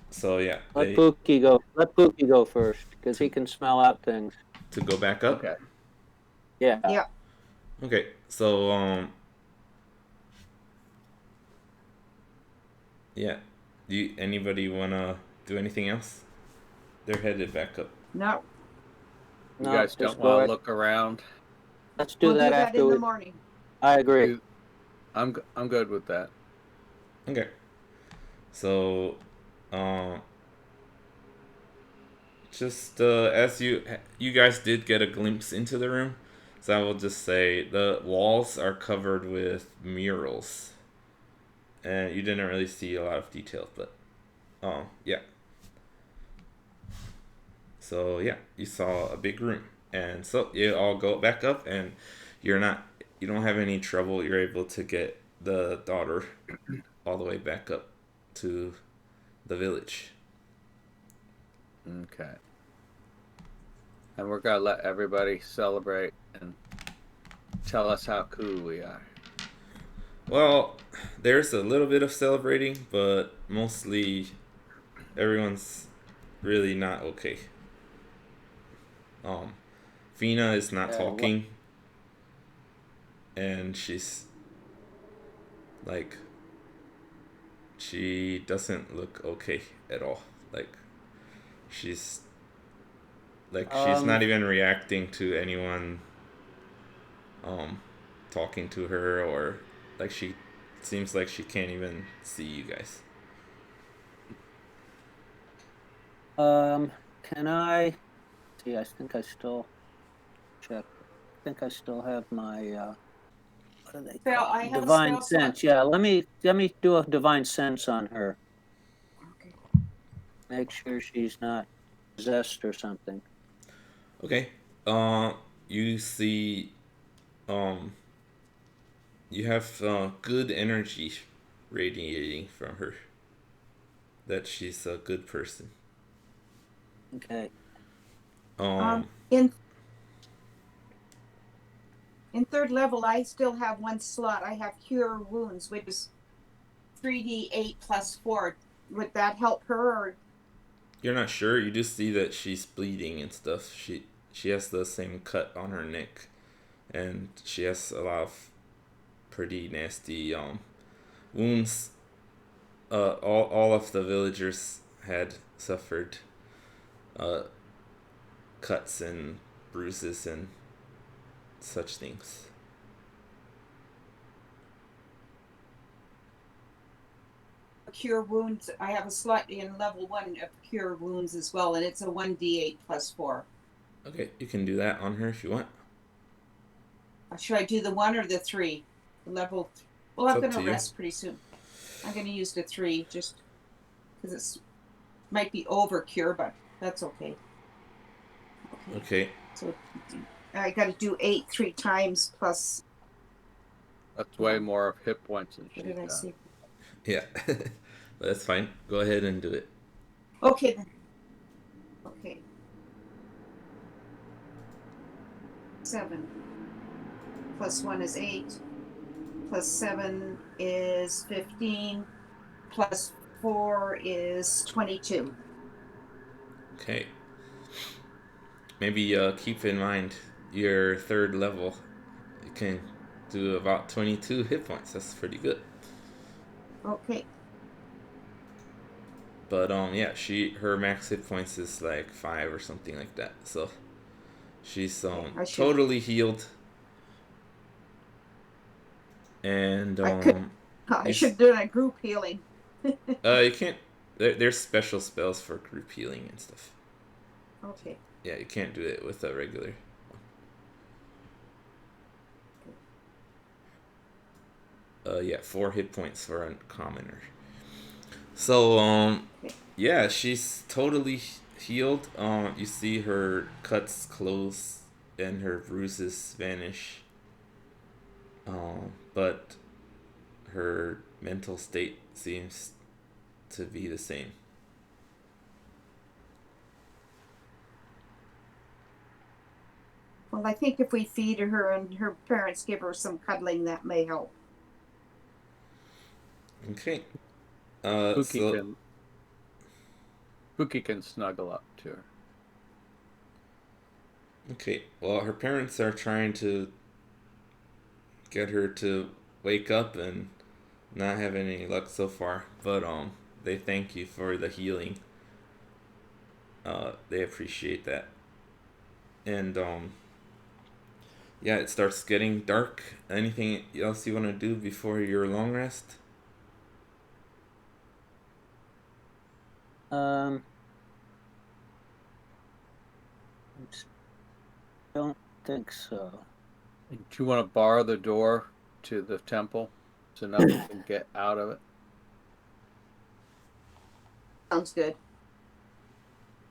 So yeah, Let Pookie go. Let Pookie go first, because he can smell out things. to go back up. Okay. Yeah. Yeah. Okay, so yeah. Do anybody wanna do anything else? They're headed back up. No, You No, guys just don't go want to right- look around? Let's do we'll that do that after in we. the morning. I agree. I'm good with that. Okay. So, just as you guys did get a glimpse into the room, so I will just say the walls are covered with murals, and you didn't really see a lot of details, but yeah. So yeah, you saw a big room, and so you all go back up, and you don't have any trouble. You're able to get the daughter all the way back up to the village. Okay. And we're gonna let everybody celebrate and tell us how cool we are. Well, there's a little bit of celebrating, but mostly everyone's really not okay. Fina is not talking, and she's like, she doesn't look okay at all. She's she's not even reacting to anyone talking to her, or she seems like she can't even see you guys. Can I see? I think I still check. I think I still have my what do they Spell, call I it? have a Divine spell slot. sense. Yeah, let me do a divine sense on her. Okay. Make sure she's not possessed or something. Okay. You see, you have good energy radiating from her. That she's a good person. Okay. In third level, I still have one slot. I have Cure Wounds, which is 3d8 plus 4. Would that help her? Or You're not sure. You just see that she's bleeding and stuff. She has the same cut on her neck, and she has a lot of pretty nasty wounds. All of the villagers had suffered cuts and bruises and such things. Cure Wounds. I have a slot in level 1 of Cure Wounds as well, and it's a 1d8 plus 4. Okay, you can do that on her if you want. Should I do the 1 or the 3? Level. Well, I'm going to rest pretty soon. I'm going to use the 3. Just. because it's might be over cure, but that's okay. Okay. So I got to do 8 3 times plus. That's way more of hit points than What she's did I got. say? Yeah. But that's fine. Go ahead and do it. Okay then. Okay. 7 plus 1 is 8. Plus 7 is 15. Plus 4 is 22. Okay. Maybe keep in mind your third level. You can do about 22 hit points. That's pretty good. Okay. But yeah, her max hit points is like 5 or something like that. So she's I should. totally healed. And I should do a group healing. you can't. There's special spells for group healing and stuff. Okay. Yeah, you can't do it with a regular. Yeah, 4 hit points for a commoner. So Okay. yeah, she's totally healed. You see her cuts close and her bruises vanish. But her mental state seems to be the same. Well, I think if we feed her and her parents give her some cuddling, that may help. Okay. Pookie can snuggle up to her. Okay. Well, her parents are trying to get her to wake up and not have any luck so far, but they thank you for the healing. They appreciate that. And yeah, it starts getting dark. Anything else you want to do before your long rest? Don't think so. Do you want to bar the door to the temple so nothing can get out of it? Sounds good.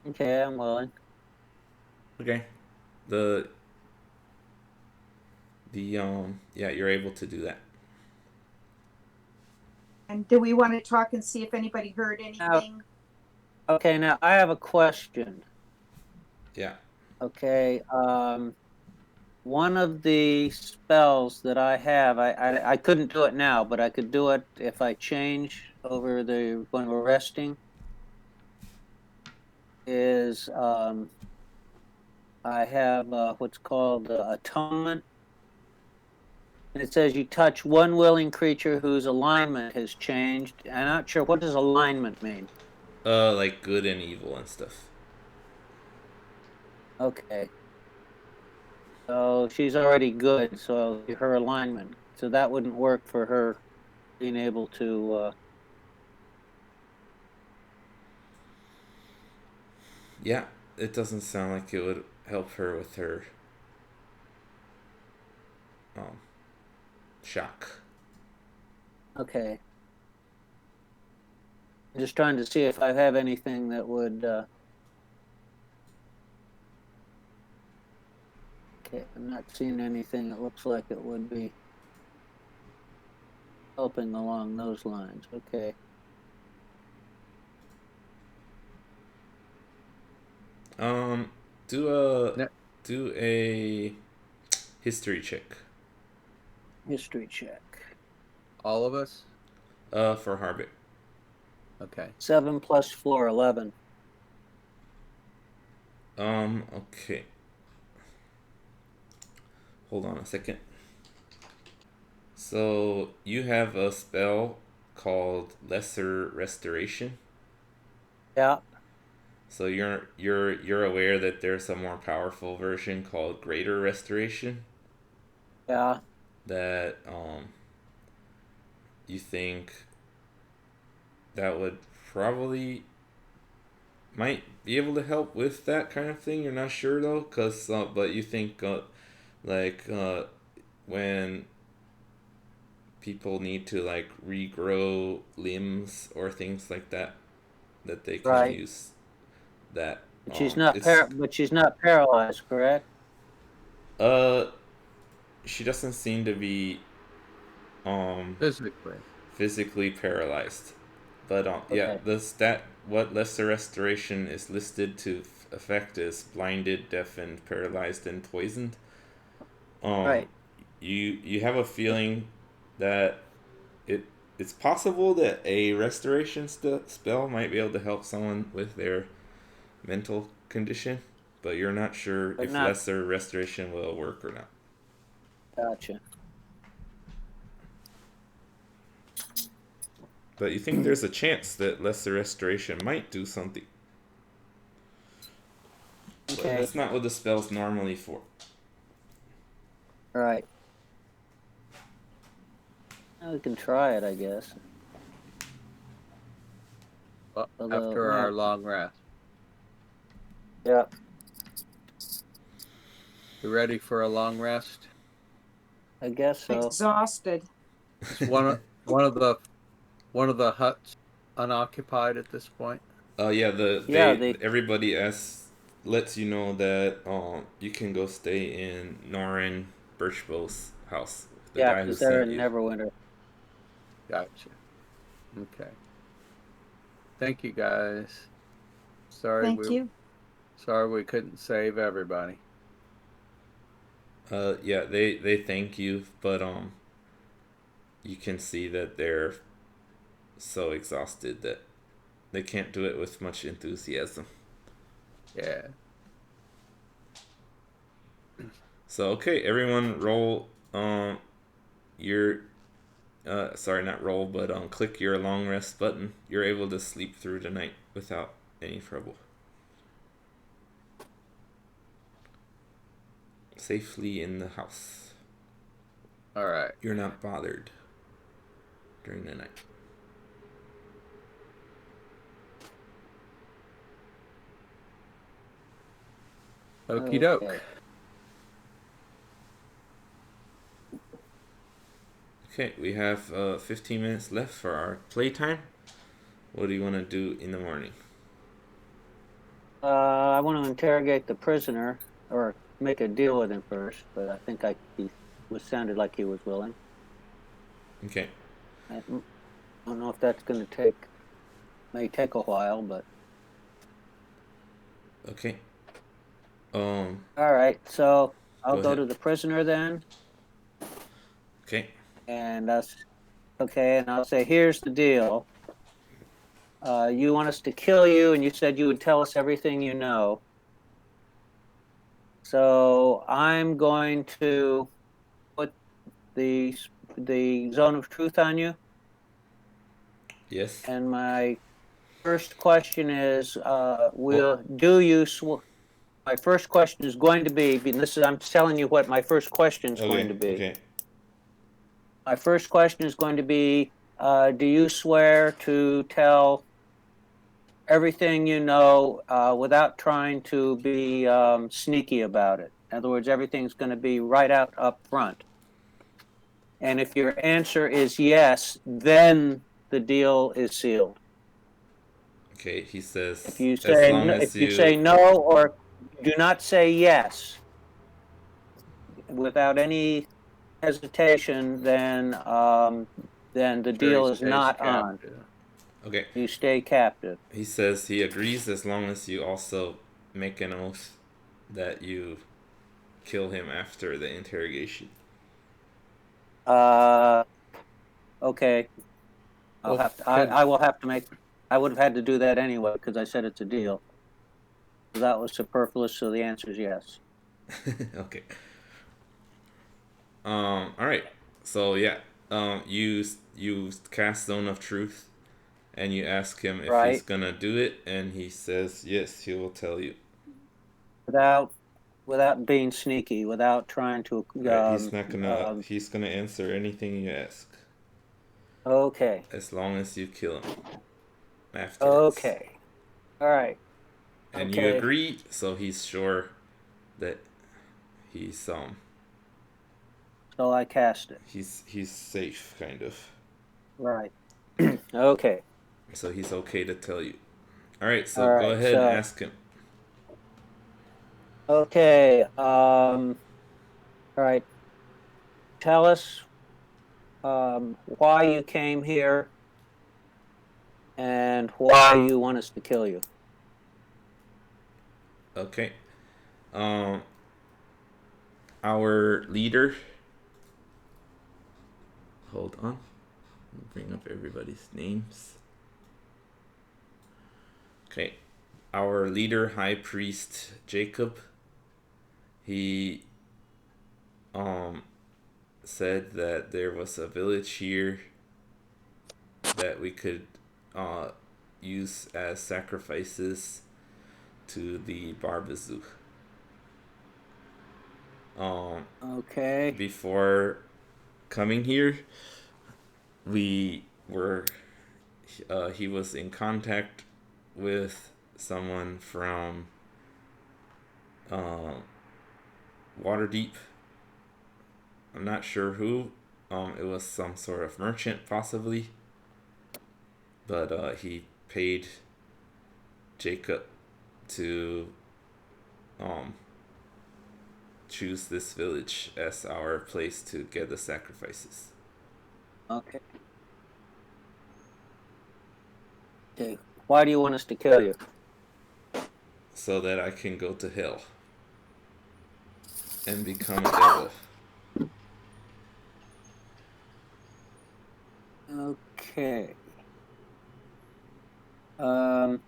Okay, I'm willing. Okay. The yeah, you're able to do that. And do we want to talk and see if anybody heard anything? Okay, now I have a question. Yeah. Okay, one of the spells that I have, I couldn't do it now, but I could do it if I change over when we're resting. Is I have what's called atonement. And it says you touch one willing creature whose alignment has changed. I'm not sure, what does alignment mean? Like good and evil and stuff. Okay. So she's already good, so her alignment. So that wouldn't work for her being able to Yeah, it doesn't sound like it would help her with her um shock. okay. I'm just trying to see if I have anything that would okay, I'm not seeing anything that looks like it would be helping along those lines. Okay. Do a history check. History check. All of us? For Harbit. Okay. 7 plus 4, 11. Okay. Hold on a second. So you have a spell called Lesser Restoration. Yeah. So you're aware that there's a more powerful version called Greater Restoration. Yeah. That you think that would probably might be able to help with that kind of thing. You're not sure though, but you think when people need to like regrow limbs or things like that, that they can Right. use that. But she's not It's but she's not paralyzed, correct? uh she doesn't seem to be um Physically. physically paralyzed. But yeah, Okay. what lesser restoration is listed to affect is blinded, deafened, paralyzed, and poisoned. Um, Right. you have a feeling that it it's possible that a restoration spell might be able to help someone with their mental condition, but you're not sure But if not lesser restoration will work or not. gotcha. But you think there's a chance that lesser restoration might do something. But Okay. that's not what the spell's normally for. Right. Well, we can try it, I guess. Although, After our well, long rest. yeah. You ready for a long rest? I guess so. Exhausted. Is one of the huts unoccupied at this point? Yeah, Yeah, they everybody lets you know that you can go stay in Norin Birchbow's house, the yeah, guy who because they're sent in you. Neverwinter. Gotcha. Okay. Thank you, guys. Sorry Thank you. we couldn't save everybody. Yeah, they thank you, but you can see that they're so exhausted that they can't do it with much enthusiasm. Yeah. So okay, everyone roll your sorry, not roll, but click your long rest button. You're able to sleep through the night without any trouble. Safely in the house. All right. You're not bothered during the night. Okie doke. Okay. Okay, we have 15 minutes left for our playtime. What do you want to do in the morning? I want to interrogate the prisoner or make a deal with him first, but I think he sounded like he was willing. Okay. I don't know if that's going to may take a while, but Okay. all right. So I'll Go go ahead. to the prisoner then, Okay. and I'll say, here's the deal. You want us to kill you, and you said you would tell us everything you know. So I'm going to put the zone of truth on you. Yes. And my first question is, my first question is going to be, I'm telling you what my first question is going to be. Okay. My first question is going to be, do you swear to tell everything you know without trying to be sneaky about it? In other words, everything's going to be right out up front. And if your answer is yes, then the deal is sealed. Okay. He says, If you as say long no, as if you say you. no or do not say yes without any hesitation, then the deal Sure, is stays not on. captive. Okay. You stay captive. He says he agrees as long as you also make an oath that you kill him after the interrogation. Okay. I will have to make. I would have had to do that anyway because I said it's a deal. So that was superfluous. So the answer is yes. Okay. All right. So yeah. You cast Zone of Truth, and you ask him if he's Right. gonna do it, and he says yes. He will tell you. Without being sneaky, without trying to. Right. He's gonna answer anything you ask. Okay. As long as you kill him afterwards. Okay. All right. And you Okay. agree, so he's sure that he's So I cast it. he's safe, kind of. Right. Okay. So he's okay to tell you. All right, so All go right, ahead and so ask him. okay. All right. Tell us why you came here and why you want us to kill you. Okay. Our leader. Hold on. Bring up everybody's names. Okay. Our leader, High Priest Jacob, he said that there was a village here that we could use as sacrifices to the Barbazu. Okay. Before coming here, we were he was in contact with someone from Waterdeep. I'm not sure who. It was some sort of merchant, possibly. But he paid Jacob to choose this village as our place to get the sacrifices. Okay. Okay. Why do you want us to kill you? So that I can go to hell and become a devil. Okay. Um,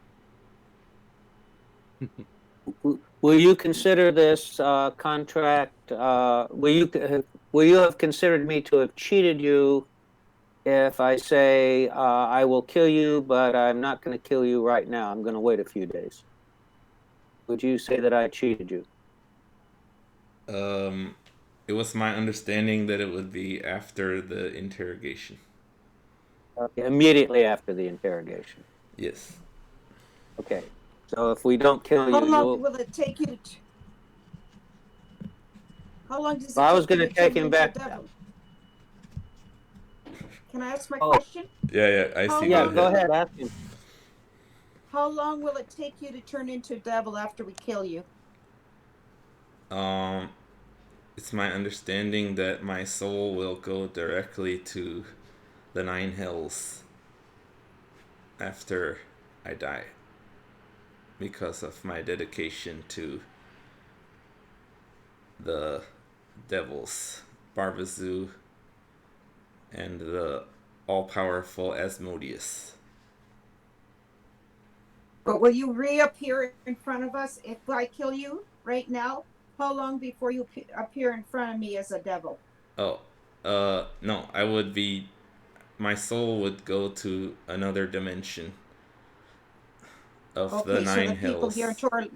will you consider this contract? Will you have considered me to have cheated you if I say I will kill you, but I'm not going to kill you right now? I'm going to wait a few days. Would you say that I cheated you? It was my understanding that it would be after the interrogation. Okay, immediately after the interrogation. Yes. Okay. So if we don't kill How you, long you'll. will it take you to? How long does Well, it I was take you going to to take turn him into a back. devil? Can I ask my Oh, question? Yeah, I How see. Go yeah. long Go ahead. will it? ahead. Ask him. How long will it take you to turn into a devil after we kill you? Um, it's my understanding that my soul will go directly to the nine hells after I die because of my dedication to the devils, Barbazu, and the all-powerful Asmodeus. But will you reappear in front of us if I kill you right now? How long before you appear in front of me as a devil? Oh, no, my soul would go to another dimension of the Okay, so nine the people here in hills. Tor.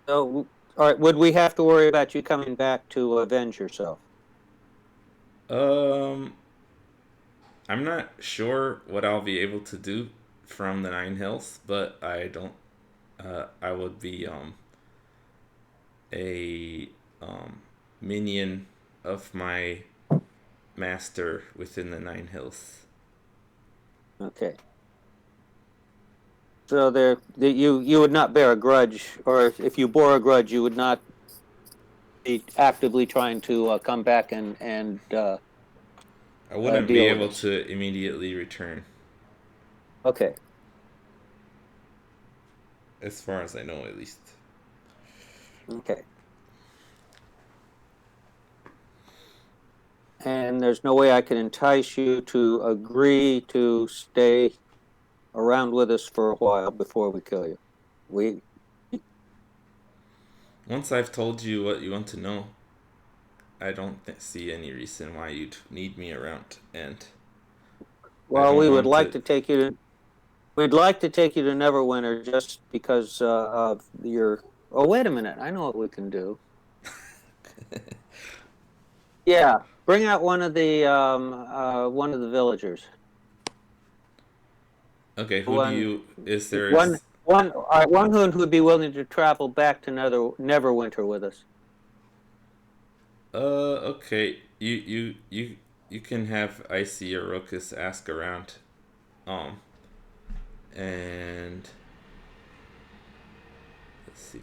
So, all right. Would we have to worry about you coming back to avenge yourself? Um, I'm not sure what I'll be able to do from the nine hills, but I don't. I would be a minion of my master within the nine hills. Okay. So you would not bear a grudge, or if you bore a grudge, you would not be actively trying to come back and I wouldn't be deal with able us. to immediately return, Okay. as far as I know, at least. Okay. And there's no way I can entice you to agree to stay around with us for a while before we kill you. We Once I've told you what you want to know, I don't see any reason why you'd need me around, and I well, don't we would want like to. to take you to. We'd like to take you to Neverwinter just because of your. Oh, wait a minute! I know what we can do. Yeah, bring out one of the villagers. Okay, who do One you? Is there? one all right, one who would be willing to travel back to Neverwinter with us. Okay. You can have Icy or Rokus ask around. Um, and see.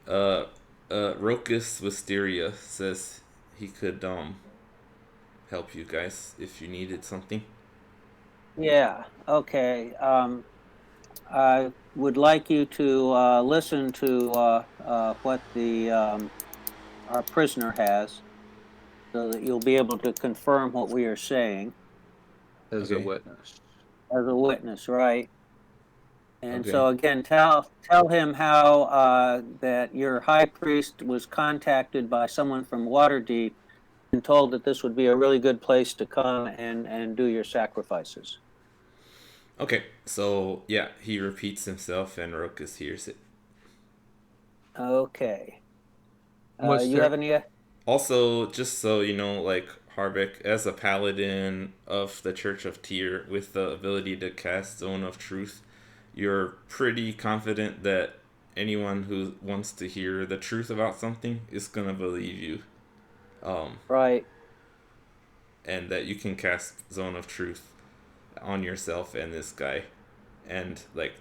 Uh, Rokus Wisteria says he could help you guys if you needed something. Yeah. Okay. I would like you to listen to what the our prisoner has, so that you'll be able to confirm what we are saying as a Okay. witness. as a witness, right? And Okay. so again, tell him how that your high priest was contacted by someone from Waterdeep and told that this would be a really good place to come and do your sacrifices. Okay. So yeah, he repeats himself, and Rokus hears it. Okay. Was You there have any? Also, just so you know, like Harbeck, as a paladin of the Church of Tyr with the ability to cast Zone of Truth, you're pretty confident that anyone who wants to hear the truth about something is gonna believe you. Right. And that you can cast Zone of Truth on yourself and this guy. And, like,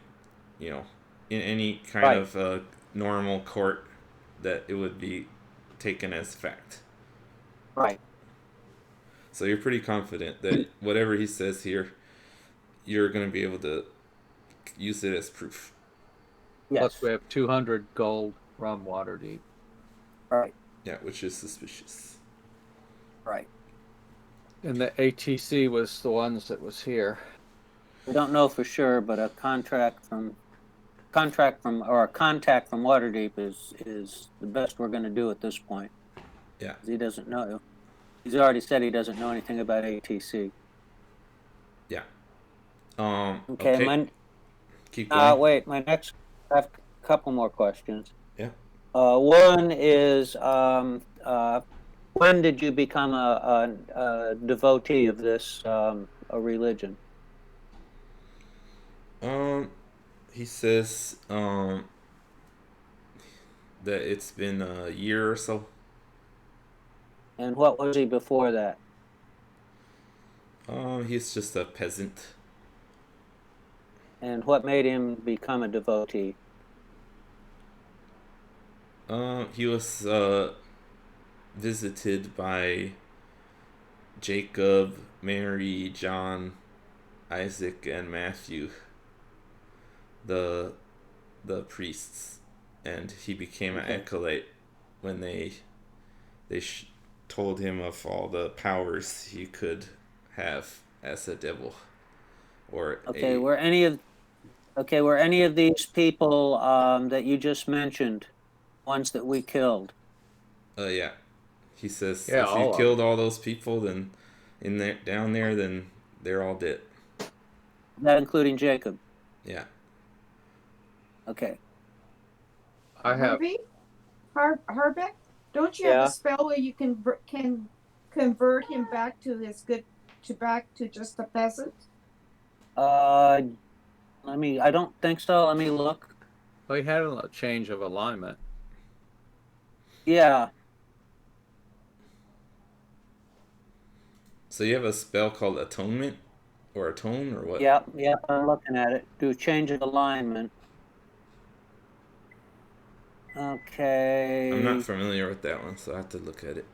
you know, in any kind Right. of normal court, that it would be taken as fact. Right. So you're pretty confident that whatever he says here, you're going to be able to use it as proof. plus Yes. we have 200 gold from Waterdeep. Right. Yeah, which is suspicious. Right. And the ATC was the ones that was here. We don't know for sure, but a contact from or a contact from Waterdeep is the best we're going to do at this point. Yeah. He doesn't know. He's already said he doesn't know anything about ATC. Yeah. Okay. Okay. Keep going. Wait. I have a couple more questions. Yeah. One is, when did you become a devotee of this a religion? He says that it's been a year or so. And what was he before that? He's just a peasant. And what made him become a devotee? He was visited by Jacob, Mary, John, Isaac, and Matthew, the priests, and he became an acolyte when they told him of all the powers he could have as a devil, or Okay, a. were any of these people that you just mentioned ones that we killed? Yeah, he says Yeah, if you all of killed all those people, then down there, then they're all dead. That including Jacob. Yeah. Okay. I have. Harbeck, don't you have Yeah. a spell where you can convert him back to just a peasant? I don't think so. Let me look. We had a change of alignment. Yeah. So you have a spell called Atonement, or Atone, or what? Yeah. I'm looking at it. Do change of alignment. Okay. I'm not familiar with that one, so I have to look at it.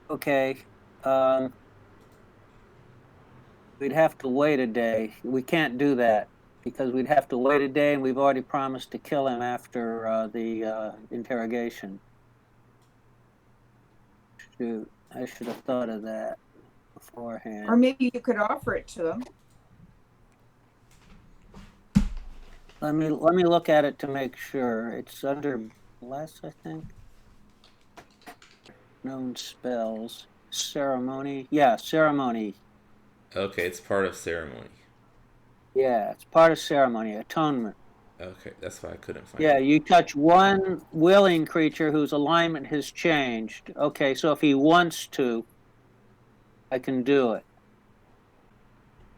Okay. We'd have to wait a day. We can't do that because we'd have to wait a day, and we've already promised to kill him after the interrogation. Shoot, I should have thought of that beforehand. Or maybe you could offer it to him. Let me look at it to make sure. It's under bless, I think. Known spells. Ceremony. Yeah, ceremony. Okay, it's part of ceremony. Yeah, it's part of ceremony. Atonement. Okay, that's why I couldn't find Yeah, it. you touch one willing creature whose alignment has changed. Okay, so if he wants to, I can do it.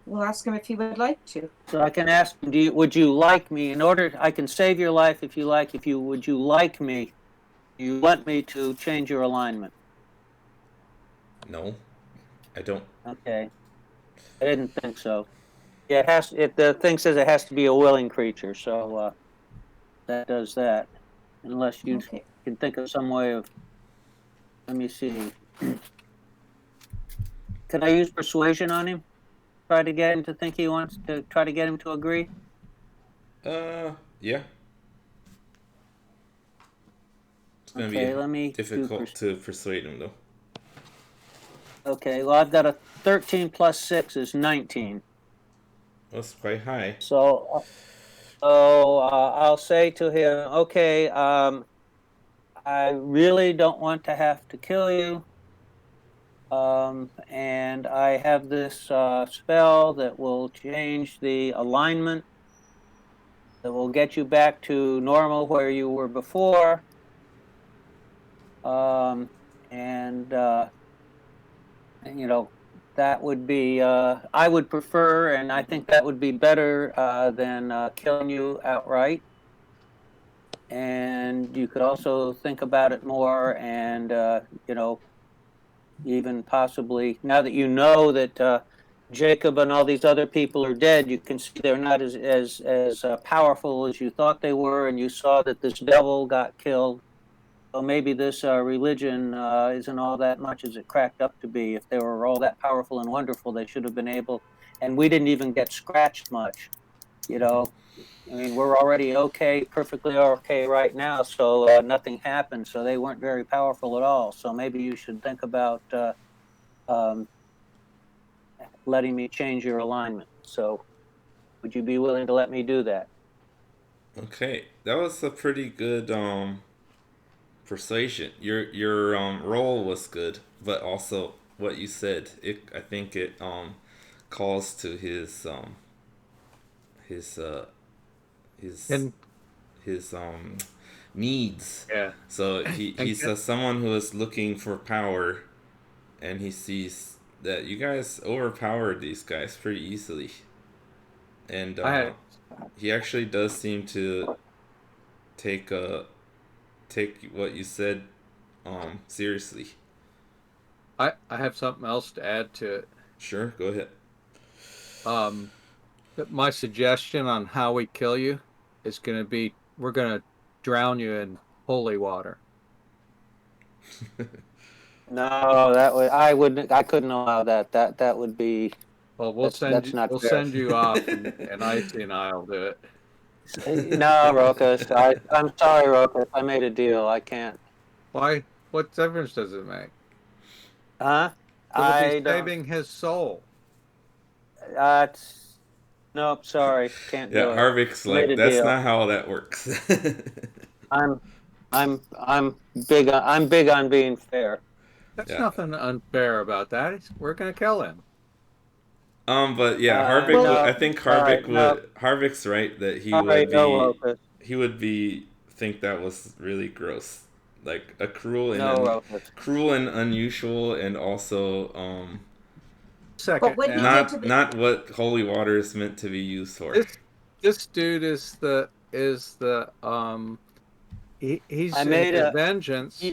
We'll ask him if he would like to. So I can ask him, would you like me, I can save your life if you like, would you like me, you want me to change your alignment? No, I don't. Okay. I didn't think so. Yeah, it has. The thing says it has to be a willing creature, so that does that. Unless you Okay. can think of some way of. Let me see. Could I use persuasion on him? Try to get him to think he wants to. Try to get him to agree. Yeah. It's gonna Okay, be let me do. difficult to persuade him though. Okay, well I've got a 13 plus 6 is 19. That's quite high. So I'll say to him, okay, I really don't want to have to kill you. And I have this spell that will change the alignment, that will get you back to normal where you were before. And you know, that would be, I would prefer, and I think that would be better than killing you outright. And you could also think about it more, and you know, even possibly now that you know that Jacob and all these other people are dead, you can see they're not as powerful as you thought they were, and you saw that this devil got killed. So maybe this religion isn't all that much as it cracked up to be. If they were all that powerful and wonderful, they should have been able. And we didn't even get scratched much, you know. I mean, we're already okay, perfectly okay right now, so nothing happened. So they weren't very powerful at all. So maybe you should think about um, letting me change your alignment. So would you be willing to let me do that? Okay, that was a pretty good persuasion. Your roll was good, but also what you said. I think it calls to his his And his needs. yeah, So he's someone who is looking for power, and he sees that you guys overpowered these guys pretty easily, and he actually does seem to take what you said seriously. I have something else to add to it. Sure, go ahead. My suggestion on how we kill you is going to be we're going to drown you in holy water. No, I couldn't allow that. That would be. Well, we'll That's not fair. send you off, and Icy and I'll do it. No, Rokas. I'm sorry, Rokas. I made a deal. I can't. Why? What difference does it make? Huh? It'll I be don't. saving his soul. Nope. Sorry, can't Yeah, do it. Harvick's I made like, a that's deal. not how that works. I'm big. I'm big on being fair. There's Yeah. nothing unfair about that. We're going to kill him. But yeah, Harvick. no. I think All right, Harvick no. would. Harvick's right that he All right, would no, be. Rokas. He would be think that was really gross, like a cruel and No, Rokas. cruel and unusual, and also Second, what he now, did to the not what holy water is meant to be used for. this dude is the he's I made in a- vengeance.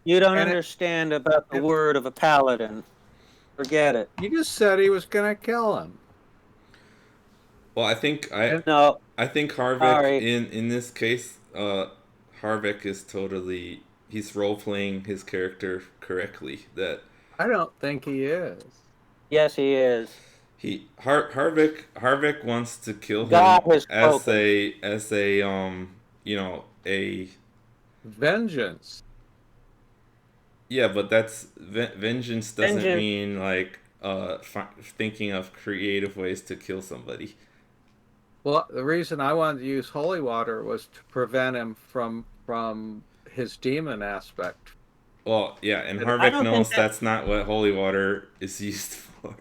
You don't And understand about the word of a paladin. Forget it. You just said he was going to kill him. Well, I think No. I think Harvick Sorry. in this case, Harvick is totally he's role playing his character correctly. That I don't think he is. Yes, he is. Harvick wants to kill him God has as spoken. a Vengeance. yeah, but that's vengeance doesn't Vengeance. mean like thinking of creative ways to kill somebody. Well, the reason I wanted to use holy water was to prevent him from his demon aspect. Well, yeah, and I Harvick don't knows think that- that's not what holy water is used for.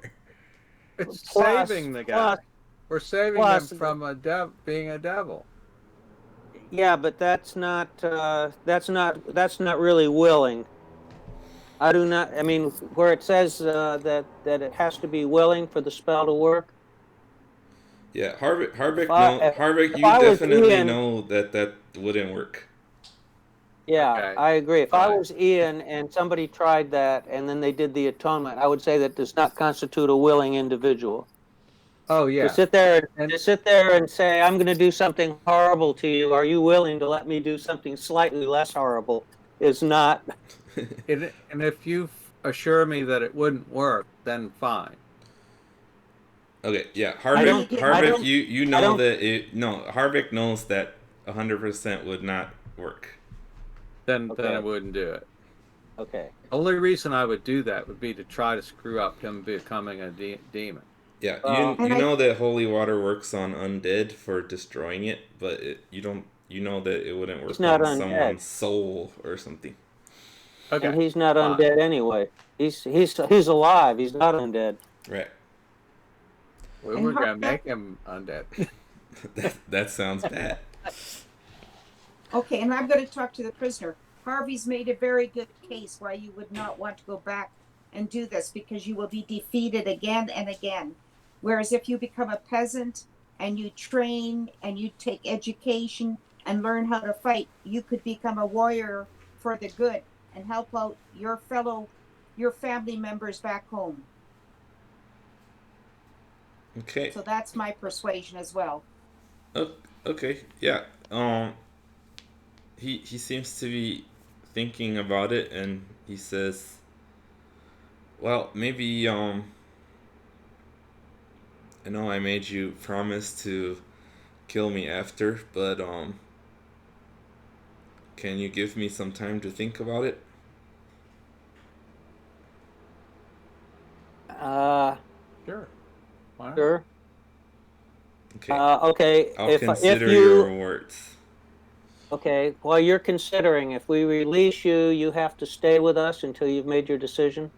It's Plus- saving the guy. plus- We're saving plus- him from being a devil. Yeah, but that's not really willing. I do not. I mean, where it says that it has to be willing for the spell to work. Yeah, Harvick, if you I was definitely Ian- know that wouldn't work. Yeah, Okay. I agree. If I Fine. was Ian and somebody tried that and then they did the atonement, I would say that does not constitute a willing individual. Oh yeah. To sit there And- and say, I'm going to do something horrible to you. Are you willing to let me do something slightly less horrible? Is not. And if you assure me that it wouldn't work, then fine. Okay, yeah, I don't. Harvick, you I know don't. that Harvick knows that 100% would not work. Then Okay. I wouldn't do it. Okay. Only reason I would do that would be to try to screw up him becoming a demon. Yeah, Well, you know that holy water works on undead for destroying it, but you know that it wouldn't work He's not on undead. someone's soul or something. Okay. And he's not fine. undead anyway. He's alive. He's not undead. Right. We And were gonna Harvick- make him undead. That sounds bad. Okay, and I'm going to talk to the prisoner. Harvey's made a very good case why you would not want to go back and do this, because you will be defeated again and again. Whereas if you become a peasant and you train and you take education and learn how to fight, you could become a warrior for the good and help out your family members back home. Okay. So that's my persuasion as well. Okay. Yeah. He seems to be thinking about it, and he says, "Well, maybe I know I made you promise to kill me after, but can you give me some time to think about it?" Sure. Why not? Sure. Okay. Okay. I'll if consider you your words. okay, while you're considering, if we release you, you have to stay with us until you've made your decision.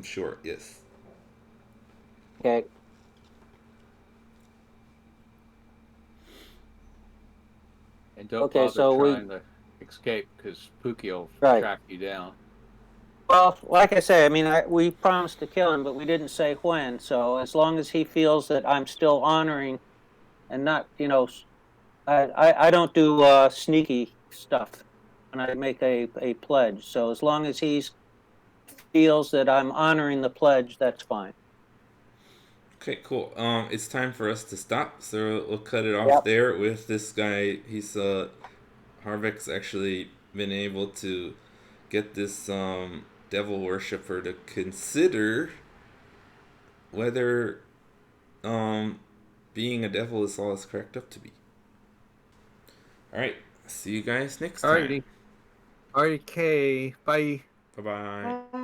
Sure. Yes. Okay. And don't Okay, bother so trying to escape because Pookie will Right. track you down. Well, like I say, I mean, we promised to kill him, but we didn't say when. So as long as he feels that I'm still honoring and not, I don't do sneaky stuff when I make a pledge. So as long as he feels that I'm honoring the pledge, that's fine. Okay, cool. It's time for us to stop, so we'll cut it off Yep. there with this guy. He's Harvick's actually been able to get this devil worshipper to consider whether being a devil is all it's cracked up to be. All right, see you guys next time. Alrighty. Okay. Bye. Bye bye. Bye.